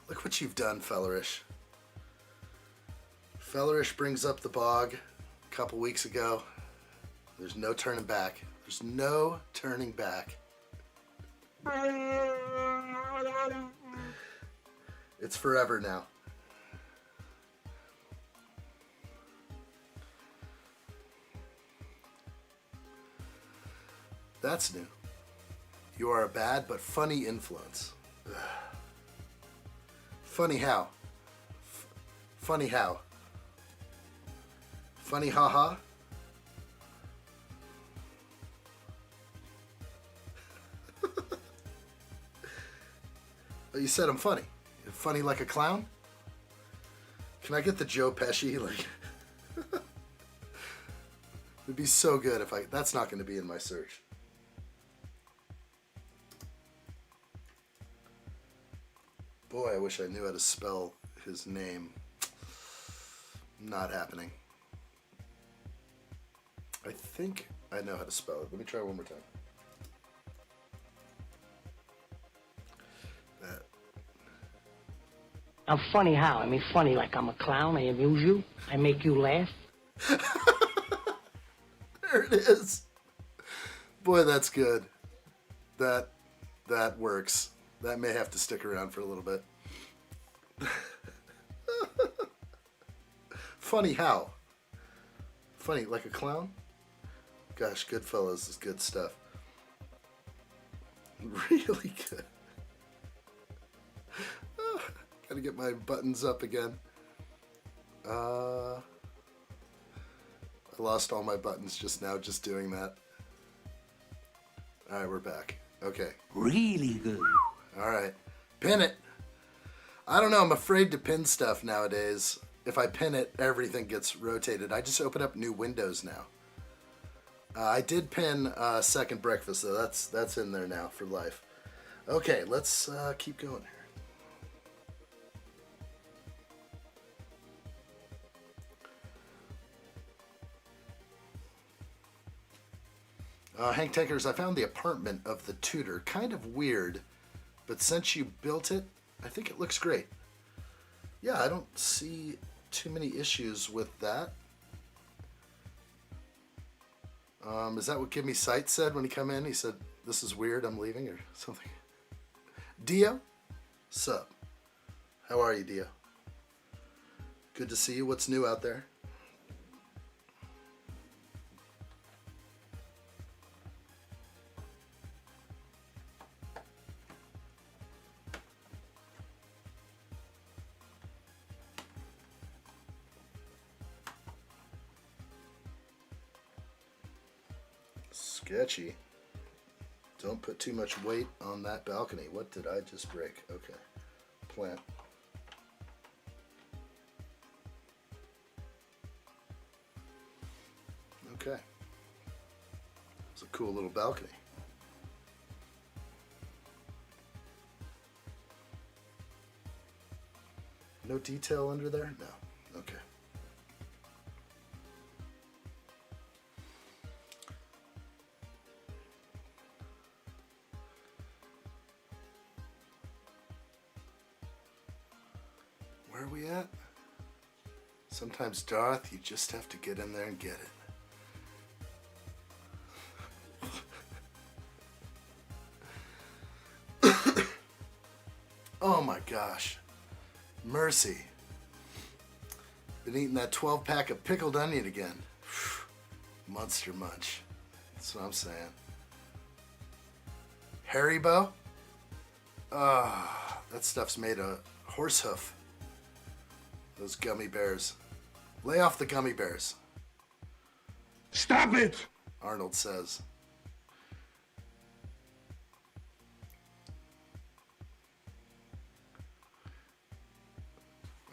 Look what you've done, Fellerish. Fellerish brings up the bog a couple weeks ago. There's no turning back. There's no turning back. It's forever now. That's new. You are a bad but funny influence. Ugh. Funny how? Funny how? Funny haha? Oh, you said I'm funny. Funny like a clown? Can I get the Joe Pesci? Like, it'd be so good if I. That's not going to be in my search. Boy, I wish I knew how to spell his name. Not happening. I think I know how to spell it. Let me try one more time. I'm funny how? I mean, funny like I'm a clown. I amuse you. I make you laugh. There it is. Boy, that's good. That works. That may have to stick around for a little bit. Funny how? Funny like a clown? Gosh, Goodfellas is good stuff. Really good. Gotta get my buttons up again. I lost all my buttons just now just doing that. Alright, we're back. Okay. Really good. Alright. Pin it! I don't know, I'm afraid to pin stuff nowadays. If I pin it, everything gets rotated. I just open up new windows now. I did pin Second Breakfast, though. That's in there now for life. Okay, let's keep going here. Hank Tankers, I found the apartment of the Tudor kind of weird, but since you built it, I think it looks great. Yeah, I don't see too many issues with that. Is that what Give Me Sight said when he come in? He said, "This is weird, I'm leaving," or something. Dio? Sup? How are you, Dio? Good to see you. What's new out there? Sketchy. Don't put too much weight on that balcony. What did I just break? Okay. Plant. Okay. It's a cool little balcony. No detail under there? No. Okay. Where are we at? Sometimes, Darth, you just have to get in there and get it. Oh my gosh. Mercy. Been eating that 12-pack of pickled onion again. Monster munch. That's what I'm saying. Haribo? Ah, that stuff's made of horse hoof. Those gummy bears. Lay off the gummy bears. Stop it! Arnold says.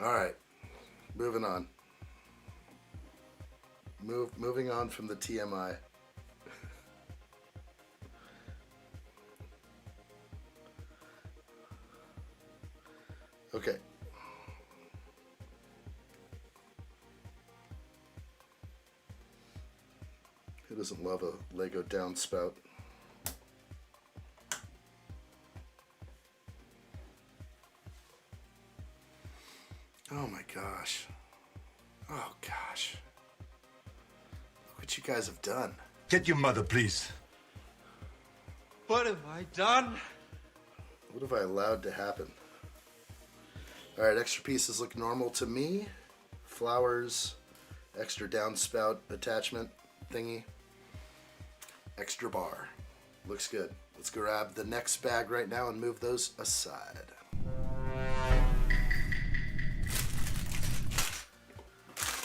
All right, moving on. Moving on from the TMI. Okay. Who doesn't love a Lego downspout? Oh my gosh. Oh gosh. Look what you guys have done. Get your mother, please. What have I done? What have I allowed to happen? Alright, extra pieces look normal to me. Flowers, extra downspout attachment thingy. Extra bar. Looks good. Let's grab the next bag right now and move those aside.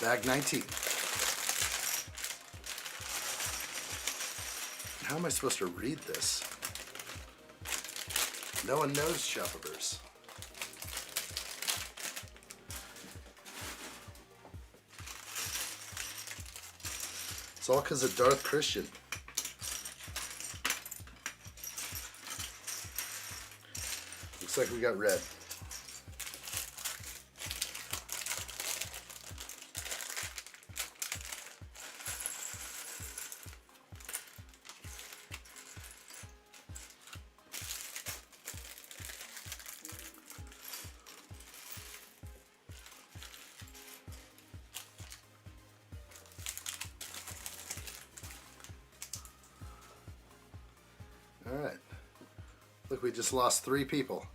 Bag 19. How am I supposed to read this? No one knows Shuffleverse. It's all because of Darth Christian. Looks like we got red. All right. Look, we just lost 3 people.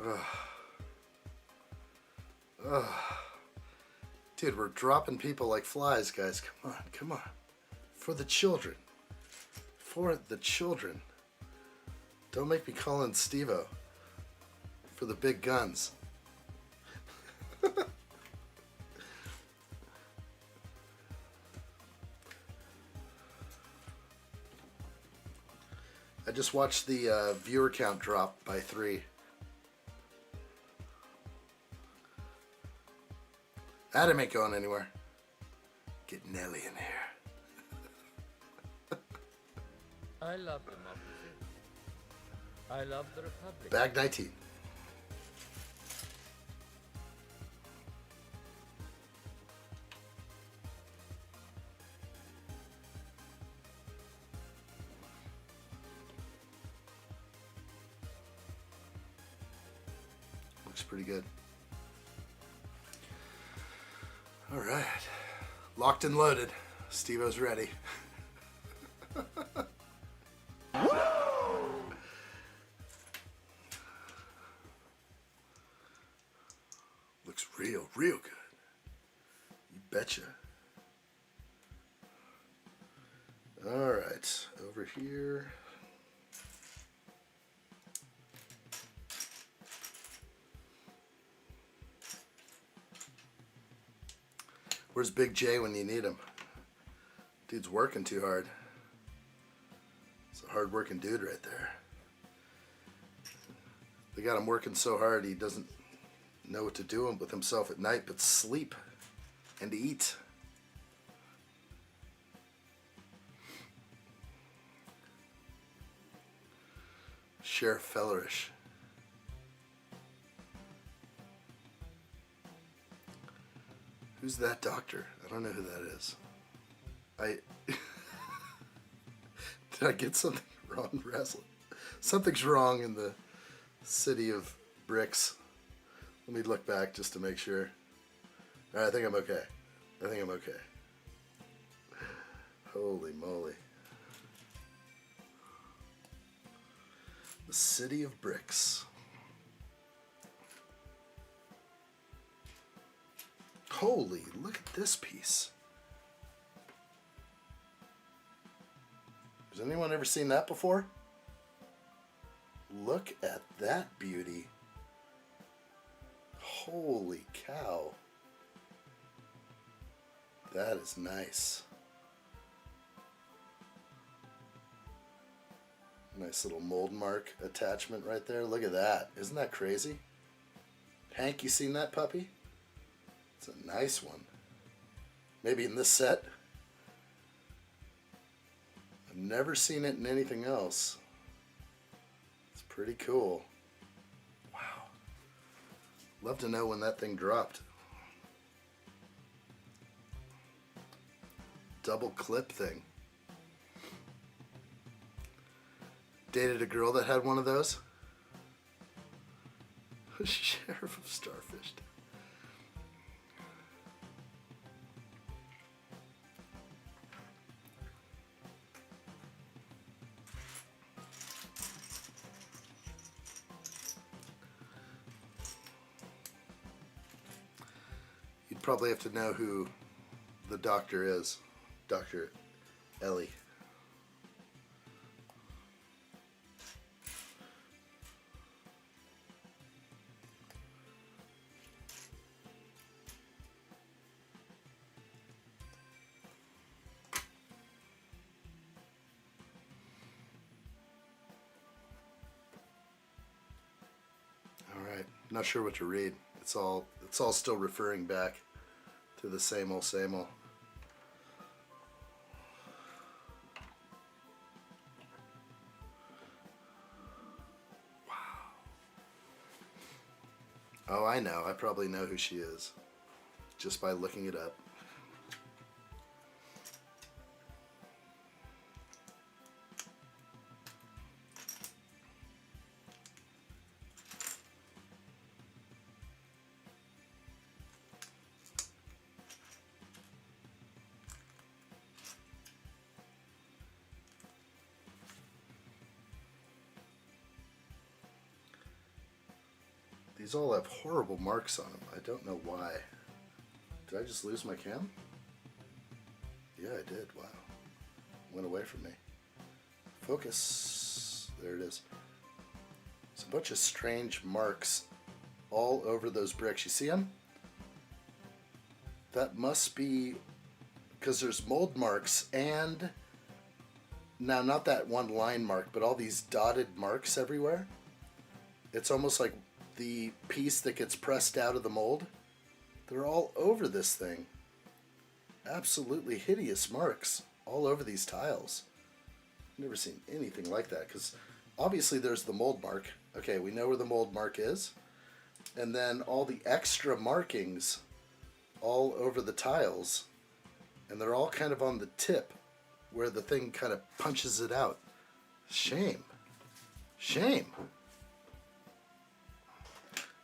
Ugh. Dude, we're dropping people like flies, guys. Come on, come on. For the children. For the children. Don't make me call in Steve-O. For the big guns. I just watched the viewer count drop by 3. Adam ain't going anywhere. Get Nelly in here. I love democracy. I love the Republic. Bag 19. Looks pretty good. All right. Locked and loaded. Steve-O's ready. Looks real good. You betcha. All right. Over here. Where's Big J when you need him? Dude's working too hard. It's a hard-working dude right there. They got him working so hard he doesn't know what to do with himself at night but sleep and eat. Sheriff Fellerish. Who's that doctor? I don't know who that is. Did I get something wrong, Wrestling? Something's wrong in the city of bricks. Let me look back just to make sure. All right, I think I'm okay. I think I'm okay. Holy moly. The city of bricks. Holy, look at this piece. Has anyone ever seen that before? Look at that beauty. Holy cow. That is nice. Nice little mold mark attachment right there. Look at that. Isn't that crazy? Hank, you seen that puppy? It's a nice one. Maybe in this set. I've never seen it in anything else. It's pretty cool. Wow. Love to know when that thing dropped. Double clip thing. Dated a girl that had one of those. Sheriff of Starfish. You'd probably have to know who the doctor is. Dr. Ellie. Not sure what to read. It's all still referring back to the same old, same old. Wow. Oh, I know. I probably know who she is just by looking it up. These all have horrible marks on them. I don't know why. Did I just lose my cam? Yeah, I did. Wow. Went away from me. Focus. There it is. There's a bunch of strange marks all over those bricks. You see them? That must be because there's mold marks and now not that one line mark, but all these dotted marks everywhere. It's almost like the piece that gets pressed out of the mold. They're all over this thing. Absolutely hideous marks all over these tiles. Never seen anything like that, because obviously there's the mold mark. Okay, we know where the mold mark is. And then all the extra markings all over the tiles. And they're all kind of on the tip where the thing kind of punches it out. Shame. Shame.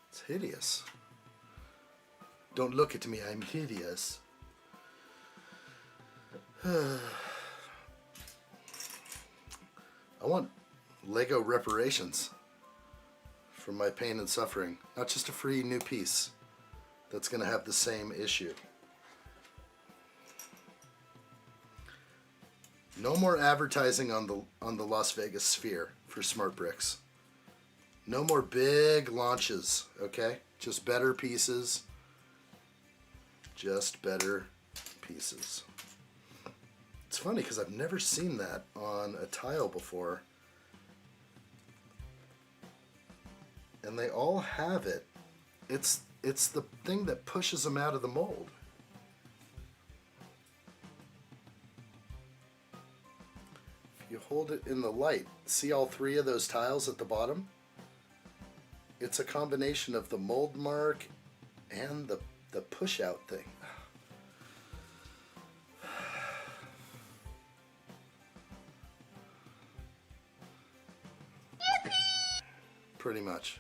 It's hideous. Don't look at me, I'm hideous. I want Lego reparations for my pain and suffering, not just a free new piece that's going to have the same issue. No more advertising on the Las Vegas Sphere for smart bricks. No more big launches, okay? Just better pieces. Just better pieces. It's funny because I've never seen that on a tile before. And they all have it. It's the thing that pushes them out of the mold. If you hold it in the light, see all three of those tiles at the bottom? It's a combination of the mold mark and the push out thing. Pretty much.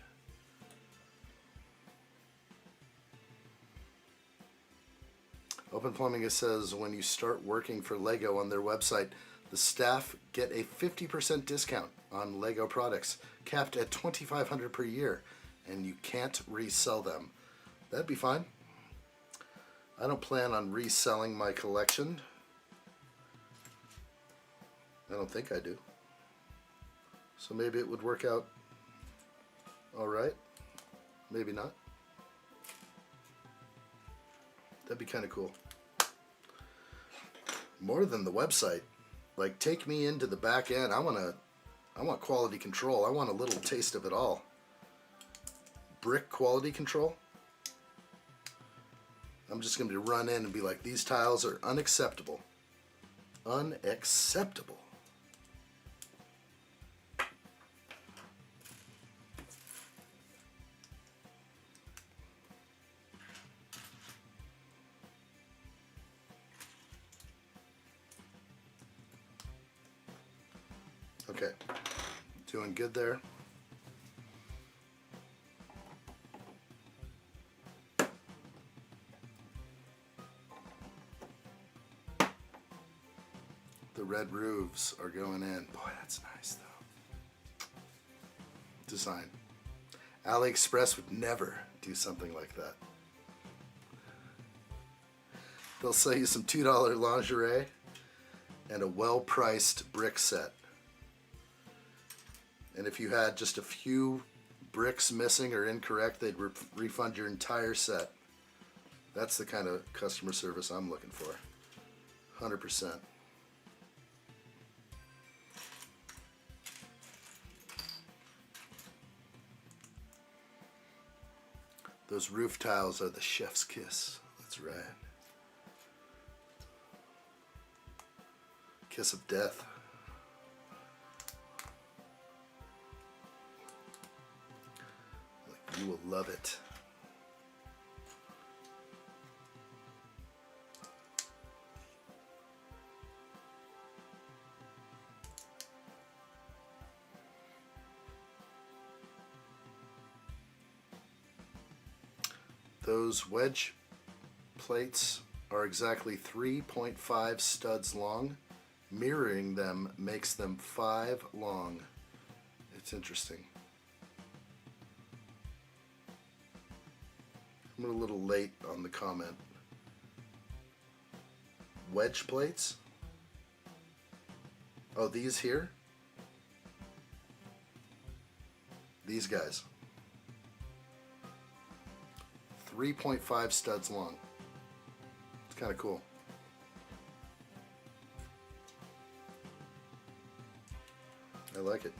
Open Plumbing, it says when you start working for Lego on their website, the staff get a 50% discount on Lego products, capped at $2,500 per year, and you can't resell them. That'd be fine. I don't plan on reselling my collection. I don't think I do. So maybe it would work out all right. Maybe not. That'd be kind of cool. More than the website. Like, take me into the back end. I want quality control. I want a little taste of it all. Brick quality control. I'm just going to run in and be like, these tiles are unacceptable. Unacceptable. Okay, doing good there. The red roofs are going in. Boy, that's nice though. Design. AliExpress would never do something like that. They'll sell you some $2 lingerie and a well-priced brick set. And if you had just a few bricks missing or incorrect, they'd refund your entire set. That's the kind of customer service I'm looking for. 100%. Those roof tiles are the chef's kiss. That's right. Kiss of death. You will love it. Those wedge plates are exactly 3.5 studs long. Mirroring them makes them 5 long. It's interesting. I'm a little late on the comment. Wedge plates? Oh, these here? These guys. 3.5 studs long. It's kind of cool. I like it.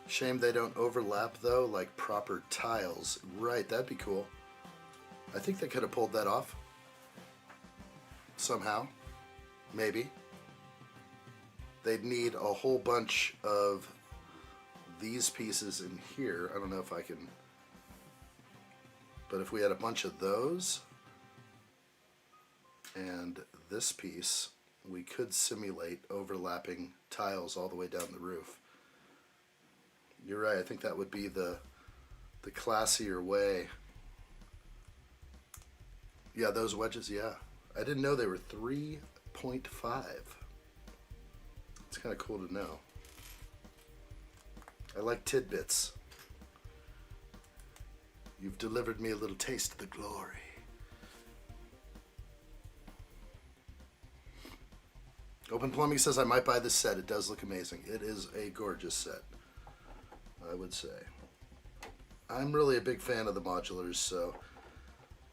Shame they don't overlap though, like proper tiles. Right, that'd be cool. I think they could have pulled that off. Somehow. Maybe. They'd need a whole bunch of these pieces in here. I don't know if I can... But if we had a bunch of those and this piece, we could simulate overlapping tiles all the way down the roof. You're right, I think that would be the classier way. Yeah, those wedges, yeah. I didn't know they were 3.5. It's kind of cool to know. I like tidbits. You've delivered me a little taste of the glory. Open Plumbing says I might buy this set. It does look amazing. It is a gorgeous set, I would say. I'm really a big fan of the modulars, so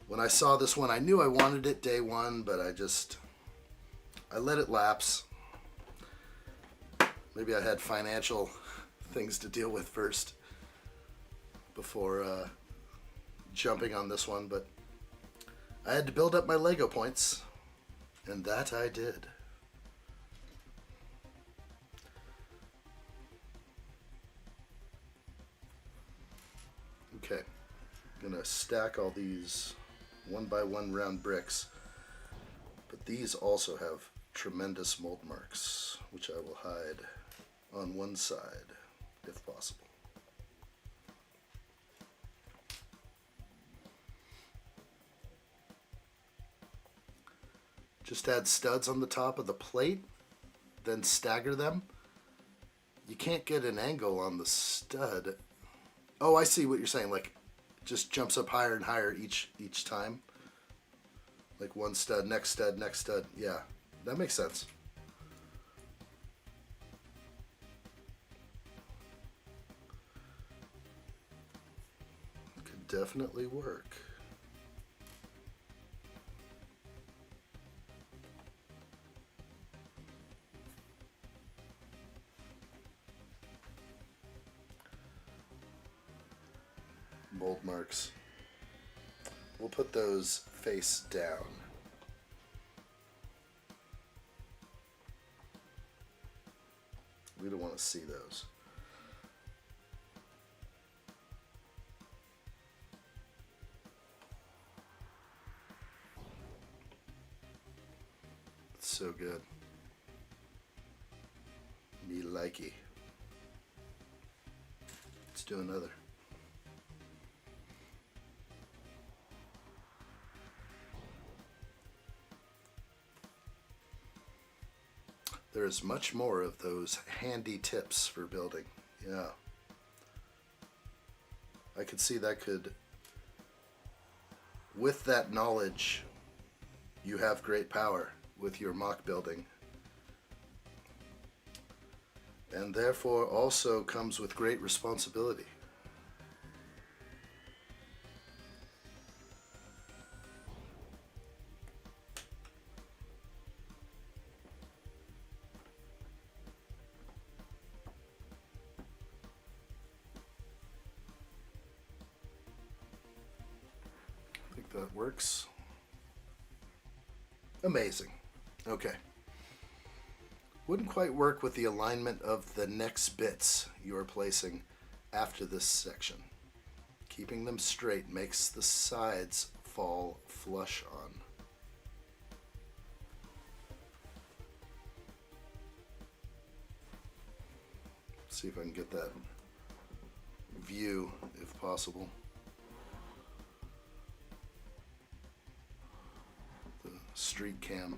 when I saw this one, I knew I wanted it day one, but I let it lapse. Maybe I had financial things to deal with first before jumping on this one, but I had to build up my Lego points, and that I did. Okay, I'm gonna stack all these 1x1 round bricks, but these also have tremendous mold marks, which I will hide on one side if possible. Just add studs on the top of the plate, then stagger them. You can't get an angle on the stud. Oh, I see what you're saying. Like, just jumps up higher and higher each time. Like one stud, next stud, next stud. Yeah, that makes sense. Could definitely work. Mold marks. We'll put those face down. We don't want to see those. It's so good. Me likey. Let's do another. There's much more of those handy tips for building. Yeah. I could see that could, with that knowledge, you have great power with your mock building. And therefore also comes with great responsibility. That works. Amazing. Okay. Wouldn't quite work with the alignment of the next bits you are placing after this section. Keeping them straight makes the sides fall flush on. See if I can get that view if possible. Street cam.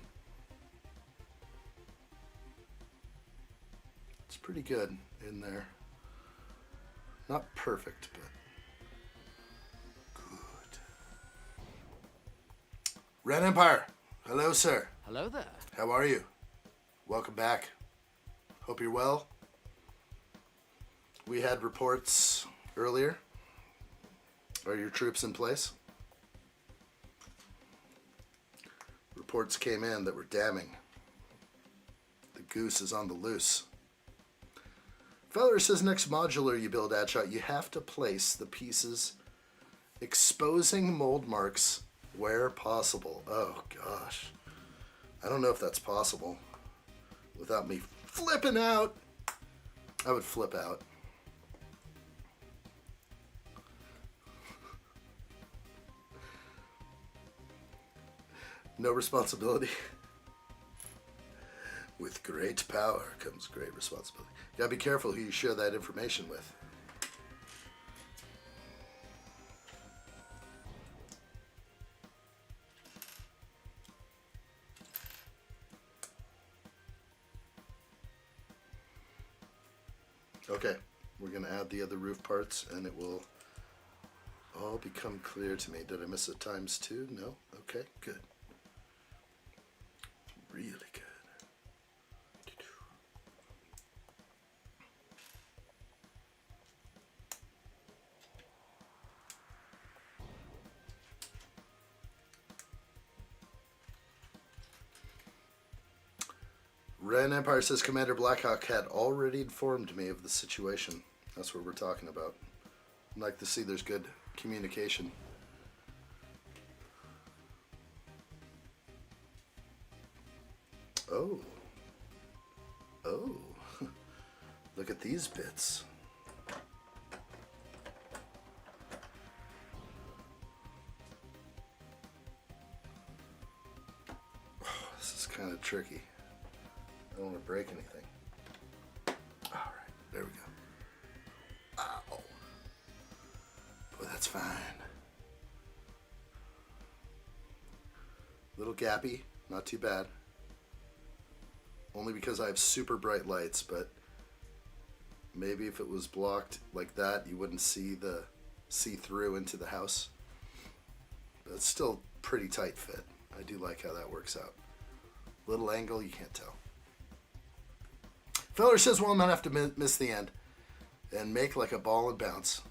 It's pretty good in there. Not perfect, but good. Red Empire, hello, sir. Hello there. How are you? Welcome back. Hope you're well. We had reports earlier. Are your troops in place? Reports came in that were damning. The goose is on the loose. Feller says next modular you build, addshot, you have to place the pieces exposing mold marks where possible. Oh gosh. I don't know if that's possible without me flipping out. I would flip out. No responsibility. With great power comes great responsibility. You gotta be careful who you share that information with. Okay, we're gonna add the other roof parts and it will all become clear to me. Did I miss a ×2? No? Okay, good. Really good. Ren Empire says Commander Blackhawk had already informed me of the situation. That's what we're talking about. I'd like to see there's good communication. Oh. Oh. Look at these bits. Oh, this is kind of tricky. I don't want to break anything. Alright, there we go. Ow. Boy, that's fine. Little gappy, not too bad. Only because I have super bright lights, but maybe if it was blocked like that, you wouldn't see through into the house. But it's still pretty tight fit. I do like how that works out. Little angle, you can't tell. Feller says, well, I'm gonna have to miss the end and make like a ball and bounce.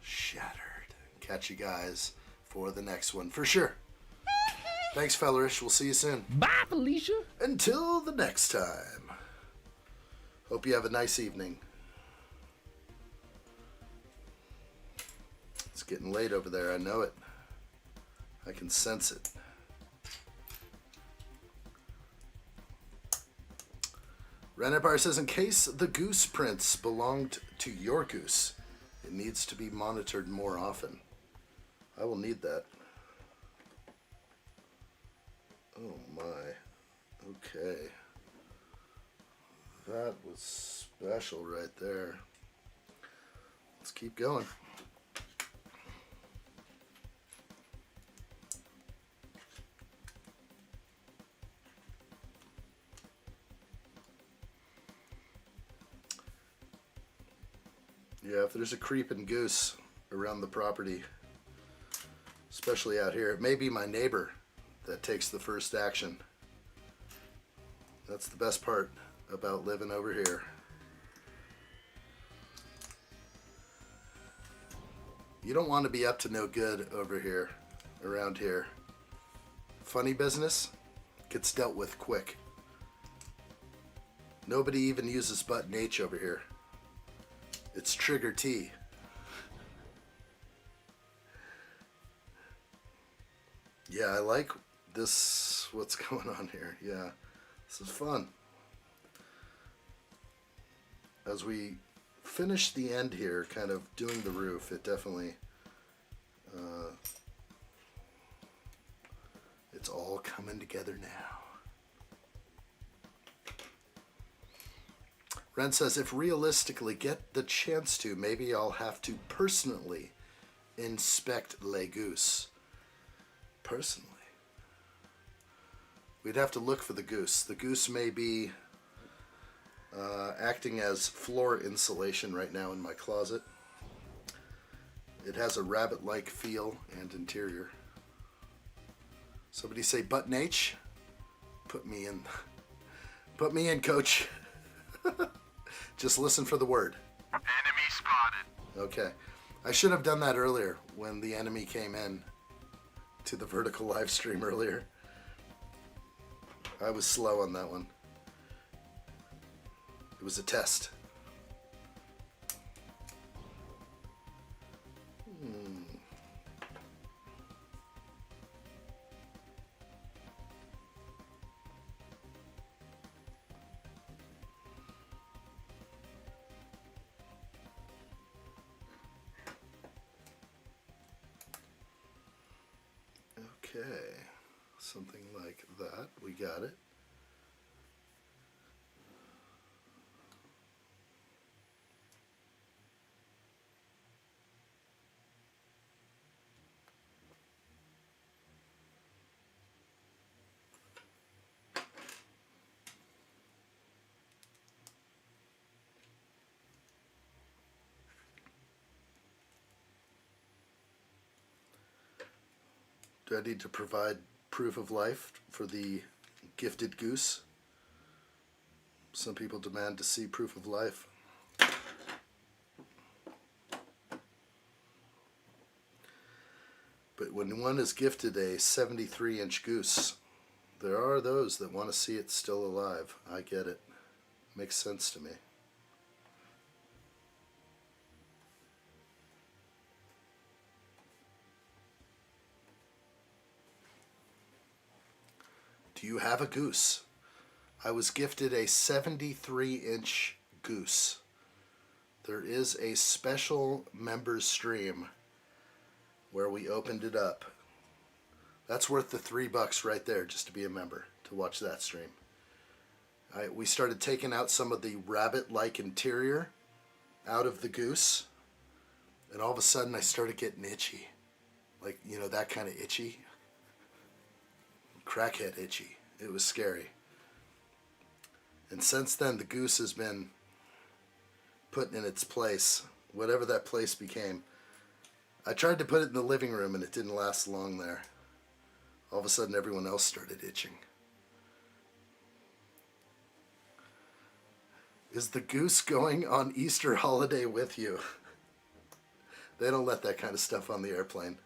Shattered. Catch you guys for the next one for sure. Thanks, Fellerish. We'll see you soon. Bye, Felicia. Until the next time. Hope you have a nice evening. It's getting late over there. I know it. I can sense it. Ren Empire says, in case the goose prints belonged to your goose, it needs to be monitored more often. I will need that. Oh my. Okay. That was special right there. Let's keep going. Yeah, if there's a creeping goose around the property, especially out here, it may be my neighbor that takes the first action. That's the best part about living over here. You don't want to be up to no good over here, around here. Funny business gets dealt with quick. Nobody even uses button H over here. It's trigger T. Yeah, I like this, what's going on here. Yeah, this is fun. As we finish the end here, kind of doing the roof, it definitely, it's all coming together now. Ren says, if realistically get the chance to, maybe I'll have to personally inspect Le Goose. Personally. We'd have to look for the goose. The goose may be acting as floor insulation right now in my closet. It has a rabbit-like feel and interior. Somebody say button H. Put me in. Put me in, coach. Just listen for the word. Enemy spotted. Okay. I should have done that earlier when the enemy came in to the vertical live stream earlier. I was slow on that one. It was a test. Okay, something like that. We got it. Do I need to provide proof of life for the gifted goose? Some people demand to see proof of life. But when one is gifted a 73-inch goose, there are those that want to see it still alive. I get it. Makes sense to me. Do you have a goose? I was gifted a 73-inch goose. There is a special members stream where we opened it up. That's worth the $3 right there just to be a member, to watch that stream. We started taking out some of the rabbit-like interior out of the goose, and all of a sudden I started getting itchy. Like, you know, that kind of itchy. Crackhead itchy. It was scary. And since then, the goose has been put in its place, whatever that place became. I tried to put it in the living room and it didn't last long there. All of a sudden, everyone else started itching. Is the goose going on Easter holiday with you? They don't let that kind of stuff on the airplane.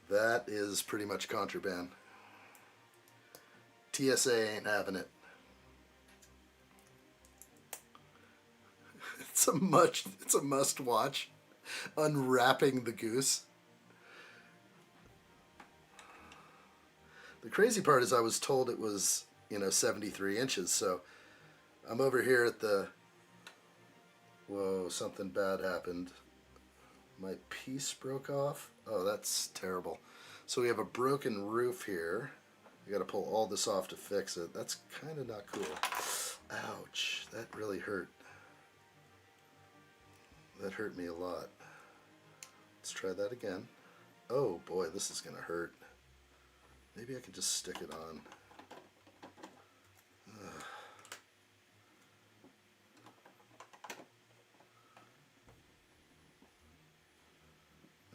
That is pretty much contraband. TSA ain't having it. It's a must watch. Unwrapping the goose. The crazy part is I was told it was, 73 inches, so I'm over here at the... Whoa, something bad happened. My piece broke off. Oh, that's terrible. So we have a broken roof here. I gotta pull all this off to fix it. That's kind of not cool. Ouch, that really hurt. That hurt me a lot. Let's try that again. Oh boy, this is gonna hurt. Maybe I can just stick it on. Ugh.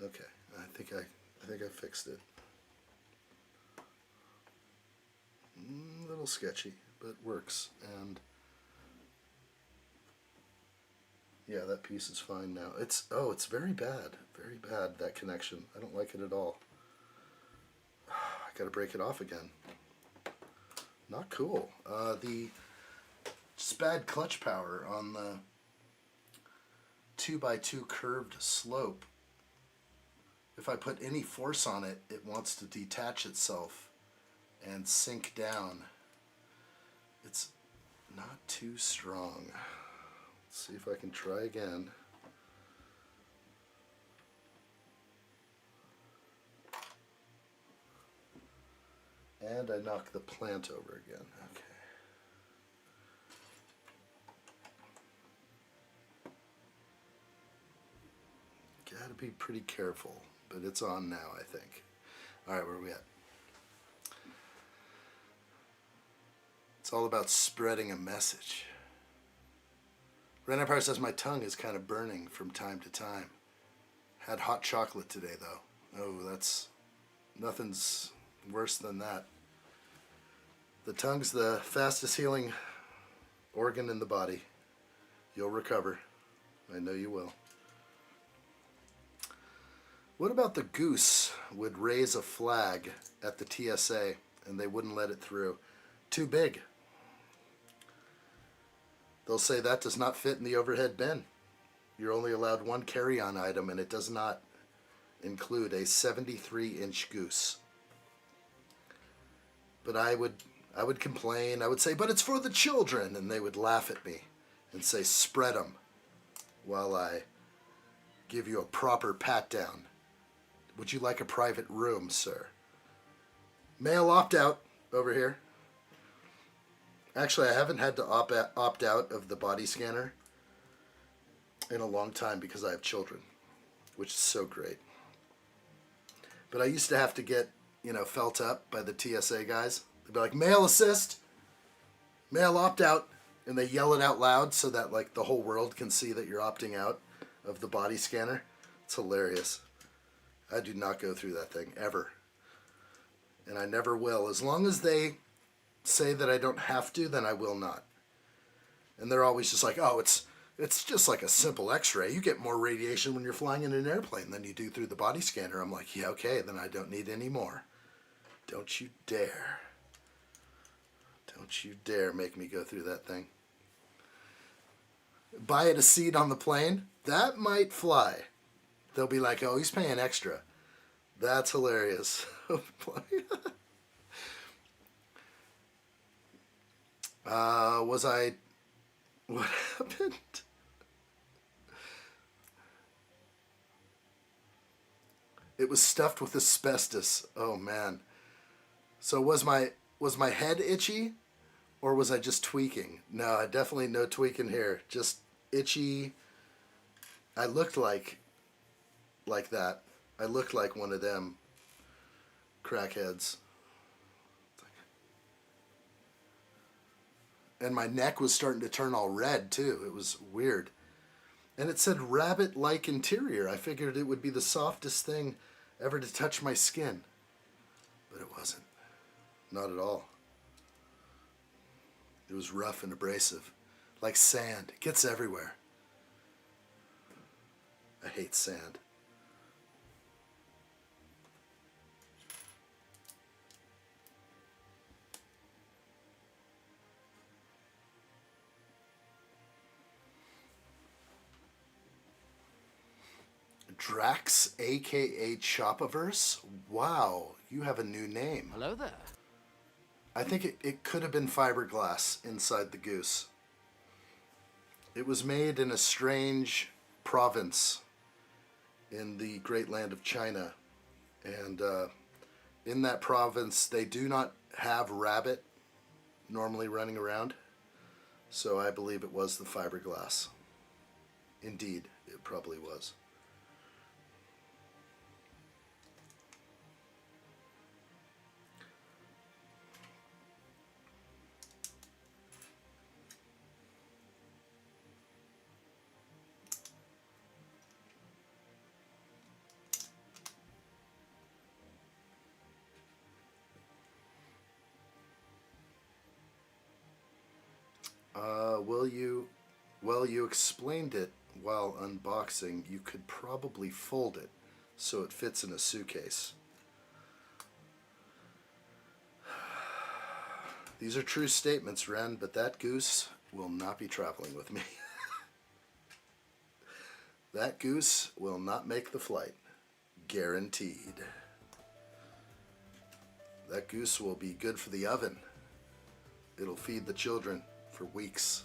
Okay, I think I fixed it. A little sketchy, but works. And yeah, that piece is fine now. It's very bad, that connection. I don't like it at all. I gotta break it off again. Not cool. Just bad clutch power on the 2x2 curved slope. If I put any force on it, it wants to detach itself and sink down. It's not too strong. Let's see if I can try again. And I knock the plant over again. Okay. Gotta be pretty careful, but it's on now, I think. Alright, where are we at? It's all about spreading a message. Ren Empire says my tongue is kind of burning from time to time. Had hot chocolate today, though. Oh, that's... nothing's worse than that. The tongue's the fastest healing organ in the body. You'll recover. I know you will. What about the goose would raise a flag at the TSA and they wouldn't let it through? Too big. They'll say that does not fit in the overhead bin. You're only allowed one carry-on item and it does not include a 73-inch goose. But I would complain. I would say, but it's for the children. And they would laugh at me and say, spread them while I give you a proper pat down. Would you like a private room, sir? Male opt-out over here. Actually, I haven't had to opt out of the body scanner in a long time because I have children, which is so great. But I used to have to get, felt up by the TSA guys. They'd be like, male assist, male opt-out, and they yell it out loud so that, like, the whole world can see that you're opting out of the body scanner. It's hilarious. I do not go through that thing, ever. And I never will. As long as they say that I don't have to, then I will not. And they're always just like, oh, it's just like a simple x-ray. You get more radiation when you're flying in an airplane than you do through the body scanner. I'm like, yeah, okay, then I don't need any more. Don't you dare. Don't you dare make me go through that thing. Buy it a seat on the plane? That might fly. They'll be like, oh, he's paying extra. That's hilarious. What happened? It was stuffed with asbestos. Oh man. So was my head itchy or was I just tweaking? No, I definitely no tweaking here. Just itchy. I looked like that. I looked like one of them crackheads. And my neck was starting to turn all red too. It was weird. And it said rabbit-like interior. I figured it would be the softest thing ever to touch my skin. But it wasn't. Not at all. It was rough and abrasive. Like sand. It gets everywhere. I hate sand. Drax, aka Chopaverse? Wow, you have a new name. Hello there. I think it could have been fiberglass inside the goose. It was made in a strange province in the great land of China. And in that province, they do not have rabbit normally running around. So I believe it was the fiberglass. Indeed, it probably was. Well, you explained it while unboxing. You could probably fold it so it fits in a suitcase. These are true statements, Ren, but that goose will not be traveling with me. That goose will not make the flight. Guaranteed. That goose will be good for the oven. It'll feed the children for weeks.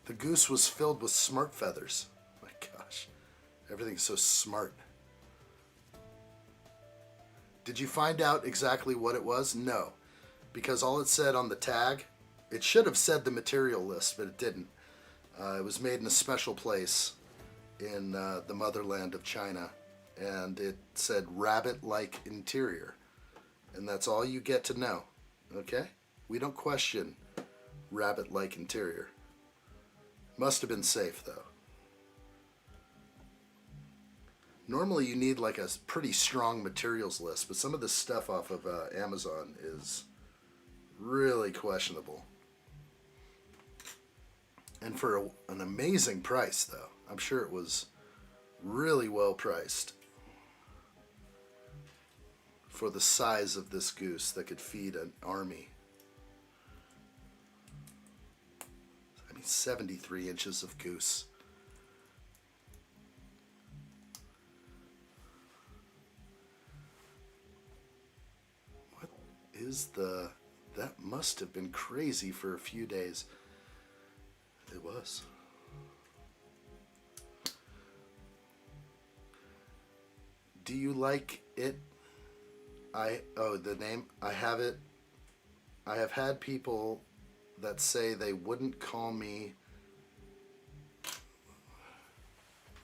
The goose was filled with smart feathers. My gosh, everything's so smart. Did you find out exactly what it was? No, because all it said on the tag, it should have said the material list, but it didn't. It was made in a special place in the motherland of China, and it said rabbit-like interior, and that's all you get to know. Okay? We don't question rabbit-like interior. Must have been safe, though. Normally you need like a pretty strong materials list, but some of this stuff off of Amazon is really questionable. And for an amazing price, though. I'm sure it was really well priced for the size of this goose that could feed an army. I mean, 73 inches of goose. What is the... That must have been crazy for a few days. It was. Do you like it? The name. I have it. I have had people that say they wouldn't call me.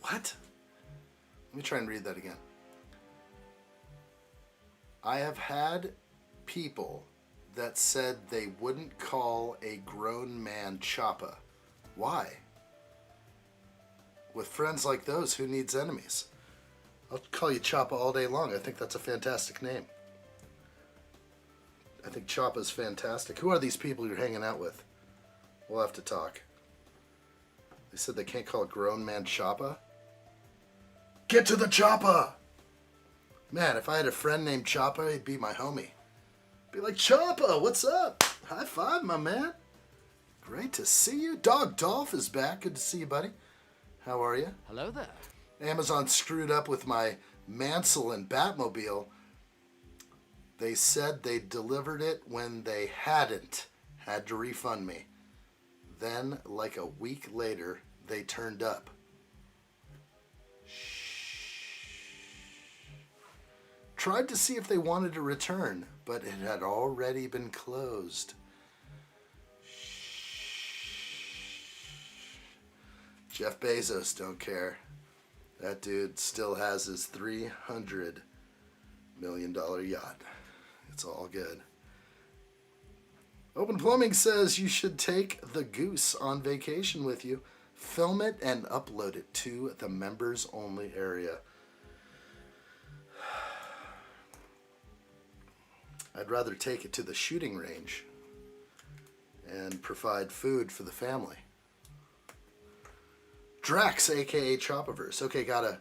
What? Let me try and read that again. I have had people that said they wouldn't call a grown man Choppa. Why? With friends like those, who needs enemies? I'll call you Choppa all day long. I think that's a fantastic name. I think Choppa's fantastic. Who are these people you're hanging out with? We'll have to talk. They said they can't call a grown man Choppa? Get to the Choppa! Man, if I had a friend named Choppa, he'd be my homie. Be like, Choppa, what's up? High five, my man. Great to see you. Dog Dolph is back. Good to see you, buddy. How are you? Hello there. Amazon screwed up with my Mansell and Batmobile. They said they delivered it when they hadn't. Had to refund me. Then, like a week later, they turned up. Tried to see if they wanted to return, but it had already been closed. Jeff Bezos don't care. That dude still has his $300 million yacht. It's all good. Open Plumbing says you should take the goose on vacation with you, film it, and upload it to the members only area. I'd rather take it to the shooting range and provide food for the family. Drax, aka Choppaverse. Okay, gotta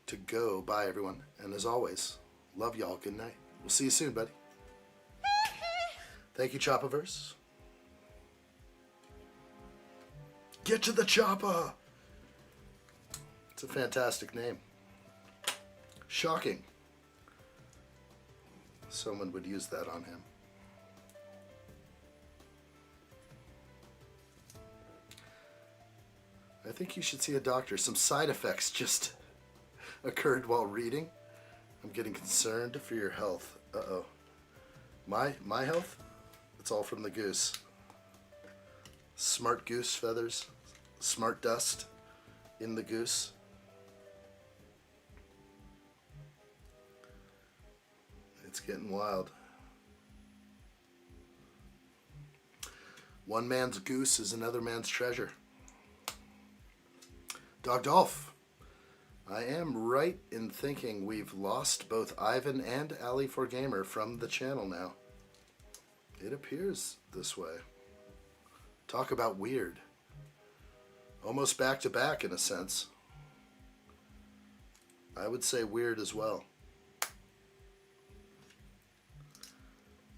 to go. Bye, everyone. And as always, love y'all. Good night. We'll see you soon, buddy. Thank you, Choppaverse. Get to the Choppa! It's a fantastic name. Shocking. Someone would use that on him. I think you should see a doctor. Some side effects just occurred while reading. I'm getting concerned for your health. Uh-oh. My health? It's all from the goose. Smart goose feathers. Smart dust in the goose. It's getting wild. One man's goose is another man's treasure. Dog Dolph, I am right in thinking we've lost both Ivan and Ali4Gamer from the channel now. It appears this way. Talk about weird. Almost back to back in a sense. I would say weird as well.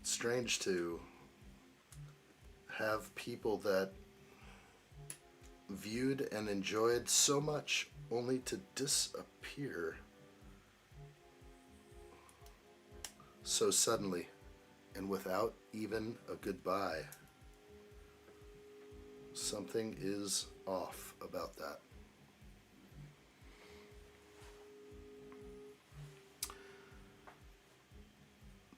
It's strange to have people that viewed and enjoyed so much only to disappear so suddenly and without even a goodbye. Something is off about that.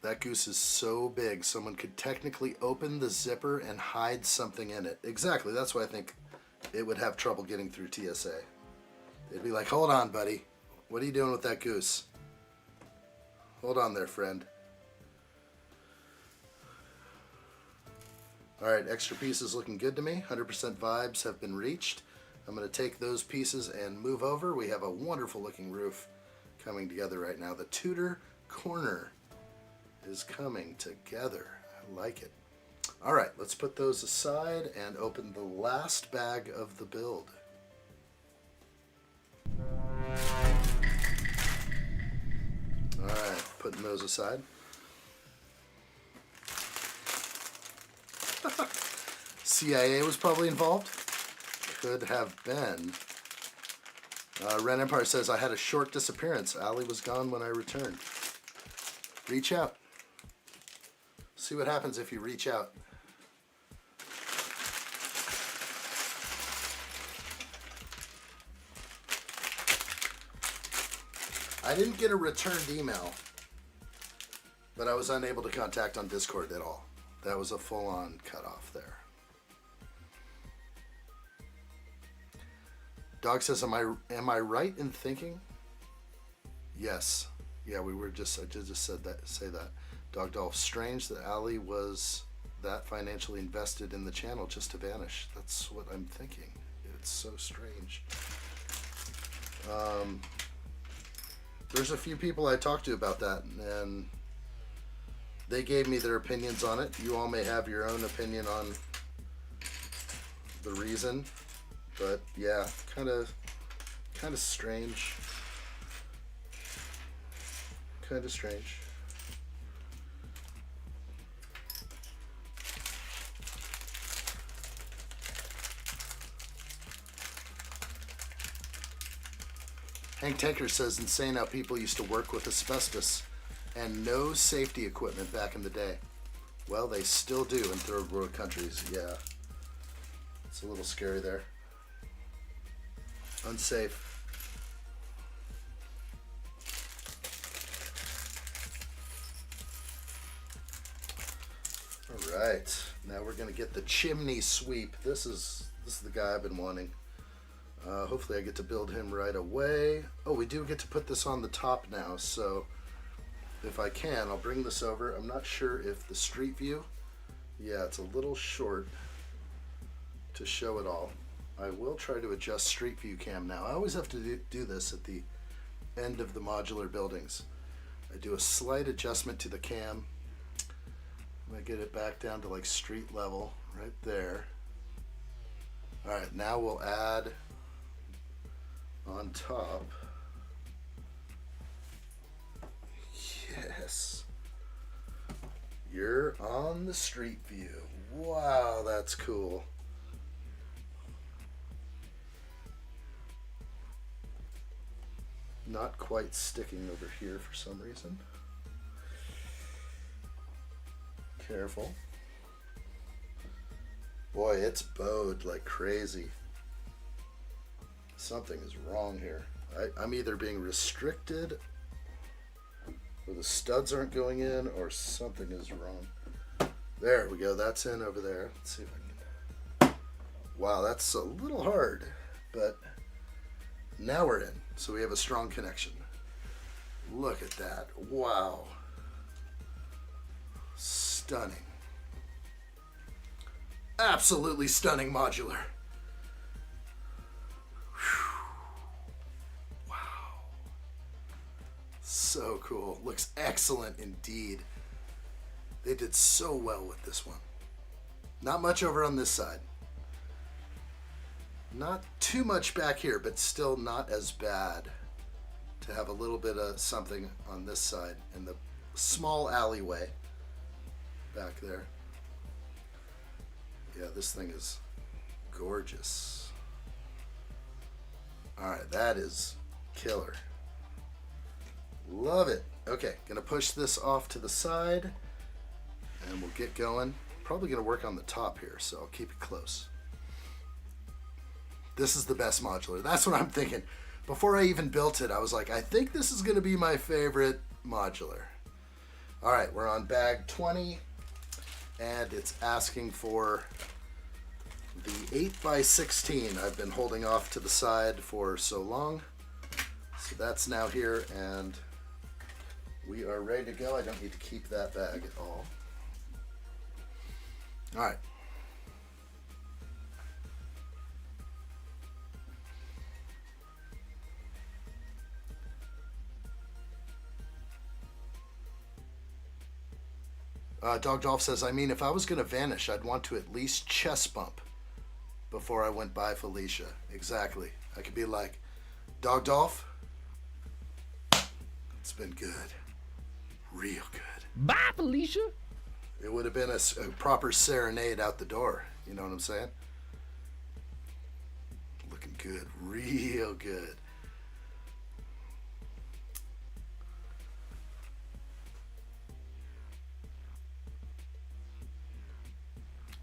That goose is so big, someone could technically open the zipper and hide something in it. Exactly, that's why I think it would have trouble getting through TSA. They'd be like, hold on, buddy. What are you doing with that goose? Hold on there, friend. All right, extra pieces looking good to me. 100% vibes have been reached. I'm going to take those pieces and move over. We have a wonderful looking roof coming together right now. The Tudor corner is coming together. I like it. All right, let's put those aside and open the last bag of the build. All right, putting those aside. CIA was probably involved. Could have been. Ren Empire says, I had a short disappearance. Allie was gone when I returned. Reach out. See what happens if you reach out. I didn't get a returned email, but I was unable to contact on Discord at all. That was a full-on cutoff there. Dog says, am I right in thinking? Yes. Yeah, I just said that. Say that. Dog Dolph, strange that Ali was that financially invested in the channel just to vanish. That's what I'm thinking. It's so strange. There's a few people I talked to about that, and they gave me their opinions on it. You all may have your own opinion on the reason, but yeah, kind of strange. Kind of strange. Hank Tanker says, insane how people used to work with asbestos and no safety equipment back in the day. Well, they still do in third world countries, yeah. It's a little scary there. Unsafe. All right, now we're gonna get the chimney sweep. This is the guy I've been wanting. Hopefully I get to build him right away. Oh, we do get to put this on the top now, so if I can, I'll bring this over. I'm not sure if the street view, yeah, it's a little short to show it all. I will try to adjust street view cam now. I always have to do this at the end of the modular buildings. I do a slight adjustment to the cam. I'm gonna get it back down to like street level right there. All right, now we'll add on top. Yes. You're on the street view. Wow, that's cool. Not quite sticking over here for some reason. Careful. Boy, it's bowed like crazy. Something is wrong here. I'm either being restricted, or the studs aren't going in, or something is wrong. There we go. That's in over there. Let's see if I can. Wow, that's a little hard, but now we're in. So we have a strong connection. Look at that. Wow. Stunning. Absolutely stunning modular. Wow. So cool. Looks excellent indeed. They did so well with this one. Not much over on this side. Not too much back here, but still not as bad to have a little bit of something on this side in the small alleyway back there. Yeah, this thing is gorgeous. All right, that is killer. Love it. Okay, gonna push this off to the side and we'll get going. Probably gonna work on the top here, so I'll keep it close. This is the best modular. That's what I'm thinking. Before I even built it, I was like, I think this is gonna be my favorite modular. All right, we're on bag 20 and it's asking for the 8x16 I've been holding off to the side for so long. So that's now here and we are ready to go. I don't need to keep that bag at all. All right, Dog Dolph says, I mean, if I was going to vanish, I'd want to at least chest bump before I went by Felicia. Exactly. I could be like, Dog Dolph, it's been good. Real good. Bye, Felicia. It would have been a proper serenade out the door. You know what I'm saying? Looking good. Real good.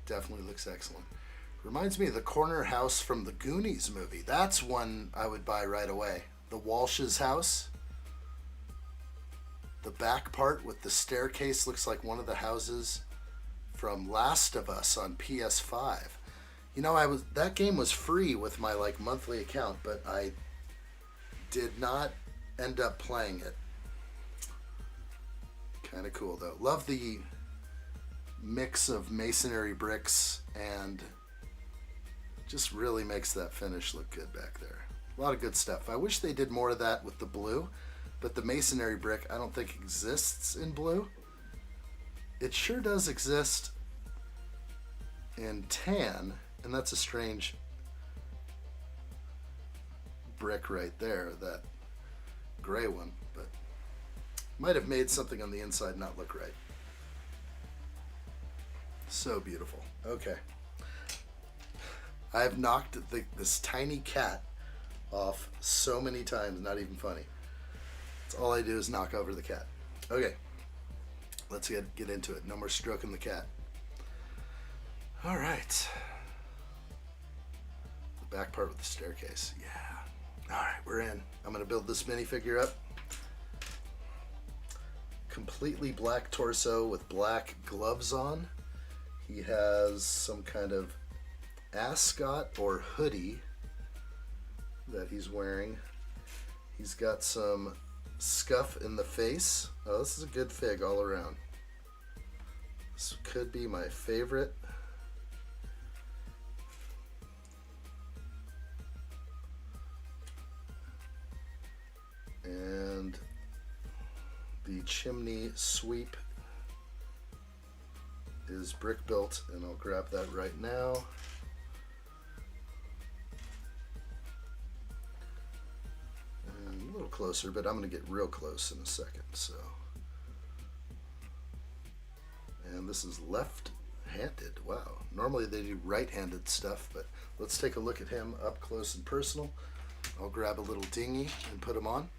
Definitely looks excellent. Reminds me of the corner house from the Goonies movie. That's one I would buy right away. The Walsh's house. The back part with the staircase looks like one of the houses from Last of Us on PS5. You know, that game was free with my like monthly account, but I did not end up playing it. Kind of cool though. Love the mix of masonry bricks and just really makes that finish look good back there. A lot of good stuff. I wish they did more of that with the blue, but the masonry brick I don't think exists in blue. It sure does exist in tan, and that's a strange brick right there, that gray one, but might have made something on the inside not look right. So beautiful. Okay. I've knocked this tiny cat off so many times, not even funny. That's all I do is knock over the cat. Okay. Let's get into it. No more stroking the cat. All right. The back part with the staircase. Yeah. All right, we're in. I'm going to build this minifigure up. Completely black torso with black gloves on. He has some kind of ascot or hoodie that he's wearing. He's got some scuff in the face. Oh, this is a good fig all around. This could be my favorite. And the chimney sweep is brick built, and I'll grab that right now. And a little closer, but I'm going to get real close in a second. So, and this is left-handed. Wow. Normally they do right-handed stuff, but let's take a look at him up close and personal. I'll grab a little dinghy and put him on.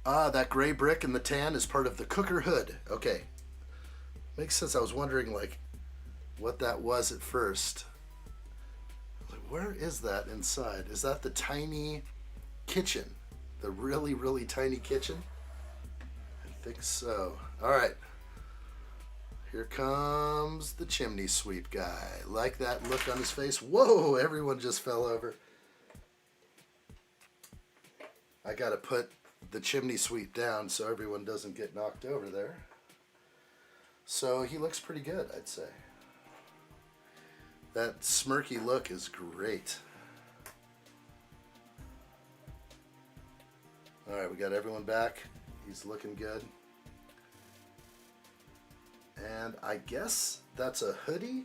Ah, that gray brick and the tan is part of the cooker hood. Okay. Makes sense. I was wondering like what that was at first. Like, where is that inside? Is that the tiny kitchen? The really, really tiny kitchen? I think so. All right. Here comes the chimney sweep guy. Like that look on his face. Whoa, everyone just fell over. I got to put the chimney sweep down so everyone doesn't get knocked over there. So he looks pretty good, I'd say. That smirky look is great. All right, we got everyone back. He's looking good. And I guess that's a hoodie.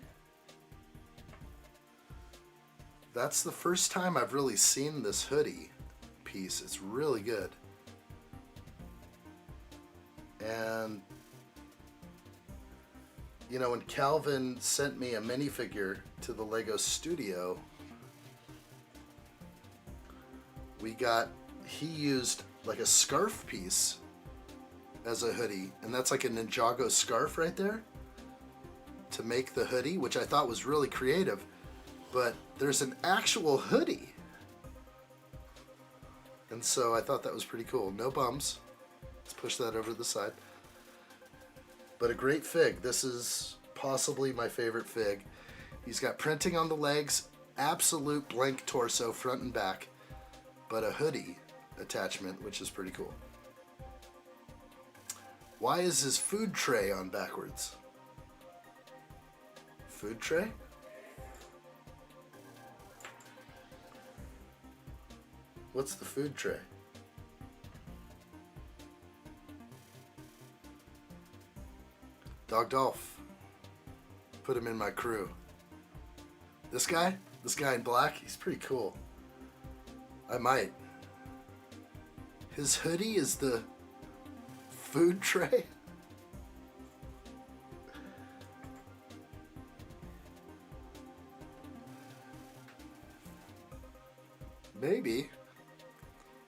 That's the first time I've really seen this hoodie piece. It's really good. And you know, when Calvin sent me a minifigure to the Lego studio, he used like a scarf piece as a hoodie, and that's like a Ninjago scarf right there to make the hoodie, which I thought was really creative. But there's an actual hoodie, and so I thought that was pretty cool. No bums. Let's push that over to the side. But a great fig. This is possibly my favorite fig. He's got printing on the legs, absolute blank torso front and back, but a hoodie attachment, which is pretty cool. Why is his food tray on backwards? Food tray? What's the food tray? Dog Dolph. Put him in my crew. This guy in black, he's pretty cool. I might. His hoodie is the food tray. Maybe.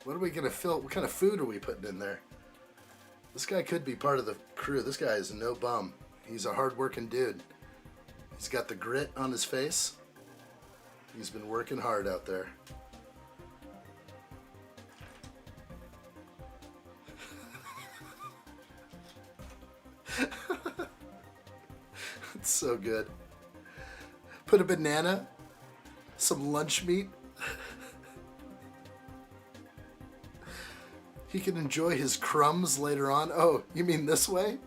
What are we gonna fill? What kind of food are we putting in there? This guy could be part of the crew. This guy is no bum. He's a hard-working dude. He's got the grit on his face. He's been working hard out there. It's so good. Put a banana, some lunch meat. He can enjoy his crumbs later on. Oh, you mean this way?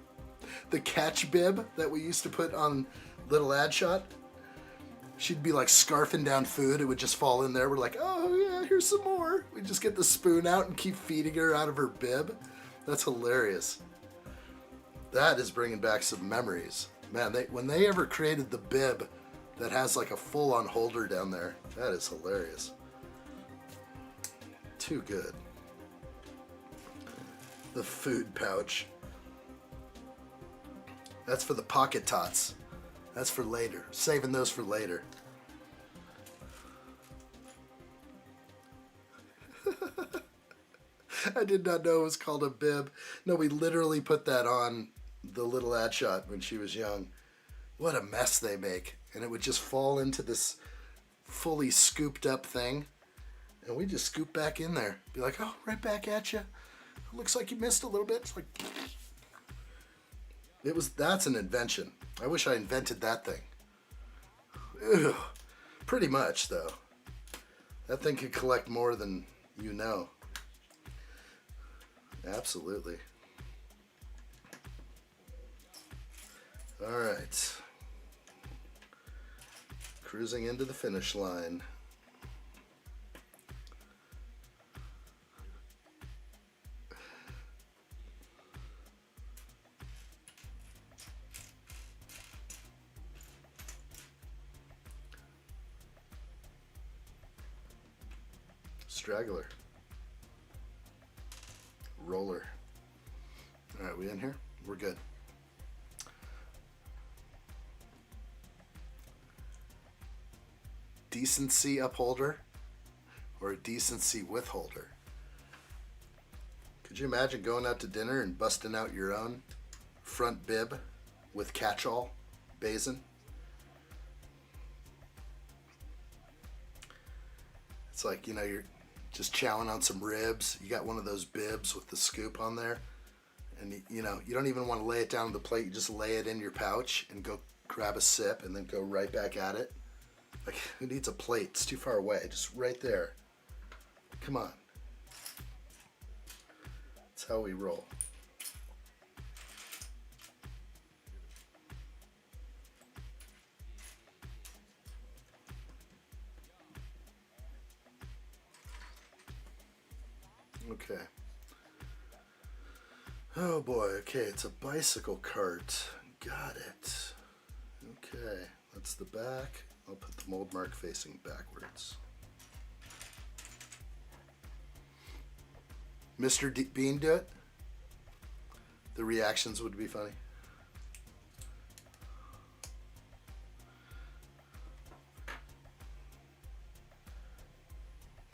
The catch bib that we used to put on little addshot? She'd be like scarfing down food. It would just fall in there. We're like, oh yeah, here's some more. We just get the spoon out and keep feeding her out of her bib. That's hilarious. That is bringing back some memories. Man, when they ever created the bib that has like a full-on holder down there, that is hilarious. Too good. The food pouch. That's for the pocket tots. That's for later. Saving those for later. I did not know it was called a bib. No, we literally put that on the little addshot when she was young. What a mess they make. And it would just fall into this fully scooped up thing. And we just scoop back in there. Be like, oh, right back at you. Looks like you missed a little bit. It's like, that's an invention. I wish I invented that thing. Ugh. Pretty much, though. That thing could collect more than you know. Absolutely. All right. Cruising into the finish line. Straggler. Roller. All right, we in here? We're good. Decency upholder or a decency withholder. Could you imagine going out to dinner and busting out your own front bib with catch-all basin? It's like, you know, you're just chowing on some ribs. You got one of those bibs with the scoop on there. And, you know, you don't even want to lay it down on the plate. You just lay it in your pouch and go grab a sip and then go right back at it. Like, who needs a plate? It's too far away. Just right there. Come on. That's how we roll. Okay. Oh boy, okay, it's a bicycle cart. Got it. Okay, that's the back. I'll put the mold mark facing backwards. Mr. Bean do it? The reactions would be funny.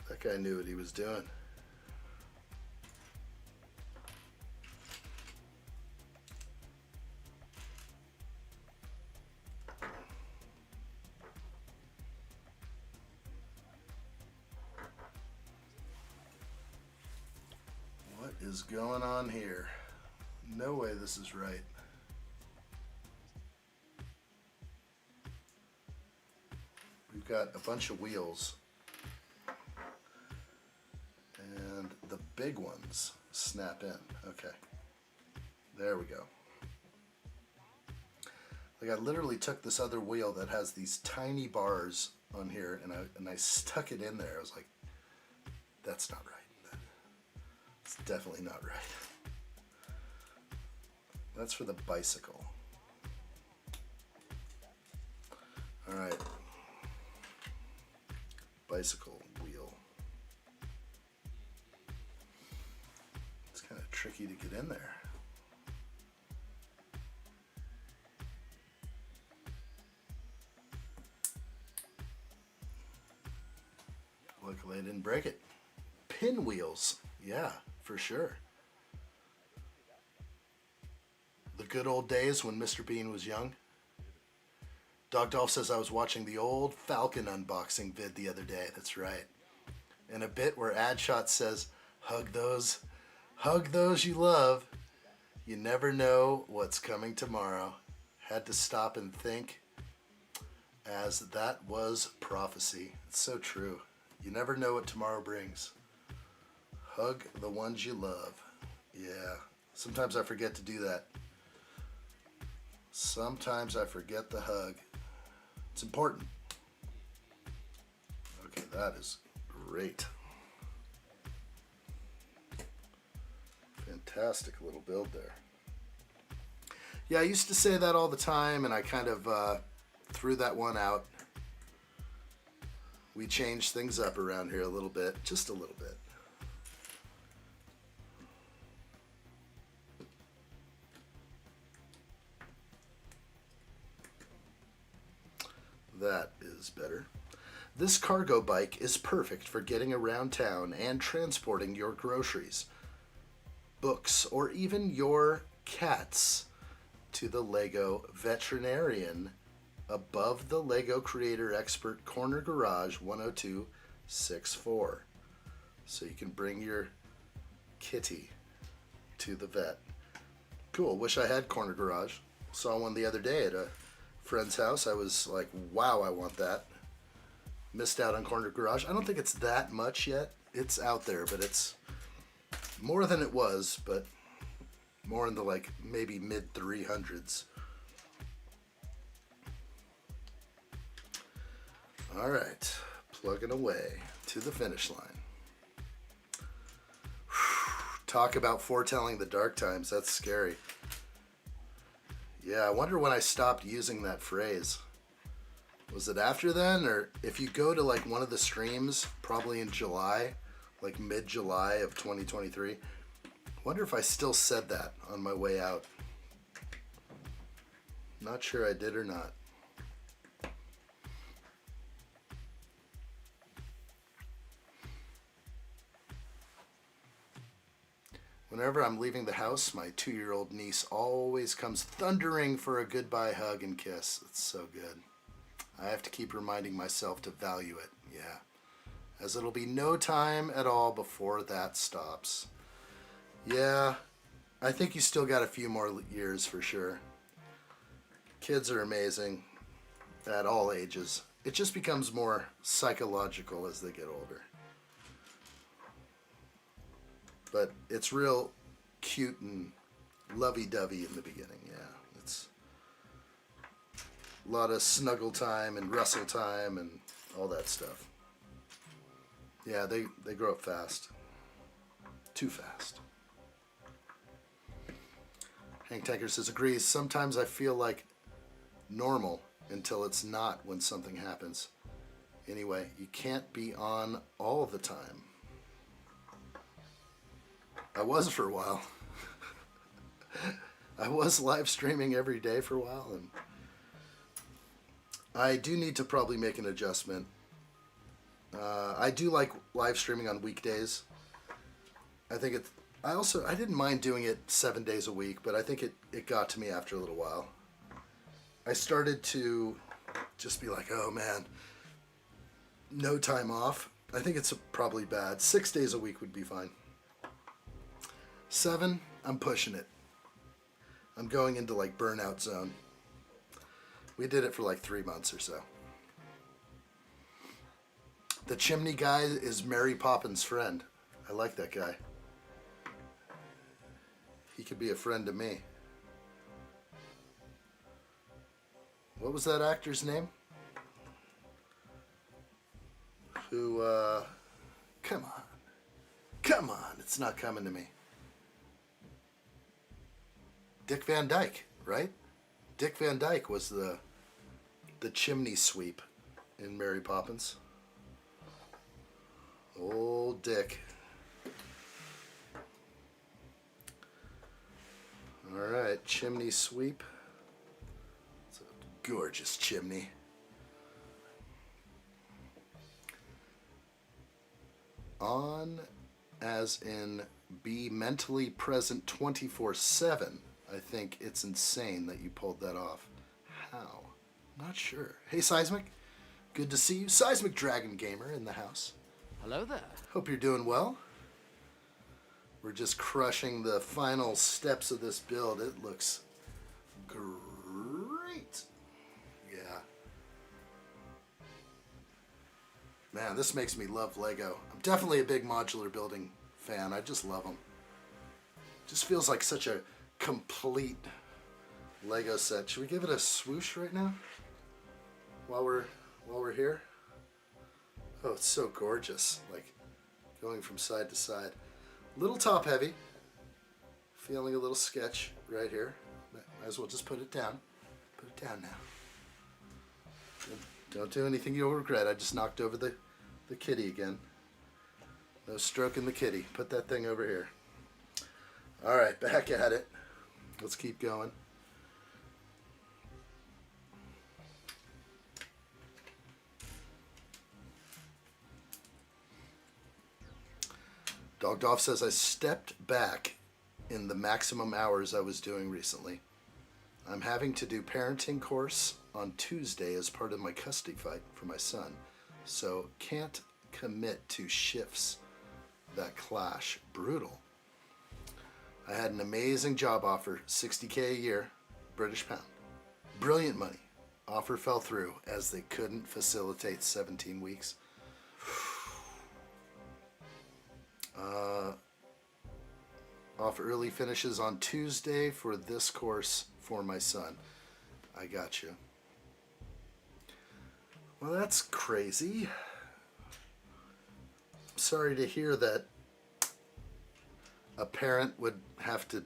That guy knew what he was doing. Is going on here? No way this is right. We've got a bunch of wheels and the big ones snap in. Okay, there we go. Like, I literally took this other wheel that has these tiny bars on here and I stuck it in there. I was like, that's not right. It's definitely not right. That's for the bicycle. All right. Bicycle wheel. It's kind of tricky to get in there. Luckily I didn't break it. Pinwheels. Yeah, for sure. The good old days when Mr. Bean was young. Dog Dolph says I was watching the old Falcon unboxing vid the other day. That's right. And a bit where addshot says, hug those you love. You never know what's coming tomorrow. Had to stop and think, as that was prophecy. It's so true. You never know what tomorrow brings. Hug the ones you love. Yeah. Sometimes I forget to do that. Sometimes I forget the hug. It's important. Okay, that is great. Fantastic little build there. Yeah, I used to say that all the time, and I kind of threw that one out. We changed things up around here a little bit, just a little bit. That is better. This cargo bike is perfect for getting around town and transporting your groceries, books, or even your cats to the Lego veterinarian above the Lego Creator Expert Corner Garage 10264. So you can bring your kitty to the vet. Cool. Wish I had Corner Garage. Saw one the other day at a friend's house. I was like, wow, I want that. Missed out on Corner Garage. I don't think it's that much yet. It's out there, but it's more than it was, but more in the like maybe mid 300s. All right, plugging away to the finish line. Talk about foretelling the dark times. That's scary. Yeah, I wonder when I stopped using that phrase. Was it after then? Or if you go to like one of the streams, probably in July, like mid-July of 2023, wonder if I still said that on my way out. Not sure I did or not. Whenever I'm leaving the house, my 2-year-old niece always comes thundering for a goodbye hug and kiss. It's so good. I have to keep reminding myself to value it, yeah. As it'll be no time at all before that stops. Yeah, I think you still got a few more years for sure. Kids are amazing at all ages. It just becomes more psychological as they get older. But it's real cute and lovey-dovey in the beginning, yeah. It's a lot of snuggle time and wrestle time and all that stuff. Yeah, they grow up fast. Too fast. Hank Tanker says, agrees. Sometimes I feel like normal until it's not when something happens. Anyway, you can't be on all the time. I was for a while. I was live streaming every day for a while, and I do need to probably make an adjustment. I do like live streaming on weekdays. I think it. I didn't mind doing it 7 days a week, but I think it got to me after a little while. I started to just be like, oh man, no time off. I think it's probably bad. 6 days a week would be fine. 7, I'm pushing it. I'm going into like burnout zone. We did it for like 3 months or so. The chimney guy is Mary Poppins' friend. I like that guy. He could be a friend to me. What was that actor's name? Who, come on. Come on, it's not coming to me. Dick Van Dyke, right? Dick Van Dyke was the the chimney sweep in Mary Poppins. Old Dick. Alright, chimney sweep. It's a gorgeous chimney. On as in be mentally present 24/7. I think it's insane that you pulled that off. How? Not sure. Hey Seismic, good to see you. Seismic Dragon Gamer in the house. Hello there. Hope you're doing well. We're just crushing the final steps of this build. It looks great. Yeah. Man, this makes me love Lego. I'm definitely a big modular building fan. I just love them. Just feels like such a complete Lego set. Should we give it a swoosh right now? While we're here? Oh, it's so gorgeous. Like going from side to side. Little top heavy. Feeling a little sketch right here. Might as well just put it down. Put it down now. Don't do anything you'll regret. I just knocked over the kitty again. No stroking the kitty. Put that thing over here. Alright, back at it. Let's keep going. Dogdoff says, I stepped back in the maximum hours I was doing recently. I'm having to do parenting course on Tuesday as part of my custody fight for my son, so can't commit to shifts that clash. Brutal. I had an amazing job offer, $60K a year, British pound. Brilliant money. Offer fell through as they couldn't facilitate 17 weeks. Offer early finishes on Tuesday for this course for my son. I got you. Well, that's crazy. Sorry to hear that a parent would have to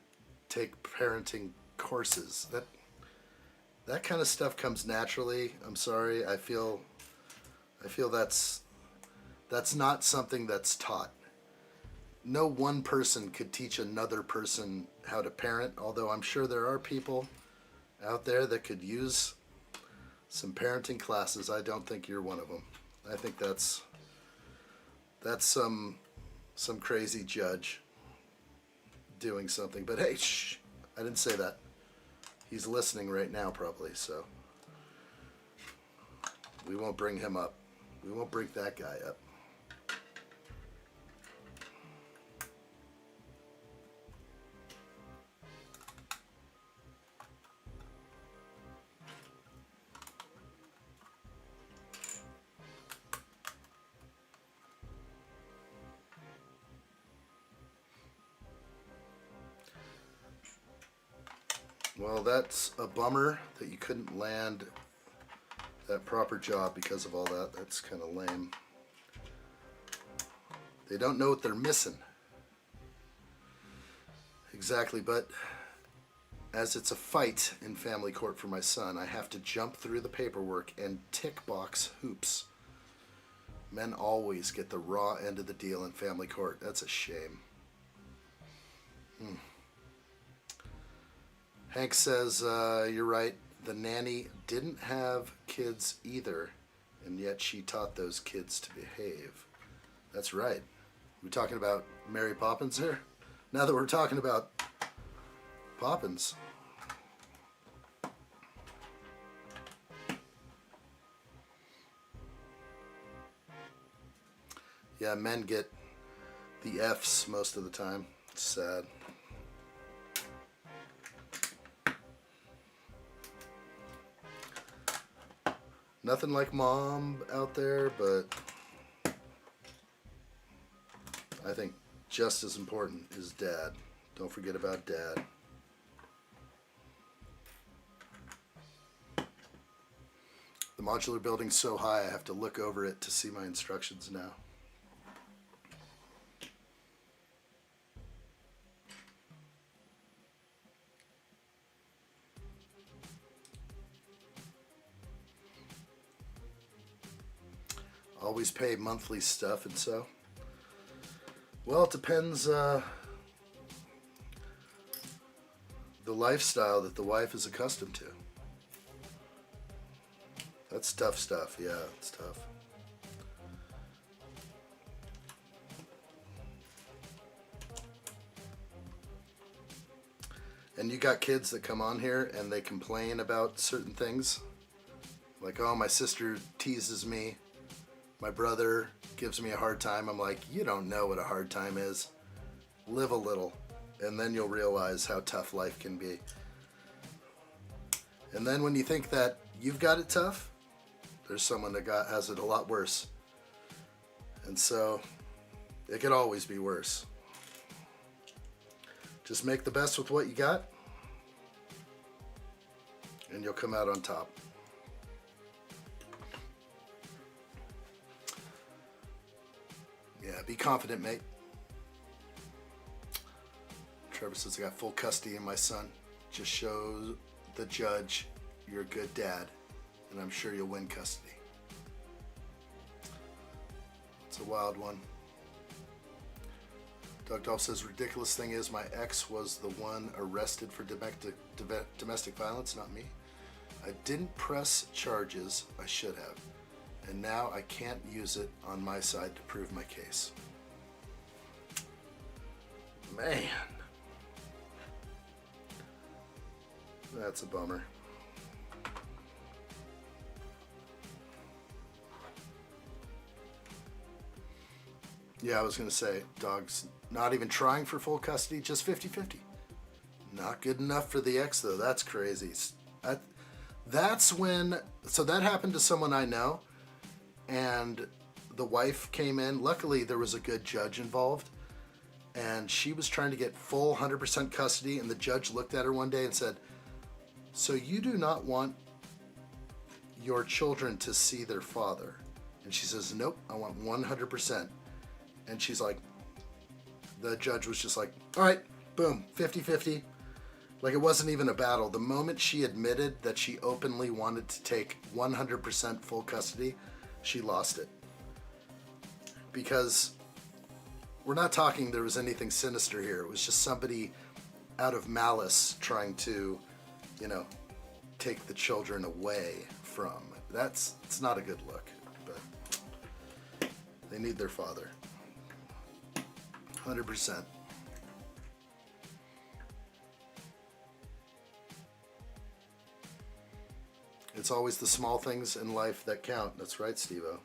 take parenting courses. That kind of stuff comes naturally. I'm sorry. I feel that's not something that's taught. No one person could teach another person how to parent, although I'm sure there are people out there that could use some parenting classes. I don't think you're one of them. I think that's some crazy judge doing something. But hey, shh, I didn't say that. He's listening right now probably, so we won't bring him up. We won't bring that guy up. Well, that's a bummer that you couldn't land that proper job because of all that. That's kind of lame. They don't know what they're missing. Exactly, but as it's a fight in family court for my son, I have to jump through the paperwork and tick box hoops. Men always get the raw end of the deal in family court. That's a shame. Hank says, you're right, the nanny didn't have kids either, and yet she taught those kids to behave. That's right. We're talking about Mary Poppins here? Now that we're talking about Poppins. Yeah, men get the F's most of the time. It's sad. Nothing like mom out there, but I think just as important is dad. Don't forget about dad. The modular building's so high I have to look over it to see my instructions now. always pay monthly stuff, and so, well, it depends the lifestyle that the wife is accustomed to. That's tough stuff. Yeah, it's tough. And you got kids that come on here and they complain about certain things. Like, oh, my sister teases me. My brother gives me a hard time. I'm like, you don't know what a hard time is. Live a little, and then you'll realize how tough life can be. And then when you think that you've got it tough, there's someone that has it a lot worse. And so it could always be worse. Just make the best with what you got, and you'll come out on top. Yeah, be confident, mate. Trevor says, I got full custody of my son. Just show the judge you're a good dad, and I'm sure you'll win custody. It's a wild one. Doug Dolph says, ridiculous thing is my ex was the one arrested for domestic violence, not me. I didn't press charges, I should have. And now I can't use it on my side to prove my case. Man. That's a bummer. Yeah, I was going to say, dog's not even trying for full custody, just 50-50. Not good enough for the ex, though. That's crazy. That's when, so that happened to someone I know, and the wife came in. Luckily, there was a good judge involved, and she was trying to get full 100% custody, and the judge looked at her one day and said, so you do not want your children to see their father? And she says, nope, I want 100%. And she's like, the judge was just like, all right, boom, 50-50. Like, it wasn't even a battle. The moment she admitted that she openly wanted to take 100% full custody, she lost it. Because we're not talking there was anything sinister here. It was just somebody out of malice trying to, you know, take the children away from. It's not a good look, but they need their father. 100%. It's always the small things in life that count. That's right, Steve-O.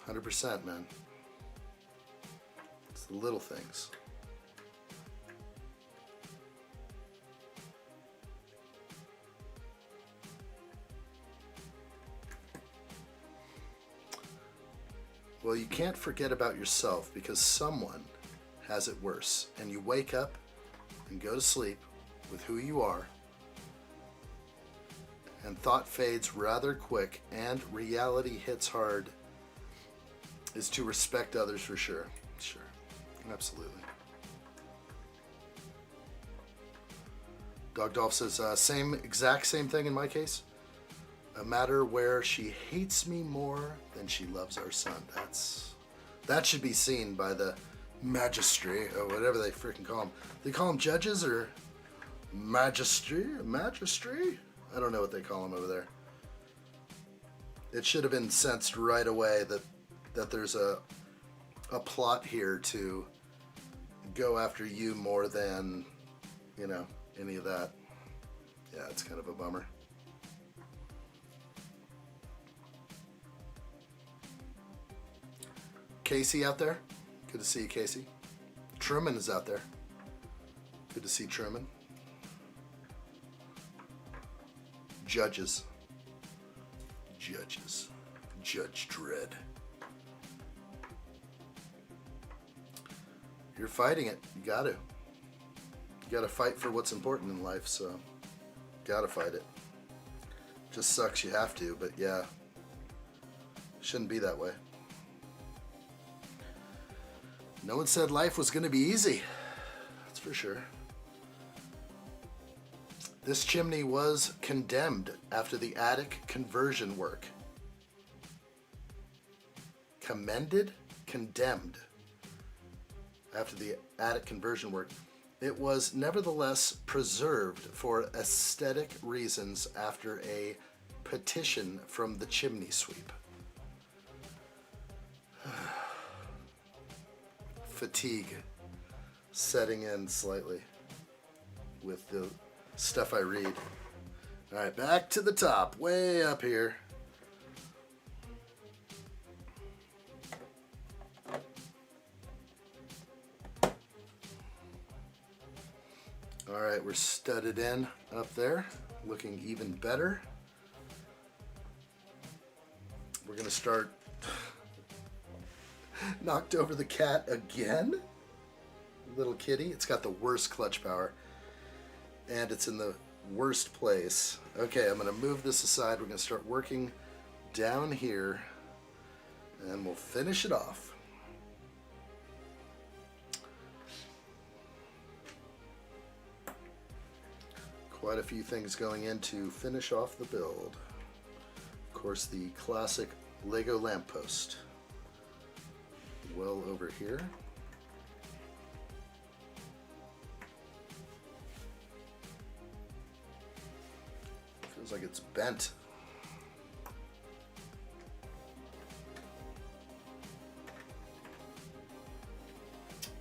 100%, man. It's the little things. Well, you can't forget about yourself because someone has it worse. And you wake up and go to sleep with who you are, and thought fades rather quick and reality hits hard, is to respect others for sure. Sure. Absolutely. Dog Dolph says, exact same thing in my case. A matter where she hates me more than she loves our son. That should be seen by the magistrate, or whatever they freaking call them. They call them judges or magistrate? Magistrate? I don't know what they call them over there. It should have been sensed right away that there's a plot here to go after you more than, you know, any of that. Yeah, it's kind of a bummer. Casey out there? Good to see you, Casey. Truman is out there. Good to see Truman. Judges. Judge Dredd. You're fighting it. You gotta. You gotta fight for what's important in life, so gotta fight it. Just sucks you have to, but yeah. Shouldn't be that way. No one said life was gonna be easy. That's for sure. This chimney was condemned after the attic conversion work. condemned after the attic conversion work, it was nevertheless preserved for aesthetic reasons after a petition from the chimney sweep. Fatigue setting in slightly with the stuff I read. All right, back to the top, way up here. All right, we're studded in up there, looking even better. We're gonna start. Knocked over the cat again. Little kitty. It's got the worst clutch power. And it's in the worst place. Okay, I'm going to move this aside. We're going to start working down here. And we'll finish it off. Quite a few things going in to finish off the build. Of course, the classic Lego lamppost. Well over here. Feels like it's bent.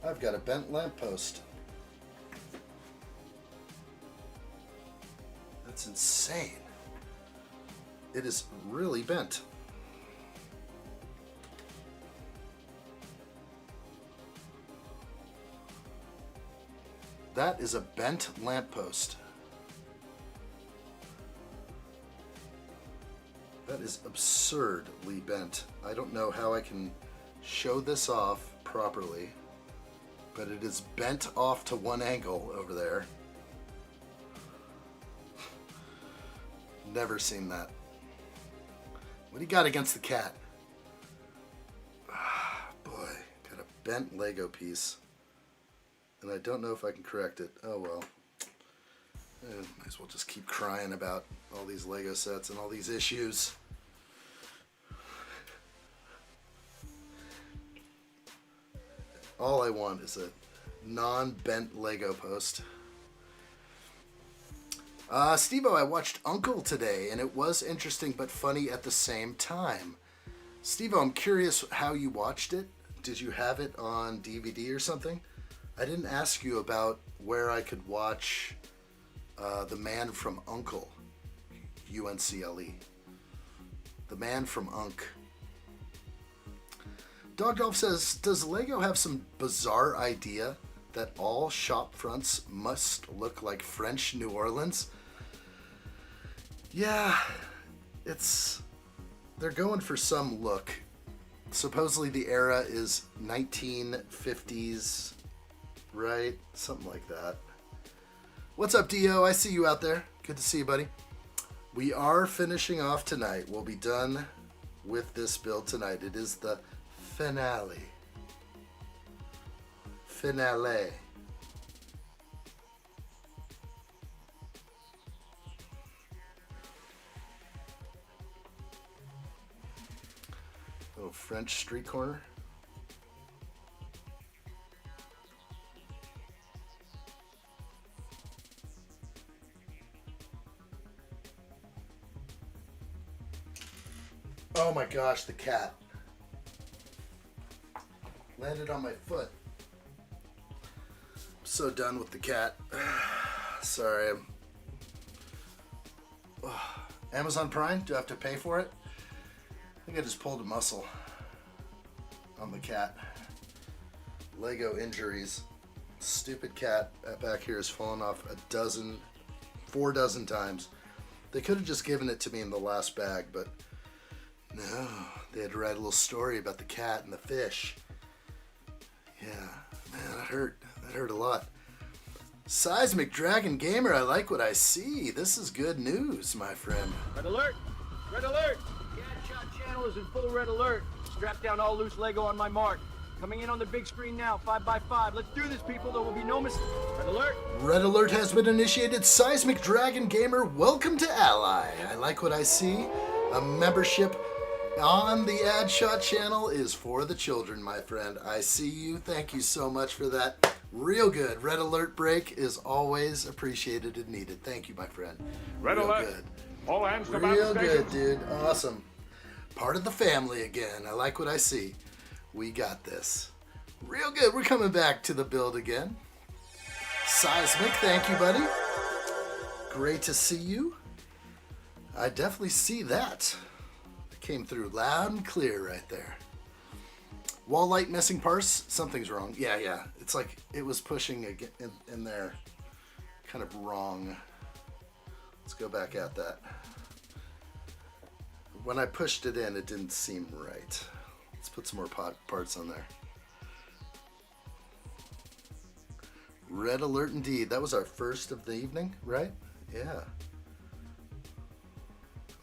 I've got a bent lamppost. That's insane. It is really bent. That is a bent lamppost. That is absurdly bent. I don't know how I can show this off properly, but it is bent off to one angle over there. Never seen that. What do you got against the cat? Ah, boy, got a bent Lego piece. And I don't know if I can correct it. Oh well. Might as well just keep crying about all these Lego sets and all these issues. All I want is a non-bent Lego post. Steve-O, I watched Uncle today, and it was interesting but funny at the same time. Steve-O, I'm curious how you watched it. Did you have it on DVD or something? I didn't ask you about where I could watch The Man from Uncle, U-N-C-L-E. The Man from Unk. Dogdolf says, does Lego have some bizarre idea that all shop fronts must look like French New Orleans? Yeah, they're going for some look. Supposedly the era is 1950s, right? Something like that. What's up, Dio? I see you out there. Good to see you, buddy. We are finishing off tonight. We'll be done with this build tonight. It is the finale. Finale. Little French street corner. Oh my gosh, the cat landed on my foot. I'm so done with the cat. Sorry. Amazon Prime, do I have to pay for it? I think I just pulled a muscle on the cat. Lego injuries. Stupid cat back here has fallen off 4 dozen times. They could have just given it to me in the last bag, but no, they had to write a little story about the cat and the fish. Yeah, man, that hurt. That hurt a lot. Seismic Dragon Gamer, I like what I see. This is good news, my friend. Red alert! Red alert! The addshot channel is in full red alert. Strap down all loose Lego on my mark. Coming in on the big screen now, 5x5. Let's do this, people. There will be no mistake. Red alert! Red alert has been initiated. Seismic Dragon Gamer, welcome to Ally. I like what I see. A membership on the addshot channel is for the children, my friend. I see you. Thank you so much for that. Real good. Red alert break is always appreciated and needed. Thank you, my friend. Red Real alert. good. All hands to Real battle good, station. dude. Awesome. Part of the family again. I like what I see. We got this. Real good. We're coming back to the build again. Seismic, thank you, buddy. Great to see you. I definitely see that. It came through loud and clear right there. Wall light missing parse. Something's wrong. Yeah. It's like it was pushing again in there. Kind of wrong. Let's go back at that. When I pushed it in, it didn't seem right. Let's put some more parts on there. Red alert indeed. That was our first of the evening, right? Yeah.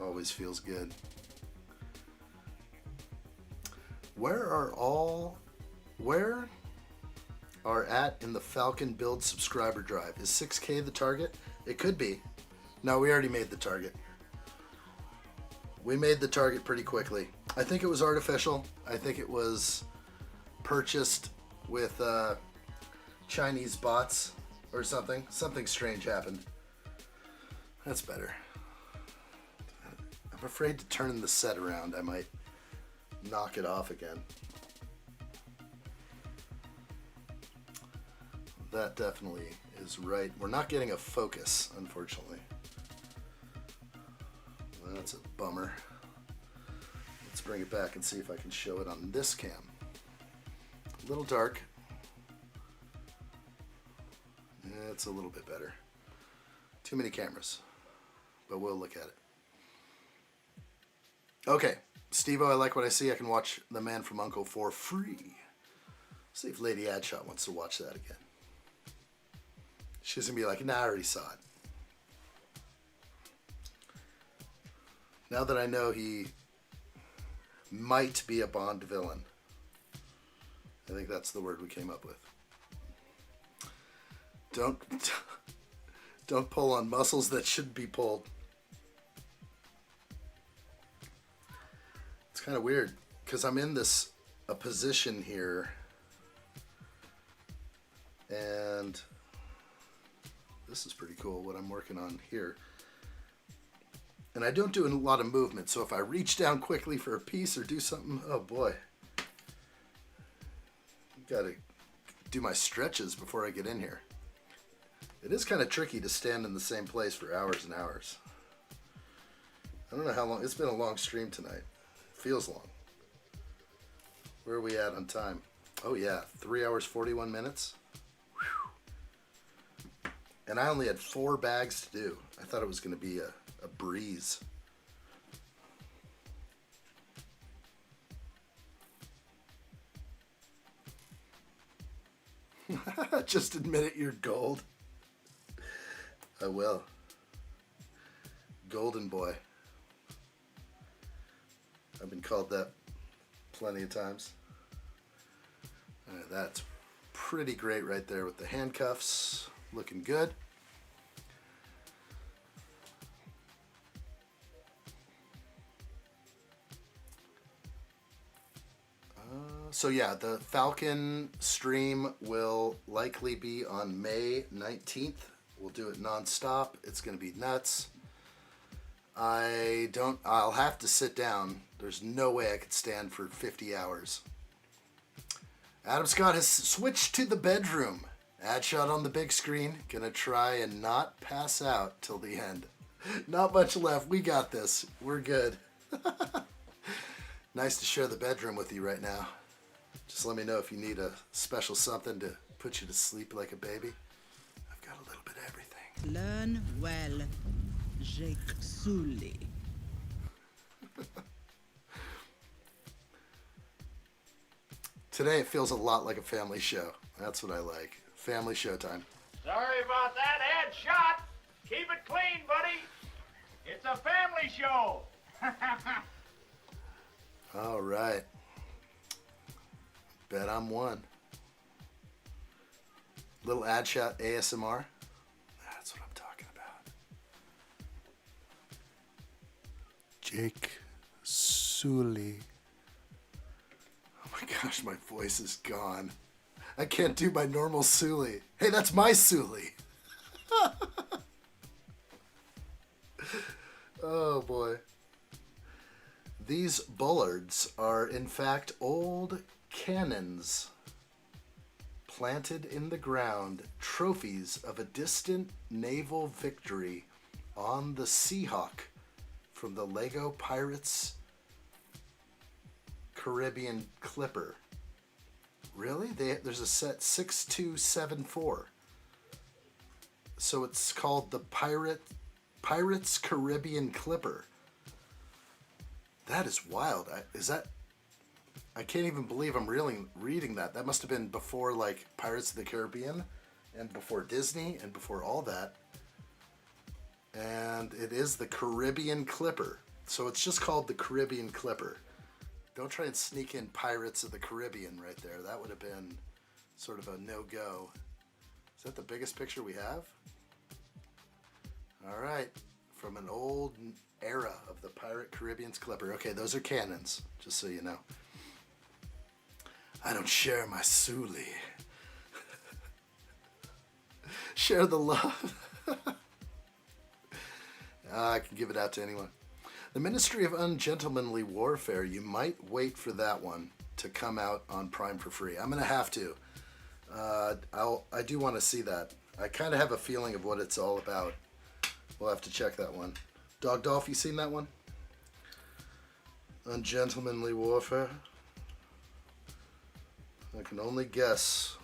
Always feels good. Where are at in the Falcon build subscriber drive? Is 6K the target? It could be. No, we already made the target. We made the target pretty quickly. I think it was artificial. I think it was purchased with Chinese bots or something. Something strange happened. That's better. I'm afraid to turn the set around. I might knock it off again. That definitely is right. We're not getting a focus, unfortunately. That's a bummer. Let's bring it back and see if I can show it on this cam. A little dark. It's a little bit better. Too many cameras, but we'll look at it. Okay, Steve-O, I like what I see. I can watch The Man from U.N.C.L.E. for free. See if Lady Adshot wants to watch that again. She's gonna be like, nah, I already saw it. Now that I know he might be a Bond villain. I think that's the word we came up with. Don't pull on muscles that should be pulled. It's kind of weird because I'm in a position here, and this is pretty cool what I'm working on here. And I don't do a lot of movement, so if I reach down quickly for a piece or do something, oh boy. Gotta do my stretches before I get in here. It is kind of tricky to stand in the same place for hours and hours. I don't know how long. It's been a long stream tonight. Feels long. Where are we at on time? Oh yeah, 3 hours 41 minutes. Whew. And I only had 4 bags to do. I thought it was going to be a breeze. Just admit it, you're gold. I will. Golden boy. I've been called that plenty of times. That's pretty great right there with the handcuffs. Looking good. So yeah, the Falcon stream will likely be on May 19th. We'll do it non-stop. It's going to be nuts. I'll have to sit down. There's no way I could stand for 50 hours. Adam Scott has switched to the bedroom. Addshot on the big screen. Gonna try and not pass out till the end. Not much left. We got this. We're good. Nice to share the bedroom with you right now. Just let me know if you need a special something to put you to sleep like a baby. I've got a little bit of everything. Learn well, Jake Sully. Today it feels a lot like a family show. That's what I like. Family showtime. Sorry about that, Addshot. Keep it clean, buddy. It's a family show. All right. Bet I'm one. Little Addshot ASMR. That's what I'm talking about. Jake Sully. Oh my gosh, my voice is gone. I can't do my normal Sully. Hey, that's my Sully. Oh boy. These bullards are in fact old cannons planted in the ground, trophies of a distant naval victory on the Seahawk from the Lego Pirates Caribbean Clipper. Really? There's a set 6274. So it's called the Pirates Caribbean Clipper. That is wild. I can't even believe I'm really reading that. That must have been before like Pirates of the Caribbean and before Disney and before all that. And it is the Caribbean Clipper. So it's just called the Caribbean Clipper. Don't try and sneak in Pirates of the Caribbean right there. That would have been sort of a no-go. Is that the biggest picture we have? All right. From an old era of the Pirate Caribbean's Clipper. Okay, those are cannons, just so you know. I don't share my Sully. Share the love. I can give it out to anyone. The Ministry of Ungentlemanly Warfare. You might wait for that one to come out on Prime for free. I'm going to have to. I do want to see that. I kind of have a feeling of what it's all about. We'll have to check that one. Dog Dolph, you seen that one? Ungentlemanly Warfare. I can only guess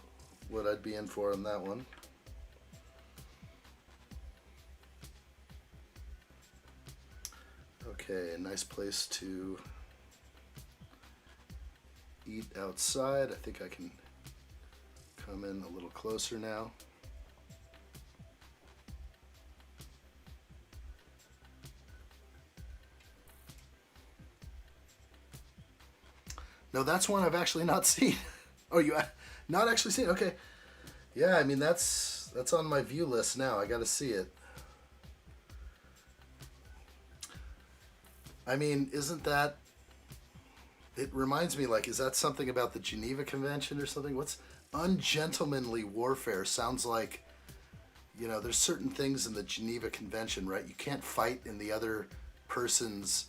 what I'd be in for on that one. Okay, a nice place to eat outside. I think I can come in a little closer now. No, that's one I've actually not seen. Oh, you not actually seen? Okay. Yeah, I mean that's on my view list now. I got to see it. I mean, isn't that? It reminds me, like, is that something about the Geneva Convention or something? What's ungentlemanly warfare? Sounds like, you know, there's certain things in the Geneva Convention, right? You can't fight in the other person's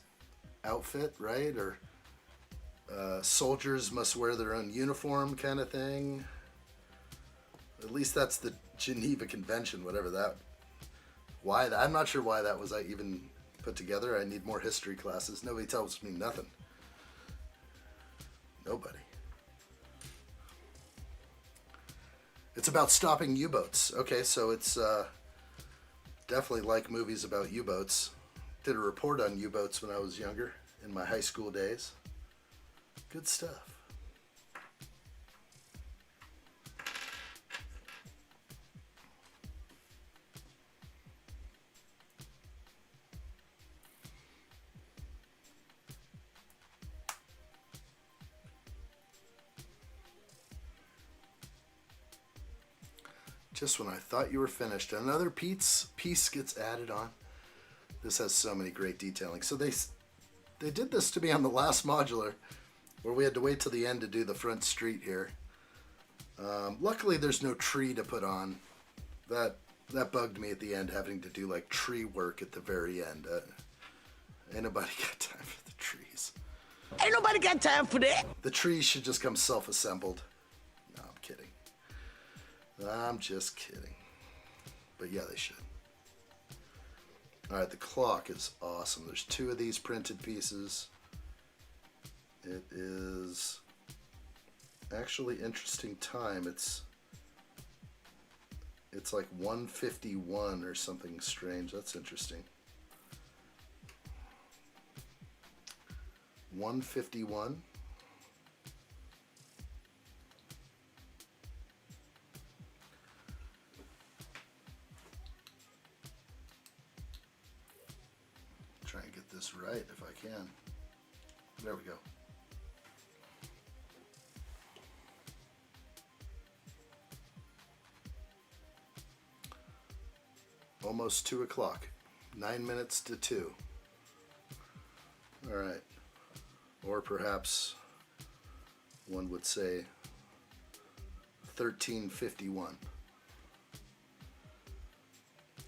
outfit, right? Or soldiers must wear their own uniform, kind of thing. At least that's the Geneva Convention, whatever that. Why that? I'm not sure why that was even put together. I need more history classes. Nobody tells me nothing. Nobody. It's about stopping U-boats. Okay, so it's definitely like movies about U-boats. Did a report on U-boats when I was younger, in my high school days. Good stuff. Just when I thought you were finished, another piece gets added on. This has so many great detailing. So they did this to me on the last modular, where we had to wait till the end to do the front street here. Luckily, there's no tree to put on. That bugged me at the end, having to do like tree work at the very end. Ain't nobody got time for the trees. Ain't nobody got time for that. The trees should just come self-assembled. No, I'm kidding. I'm just kidding. But yeah, they should. Alright, the clock is awesome. There's 2 of these printed pieces. It is actually interesting time. It's like 1:51 or something strange. That's interesting. 1:51. Try and get this right if I can. There we go. Almost 2 o'clock. 9 minutes to 2. All right. Or perhaps one would say 1351.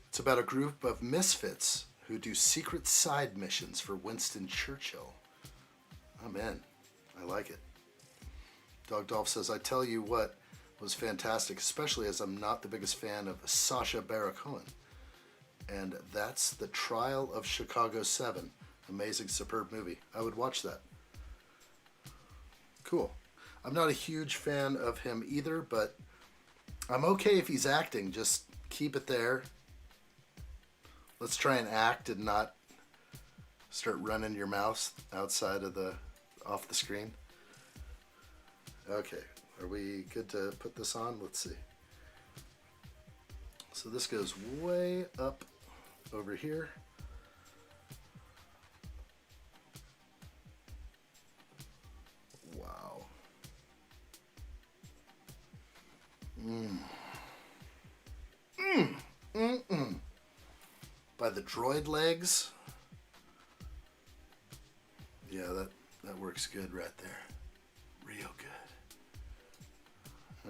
It's about a group of misfits who do secret side missions for Winston Churchill. I'm in. I like it. Dog Dolph says, I tell you what was fantastic, especially as I'm not the biggest fan of Sacha Baron Cohen. And that's The Trial of Chicago 7. Amazing, superb movie. I would watch that. Cool. I'm not a huge fan of him either, but I'm okay if he's acting. Just keep it there. Let's try and act and not start running your mouth outside of off the screen. Okay, are we good to put this on? Let's see. So this goes way up over here. Wow. By the droid legs. Yeah, that works good right there. Real good.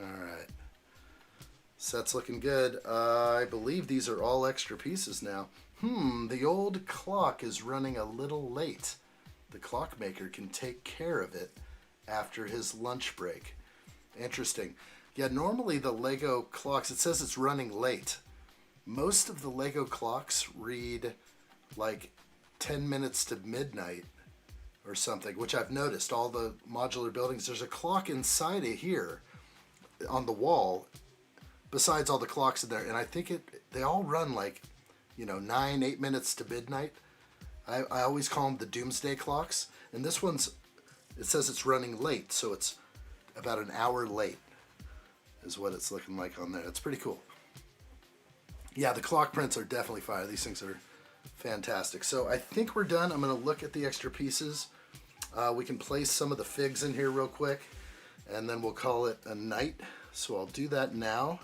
Alright. Set's looking good. I believe these are all extra pieces now. The old clock is running a little late. The clockmaker can take care of it after his lunch break. Interesting. Yeah, normally the Lego clocks, it says it's running late. Most of the Lego clocks read like 10 minutes to midnight or something, which I've noticed. All the modular buildings, there's a clock inside of here on the wall besides all the clocks in there, and I think they all run like, 9-8 minutes to midnight. I always call them the doomsday clocks, and this one's, it says it's running late, so it's about an hour late is what it's looking like on there. It's pretty cool. Yeah, the clock prints are definitely fire. These things are fantastic. So I think we're done. I'm going to look at the extra pieces. We can place some of the figs in here real quick, and then we'll call it a night. So I'll do that now.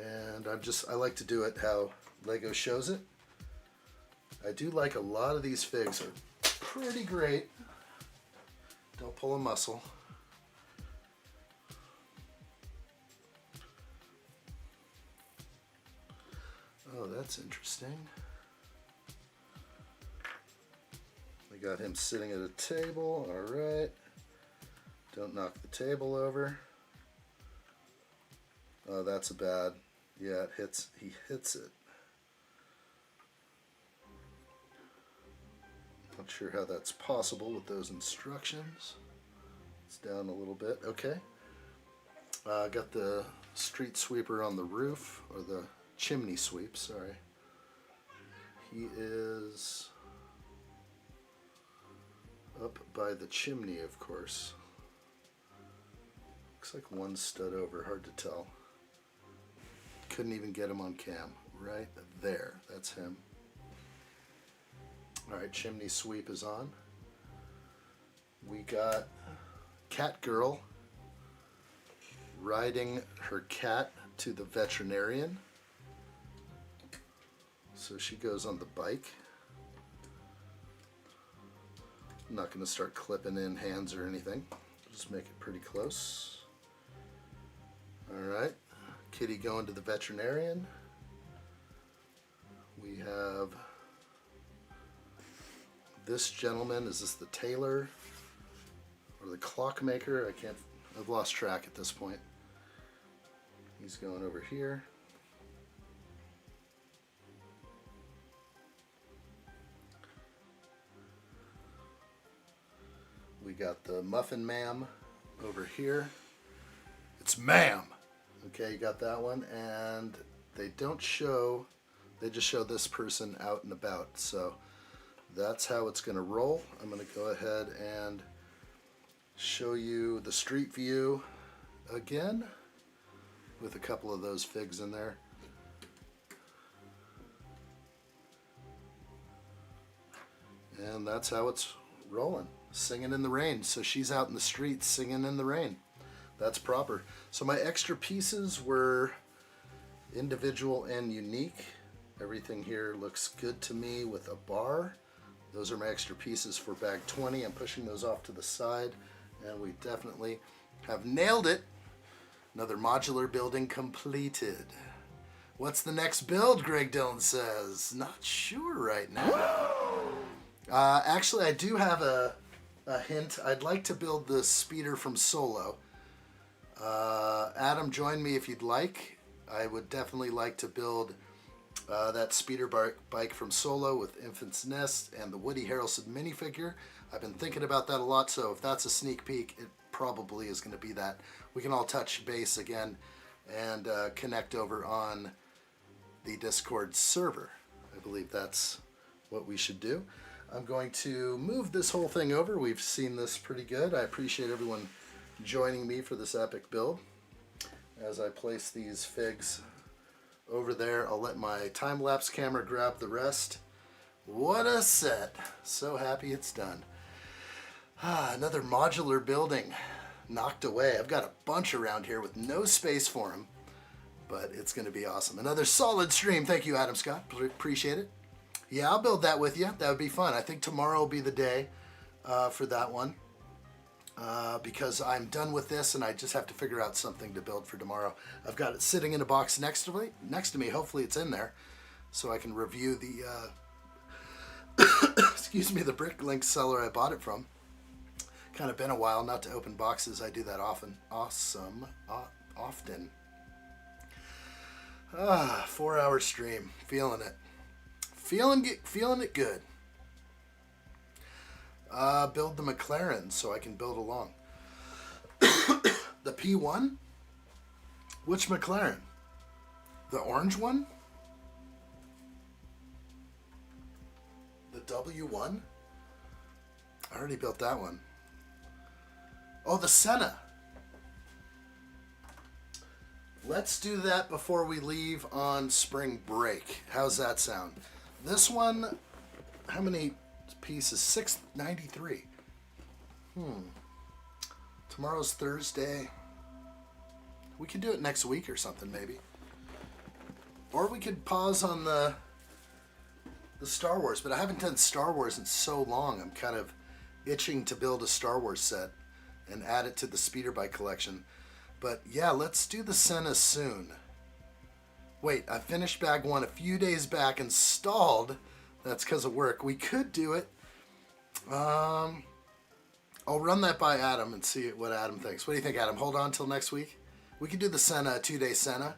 And I like to do it how Lego shows it. I do like a lot of these figs are pretty great. Don't pull a muscle. Oh, that's interesting. We got him sitting at a table. All right. Don't knock the table over. Oh, that's a bad. Yeah, it hits. He hits it. Not sure how that's possible with those instructions. It's down a little bit. Okay. Got the street sweeper on the roof, or the chimney sweep, sorry. He is up by the chimney, of course. Looks like one stud over, hard to tell. Couldn't even get him on cam. Right there, that's him. Alright, chimney sweep is on. We got cat girl riding her cat to the veterinarian. So she goes on the bike. I'm not going to start clipping in hands or anything. Just make it pretty close. Alright, kitty going to the veterinarian. We have this gentleman. Is this the tailor or the clockmaker? I've lost track at this point. He's going over here. We got the muffin ma'am over here. It's ma'am. Okay, you got that one. And they don't show, they just show this person out and about. So that's how it's going to roll. I'm going to go ahead and show you the street view again with a couple of those figs in there. And that's how it's rolling. Singing in the rain. So she's out in the street singing in the rain. That's proper. So my extra pieces were individual and unique. Everything here looks good to me with a bar. Those are my extra pieces for bag 20. I'm pushing those off to the side, and we definitely have nailed it. Another modular building completed. What's the next build, Greg Dillon says? Not sure right now. Actually, I do have a hint. I'd like to build the speeder from Solo. Adam, join me if you'd like. I would definitely like to build that speeder bike from Solo with Infant's Nest and the Woody Harrelson minifigure. I've been thinking about that a lot, so if that's a sneak peek, it probably is going to be that. We can all touch base again and connect over on the Discord server. I believe that's what we should do. I'm going to move this whole thing over. We've seen this pretty good. I appreciate everyone joining me for this epic build. As I place these figs over there, I'll let my time-lapse camera grab the rest. What a set. So happy it's done. Another modular building knocked away. I've got a bunch around here with no space for them, but it's going to be awesome. Another solid stream. Thank you, Adam Scott. Appreciate it. Yeah, I'll build that with you. That would be fun. I think tomorrow will be the day for that one. Because I'm done with this and I just have to figure out something to build for tomorrow. I've got it sitting in a box next to me. Hopefully it's in there so I can review the excuse me, the Bricklink seller I bought it from. Kind of been a while not to open boxes. I do that often. Often. 4-hour stream. Feeling it. Feeling it good. Build the McLaren so I can build along. The P1? Which McLaren? The orange one? The W1? I already built that one. Oh, the Senna. Let's do that before we leave on spring break. How's that sound? This one, how many pieces? 693. Tomorrow's Thursday. We could do it next week or something, maybe. Or we could pause on the Star Wars, but I haven't done Star Wars in so long. I'm kind of itching to build a Star Wars set and add it to the speeder bike collection. But yeah, let's do the Senna soon. Wait, I finished bag 1 a few days back and stalled. That's because of work. We could do it. I'll run that by Adam and see what Adam thinks. What do you think, Adam? Hold on till next week? We could do the Senna, a 2-day Senna.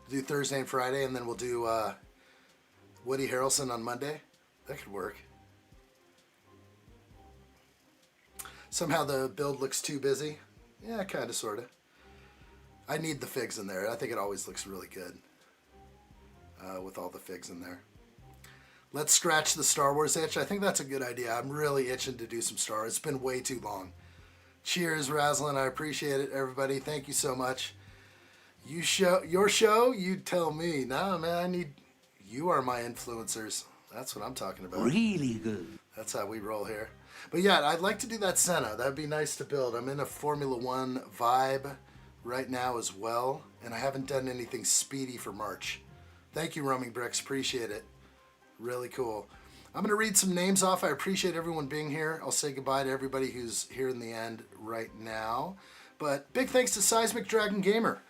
Do Thursday and Friday, and then we'll do Woody Harrelson on Monday. That could work. Somehow the build looks too busy. Yeah, kind of, sort of. I need the figs in there. I think it always looks really good with all the figs in there. Let's scratch the Star Wars itch. I think that's a good idea. I'm really itching to do some Star Wars. It's been way too long. Cheers, Raslin. I appreciate it, everybody. Thank you so much. Your show, you tell me. Nah, man, you are my influencers. That's what I'm talking about. Really good. That's how we roll here. But yeah, I'd like to do that Senna. That'd be nice to build. I'm in a Formula One vibe right now as well, and I haven't done anything speedy for March. Thank you, Roaming Bricks. Appreciate it. Really cool. I'm going to read some names off. I appreciate everyone being here. I'll say goodbye to everybody who's here in the end right now. But big thanks to Seismic Dragon Gamer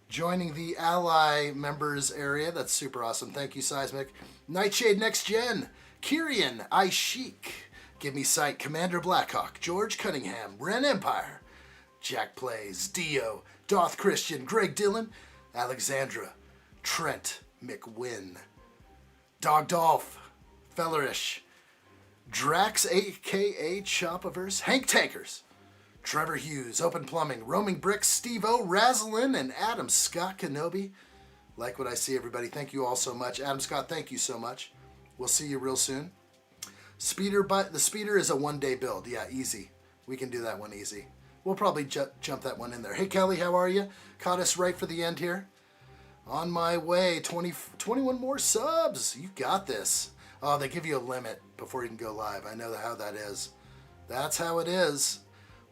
joining the Ally members area. That's super awesome. Thank you, Seismic. Nightshade Next Gen, Kyrian, iChic, Give Me Sight, Commander Blackhawk, George Cunningham, Ren Empire, Jack Plays, Dio, Doth Christian, Greg Dillon, Alexandra, Trent McWin, Dog Dolph, Fellerish, Drax aka Chopaverse, Hank Tankers, Trevor Hughes, Open Plumbing, Roaming Bricks, Steve-O, Raslin, and Adam Scott Kenobi. Like what I see, everybody. Thank you all so much. Adam Scott, thank you so much. We'll see you real soon. The speeder is a 1-day build. Yeah, easy. We can do that one easy. We'll probably jump that one in there. Hey, Kelly, how are you? Caught us right for the end here. On my way. 21 more subs. You got this. Oh, they give you a limit before you can go live. I know how that is. That's how it is.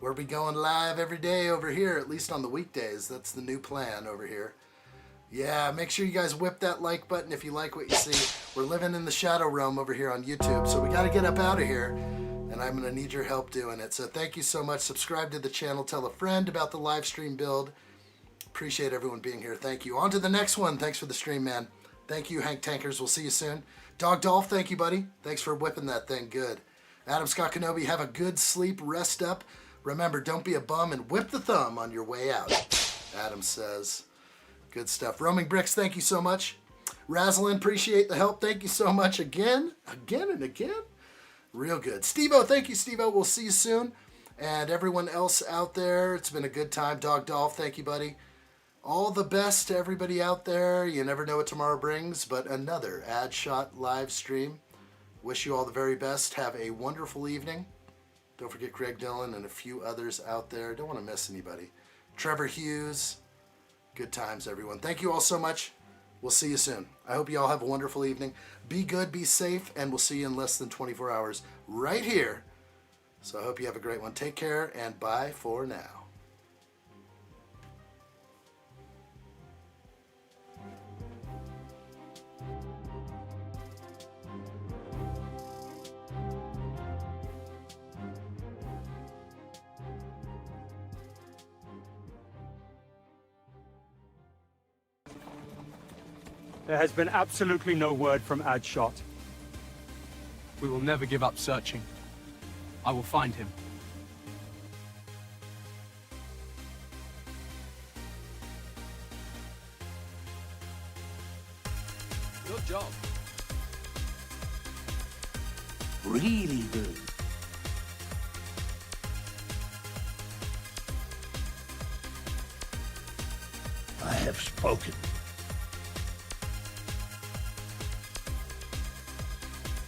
We'll be going live every day over here, at least on the weekdays. That's the new plan over here. Yeah, make sure you guys whip that like button if you like what you see. We're living in the shadow realm over here on YouTube, so we got to get up out of here, and I'm going to need your help doing it. So thank you so much. Subscribe to the channel. Tell a friend about the live stream build. Appreciate everyone being here. Thank you. On to the next one. Thanks for the stream, man. Thank you, Hank Tankers. We'll see you soon. Dog Dolph, thank you, buddy. Thanks for whipping that thing good. Adam Scott Kenobi, have a good sleep. Rest up. Remember, don't be a bum and whip the thumb on your way out. Adam says. Good stuff. Roaming Bricks, thank you so much. Razzlin, appreciate the help. Thank you so much again and again. Real good. Steve-O, thank you, Steve-O. We'll see you soon. And everyone else out there, it's been a good time. Dog Dolph, thank you, buddy. All the best to everybody out there. You never know what tomorrow brings, but another addshot live stream. Wish you all the very best. Have a wonderful evening. Don't forget Greg Dillon and a few others out there. Don't want to miss anybody. Trevor Hughes. Good times, everyone. Thank you all so much. We'll see you soon. I hope you all have a wonderful evening. Be good, be safe, and we'll see you in less than 24 hours right here. So I hope you have a great one. Take care, and bye for now. There has been absolutely no word from addshot. We will never give up searching. I will find him. Good job. Really good. I have spoken.